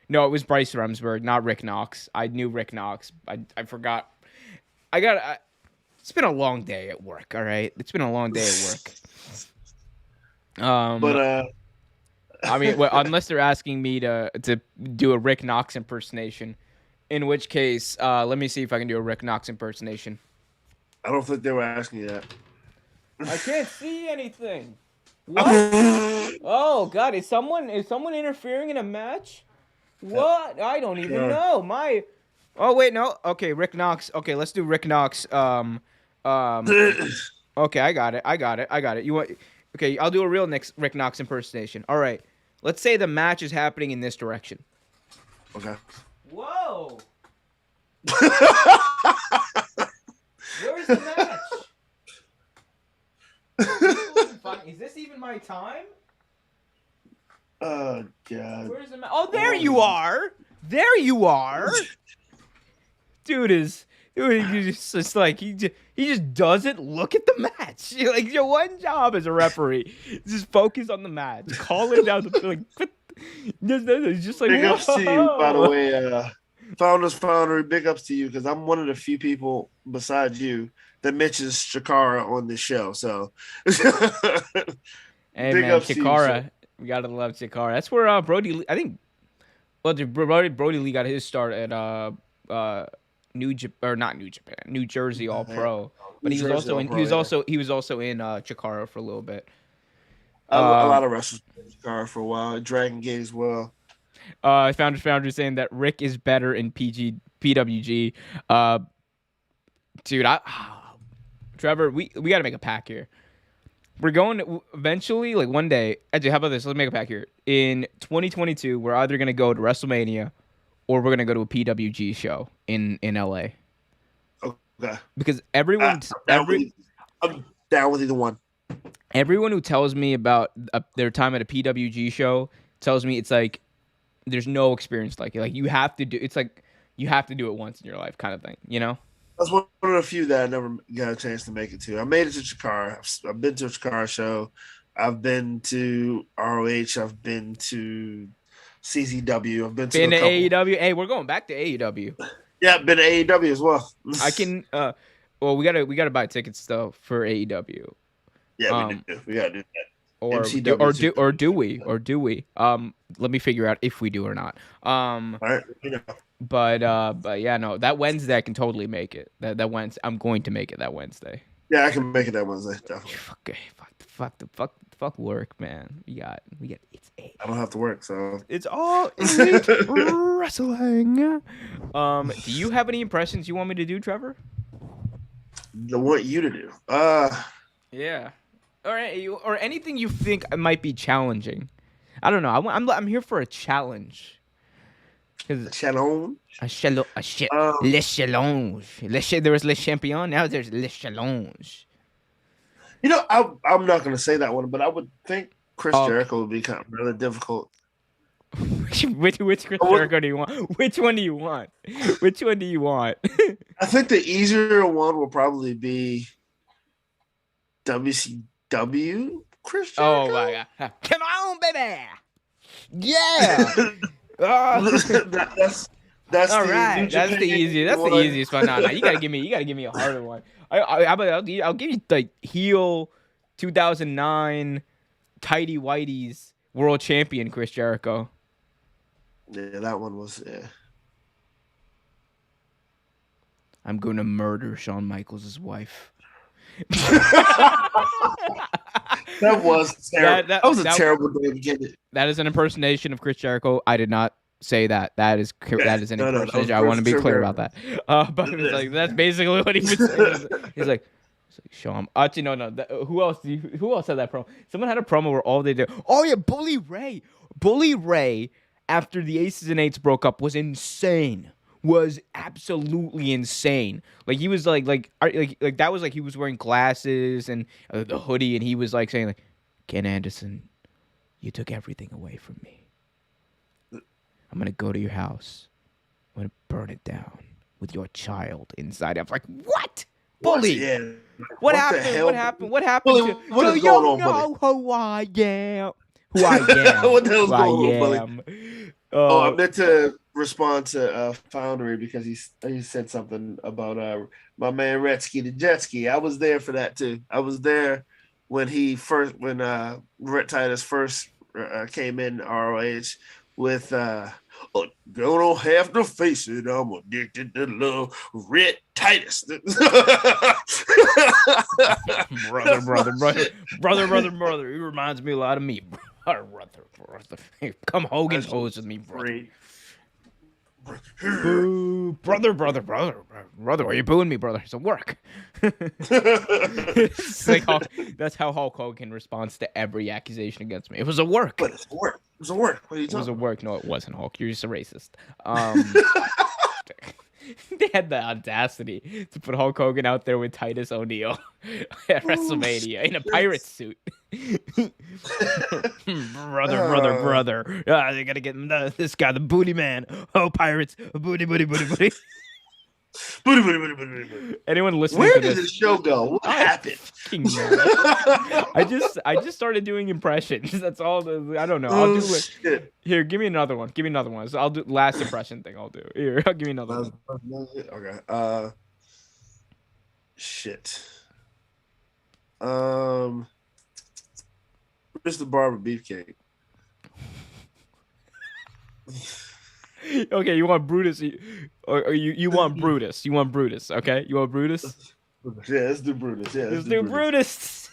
No, it was Bryce Remsburg, not Rick Knox. I knew Rick Knox. I forgot. It's been a long day at work. All right, it's been a long day at work. But I mean, well, unless they're asking me to do a Rick Knox impersonation, in which case, let me see if I can do a Rick Knox impersonation. I don't think they were asking you that. I can't see anything. What? Oh God, is someone interfering in a match? What? I don't even know. Oh wait, no. Okay, Rick Knox. Okay, let's do Rick Knox. Okay, I got it. You want? Okay, I'll do a real Rick Knox impersonation. All right. Let's say the match is happening in this direction. Okay. Whoa. Where's the match? Is this even my time? Oh God. Where's the match? Oh, there you are. There you are. Dude, he's just like he just doesn't look at the match. Like your one job as a referee is just focus on the match, call it down. Like just like Big ups to you, by the whoa. way. Founder, big ups to you because I'm one of the few people besides you that mentions Chikara on this show. So, Hey big man, ups to you, Chikara, sir. we gotta love Chikara. That's where Brody Lee, I think. Well, Brody Lee got his start at New Jersey All Pro, but he was also in Chikara for a little bit. A lot of wrestlers in Chikara for a while. Dragon Gate as well. Founder saying that Rick is better in PWG. Dude, Trevor, we got to make a pack here. We're going to eventually, like one day. Actually, how about this? Let's make a pack here. In 2022, we're either going to go to WrestleMania or we're going to go to a PWG show in LA. Okay. Because everyone, I'm down with either one. everyone who tells me about their time at a PWG show tells me it's like there's no experience like it. Like you have to do. It's like you have to do it once in your life, kind of thing. You know. That's one of the few that I never got a chance to make it to. I made it to Chikara. I've been to a Chikara show. I've been to ROH. I've been to CZW. I've been to AEW. Hey, we're going back to AEW. Yeah, been to AEW as well. I can. Well, we gotta buy tickets though for AEW. Yeah, we gotta do that. Or do we? Let me figure out if we do or not. All right. But yeah, no, that Wednesday I can totally make it. That Wednesday, I'm going to make it that Wednesday. Yeah, I can make it that Wednesday. Definitely. Fuck work, man. We got it's eight. I don't have to work, so It's all elite wrestling. Do you have any impressions you want me to do, Trevor? I want you to do. Yeah. All right, or anything you think might be challenging. I don't know. I'm here for a challenge. Challenge. Le challenge. There was Le Champion. Now there's Le challenge. You know, I'm not going to say that one, but I would think Chris Jericho would be kind of really difficult. Which Chris Jericho do you want? Which one do you want? Which one do you want? I think the easier one will probably be WCW. Chris Jericho. Oh my god! Come on, baby! Yeah. That's All the right. New That's the Japan easiest. That's the one. easiest one. No, you gotta give me a harder one. I'll give you like heel 2009 tighty whities world champion Chris Jericho. Yeah, that one was. Yeah. I'm gonna murder Shawn Michaels' wife. That was terrible. That was a that- terrible day to get it. That is an impersonation of Chris Jericho. I did not say that. That is an No, impersonation. I want to be clear about that. But it was like that's basically what he was saying. He's like Shawn. Actually, no. Who else had that promo? Someone had a promo where all they did. Oh yeah, Bully Ray. Bully Ray after the Aces and Eights broke up was insane. Was absolutely insane. Like he was like that was like he was wearing glasses and the hoodie, and he was like saying like, Ken Anderson, you took everything away from me. I'm gonna go to your house. I'm gonna burn it down with your child inside. I'm like, what? Bully? Yeah. What happened? What happened? What happened? Bully, what is you going on, know who I am. Who I am. What the hell's who going I on, Bully? am. I meant to respond to Foundry because he said something about my man Retsky the Jetski. I was there for that too. I was there when Rhett Titus first came in ROH with don't have to face it, I'm addicted to love. Rhett Titus. brother. He reminds me a lot of me. Brother. Come Hogan pose with me, brother. Boo, brother. Why are you booing me, brother? It's a work. It's like that's how Hulk Hogan responds to every accusation against me. It was a work. But it's a work. It was a work. What are you talking It was a work. No, it wasn't, Hulk. You're just a racist. They had the audacity to put Hulk Hogan out there with Titus O'Neil at WrestleMania in a pirate suit. brother. They gotta get this guy, the booty man. Oh, pirates, booty. Booty. Anyone listening Where to did this? the show go? What happened? I just started doing impressions. That's all. I don't know. I'll do it. Shit. Here, give me another one. So I'll do last impression thing. I'll do. Here, give me another one. Okay. Shit. Mr. Barber Beefcake. Okay, you want Brutus, or you want Brutus. You want Brutus, okay? You want Brutus? Yeah, let's do Brutus. Yeah, Let's do Brutus.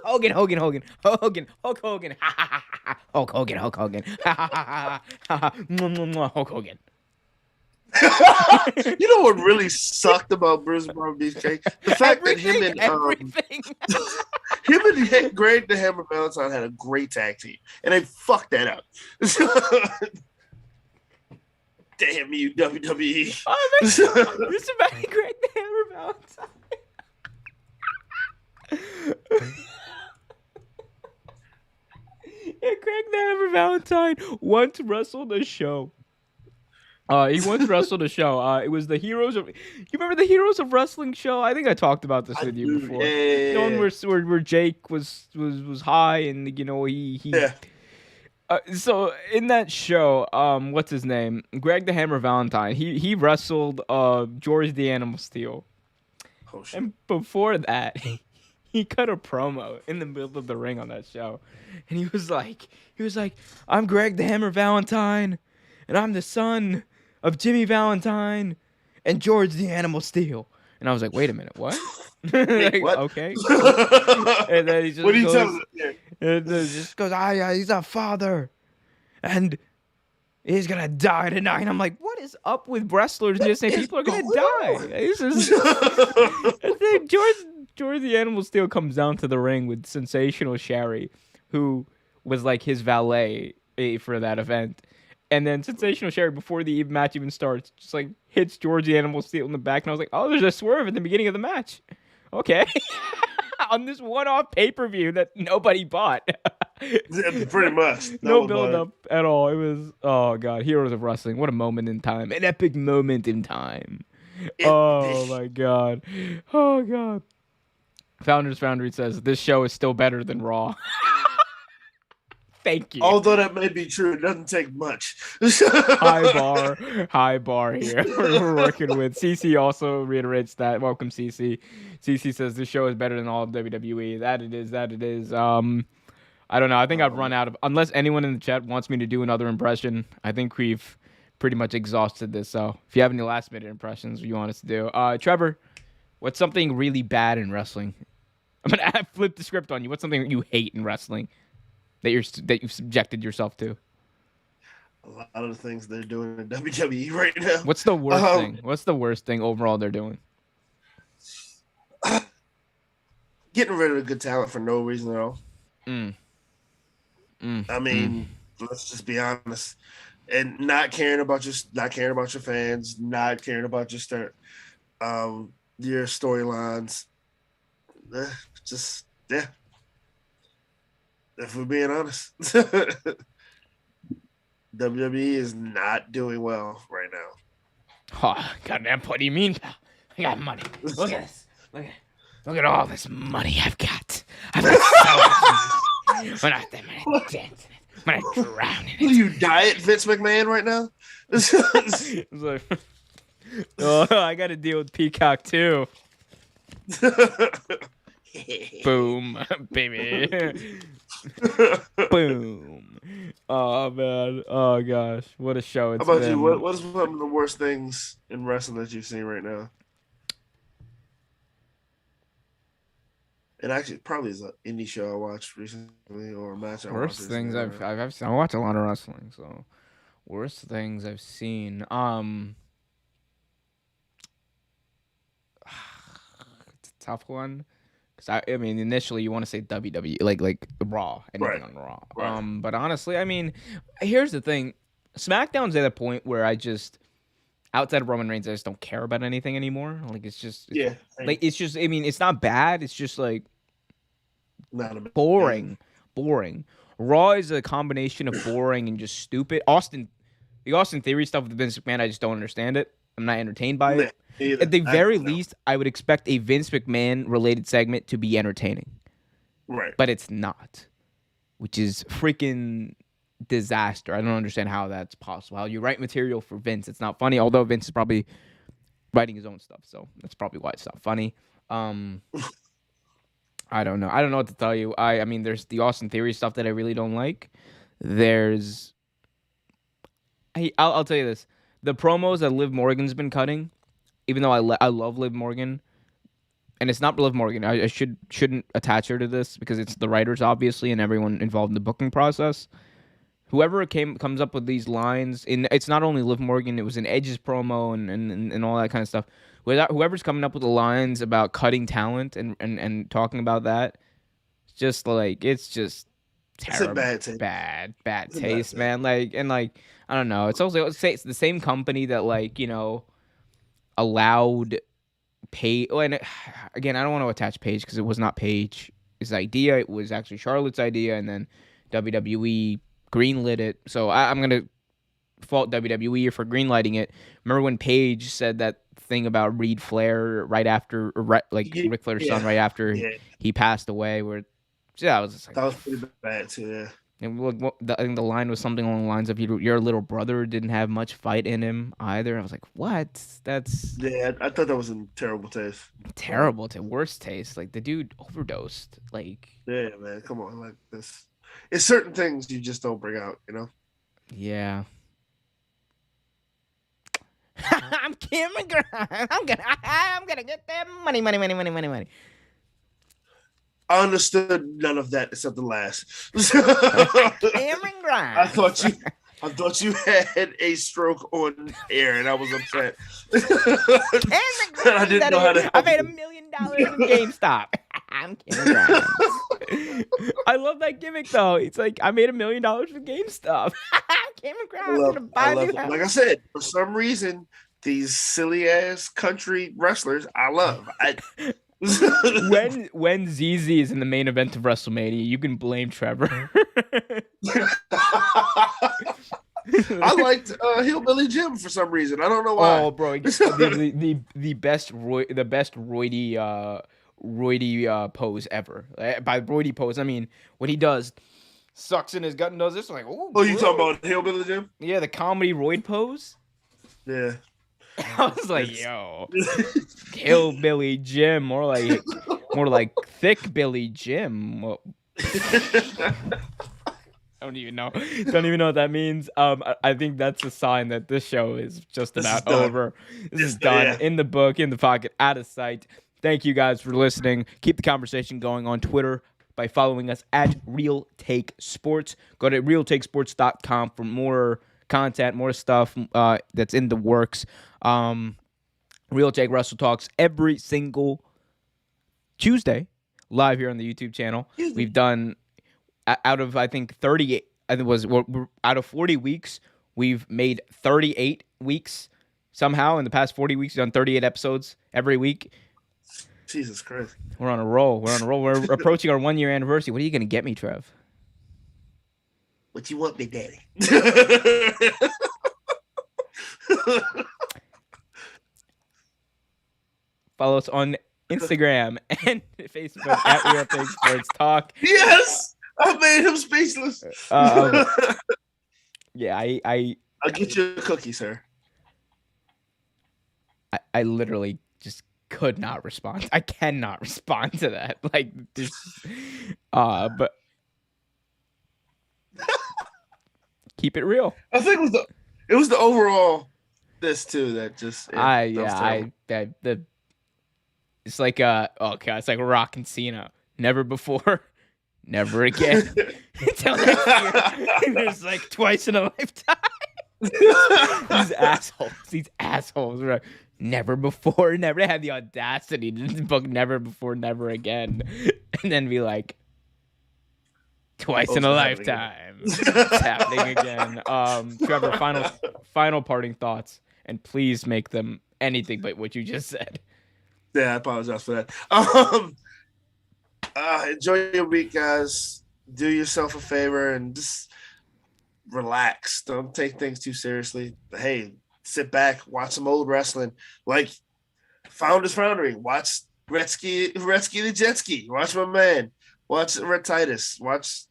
Hogan. Hulk Hogan. Hulk Hogan. Hulk Hogan. You know what really sucked about Bruce Barber Beefcake? The fact that him and Greg the Hammer Valentine had a great tag team, and they fucked that up. Damn you, WWE. Oh, this is about Greg the Hammer Valentine. Yeah, Greg the Hammer Valentine once wrestled a show. He once wrestled a show. It was the Heroes of. You remember the Heroes of Wrestling show? I think I talked about this with you before. Yeah. The one where Jake was high and he. Yeah. So in that show, what's his name? Greg the Hammer Valentine. He wrestled George the Animal Steel. Oh, shit. And before that, he cut a promo in the middle of the ring on that show, and he was like, "I'm Greg the Hammer Valentine, and I'm the son of Jimmy Valentine and George the Animal Steel." And I was like, "Wait a minute, what?" Like, what? Okay. And then he just What are you goes, telling me? and then just goes, he's a father, and he's gonna die tonight. And I'm like, what is up with wrestlers just saying people are gonna die? This is... And then George the Animal Steel comes down to the ring with Sensational Sherry, who was like his valet for that event. And then Sensational Sherry, before the match even starts, just like hits George the Animal Steel in the back. And I was like, oh, there's a swerve at the beginning of the match. Okay. On this one-off pay-per-view that nobody bought. Pretty much. No build-up at all. It was, oh, God, Heroes of Wrestling. What a moment in time. An epic moment in time. Oh my god. Oh god. Founders Foundry says this show is still better than Raw. Thank you. Although that may be true, it doesn't take much. High bar here. We're working with CC. Also reiterates that. Welcome, CC. CC says this show is better than all of WWE. That it is. I don't know. I think I've run out of. Unless anyone in the chat wants me to do another impression, I think we've pretty much exhausted this. So if you have any last minute impressions you want us to do, Trevor, what's something really bad in wrestling? I'm gonna flip the script on you. What's something that you hate in wrestling that you've subjected yourself to? A lot of the things they're doing in WWE right now. What's the worst thing? What's the worst thing overall they're doing? Getting rid of good talent for no reason at all. I mean, let's just be honest, and not caring about your fans, not caring about your storylines. Just yeah. If we're being honest, WWE is not doing well right now. Oh, goddamn! What do you mean, pal? I got money. Look at this. Look at all this money I've got. I've got so much money. When I dance in it, when I drown in it. Do you diet Vince McMahon right now? It's like, oh, I got to deal with Peacock too. Boom, baby. Boom. Oh man. Oh gosh, what a show it's How about been. you? What is one of the worst things in wrestling that you've seen right now? It actually probably is an indie show I watched recently or a match I watched. Worst things I've seen. I watch a lot of wrestling, so worst things I've seen. It's a tough one. Cause I mean, initially you want to say WWE, like Raw, anything on Raw. Right. But honestly, I mean, here's the thing: SmackDown's at a point where I just, outside of Roman Reigns, I just don't care about anything anymore. Like it's just, it's just. I mean, it's not bad. It's just like boring. Raw is a combination of boring and just stupid. The Austin Theory stuff with Vince McMahon, I just don't understand it. I'm not entertained by it. At the very least, I would expect a Vince McMahon related segment to be entertaining. Right. But it's not, which is freaking disaster. I don't understand how that's possible. How you write material for Vince, it's not funny, although Vince is probably writing his own stuff, so that's probably why it's not funny. I don't know. I don't know what to tell you. I mean, there's the Austin Theory stuff that I really don't like. I'll tell you this. The promos that Liv Morgan's been cutting, even though I love Liv Morgan, and it's not Liv Morgan. I shouldn't attach her to this because it's the writers, obviously, and everyone involved in the booking process. Whoever comes up with these lines, it's not only Liv Morgan, it was in Edge's promo and all that kind of stuff. Whoever's coming up with the lines about cutting talent and talking about that, it's just terrible. It's a bad taste, man. I don't know. It's the same company that allowed Paige. Oh, and again, I don't want to attach Paige because it was not Paige's idea. It was actually Charlotte's idea, and then WWE greenlit it. So I'm gonna fault WWE for greenlighting it. Remember when Paige said that thing about Reed Flair right after, Ric Flair's son, right after he passed away? Where I was just like, that was pretty bad too. Yeah. And I think the line was something along the lines of your little brother didn't have much fight in him either. I was like, what? That's I thought that was in terrible taste. Terrible to worst taste. Like the dude overdosed. Yeah, man, come on, like this. It's certain things you just don't bring out, Yeah. I'm Cameron Grimes. I'm gonna get that money. I understood none of that except the last. Cameron Grimes. I thought you had a stroke on air, and I was upset. Cameron Grimes. I didn't know how to. I made $1 million in GameStop. I'm Cameron Grimes. I love that gimmick though. It's like I made $1 million with GameStop. Cameron Grimes gonna buy a new house. Like I said, for some reason, these silly ass country wrestlers I love. When ZZ is in the main event of WrestleMania, you can blame Trevor. I liked Hillbilly Jim for some reason. I don't know why. Oh, bro, the best roidy pose ever. By roidy pose, I mean when he does sucks in his gut and does this. I'm like, oh, you talking about Hillbilly Jim? Yeah, the comedy roid pose. Yeah. I was like, yo, Hillbilly Jim, more like thick Billy Jim. Well, I don't even know. Don't even know what that means. I think that's a sign that this show is just about over. This is done. Yeah. In the book, in the pocket, out of sight. Thank you guys for listening. Keep the conversation going on Twitter by following us at Real Take Sports. Go to realtakesports.com for more content, more stuff that's in the works. Real Take Wrestle Talks every single Tuesday live here on the YouTube channel. We've done out of I think 38. I think we're out of 40 weeks. We've made 38 weeks somehow in the past 40 weeks. We've done 38 episodes every week. Jesus Christ. We're on a roll. We're approaching our 1 year anniversary. What are you gonna get me, Trev? What you want me, Daddy? Follow us on Instagram and Facebook at Real Take Sports Talk. Yes, I made him speechless. Yeah, I'll get you a cookie, sir. I literally just could not respond. I cannot respond to that. Like this, but keep it real. I think it was the overall this too that just it's like it's like Rock and Cena. Never before, never again. Until next year. There's like twice in a lifetime. These assholes were like, never before, never. They had the audacity to book never before, never again. And then be like, twice in a lifetime. It's happening again. Trevor, final parting thoughts, and please make them anything but what you just said. Yeah, I apologize for that. Enjoy your week, guys. Do yourself a favor and just relax. Don't take things too seriously. But hey, sit back, watch some old wrestling. Like Founders Foundering. Watch Gretzky the Jet Ski. Watch my man. Watch Red Titus. Watch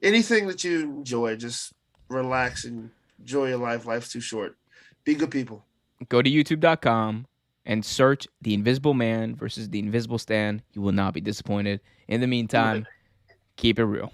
anything that you enjoy. Just relax and enjoy your life. Life's too short. Be good people. Go to youtube.com and search The Invisible Man versus The Invisible Stan. You will not be disappointed. In the meantime, keep it real.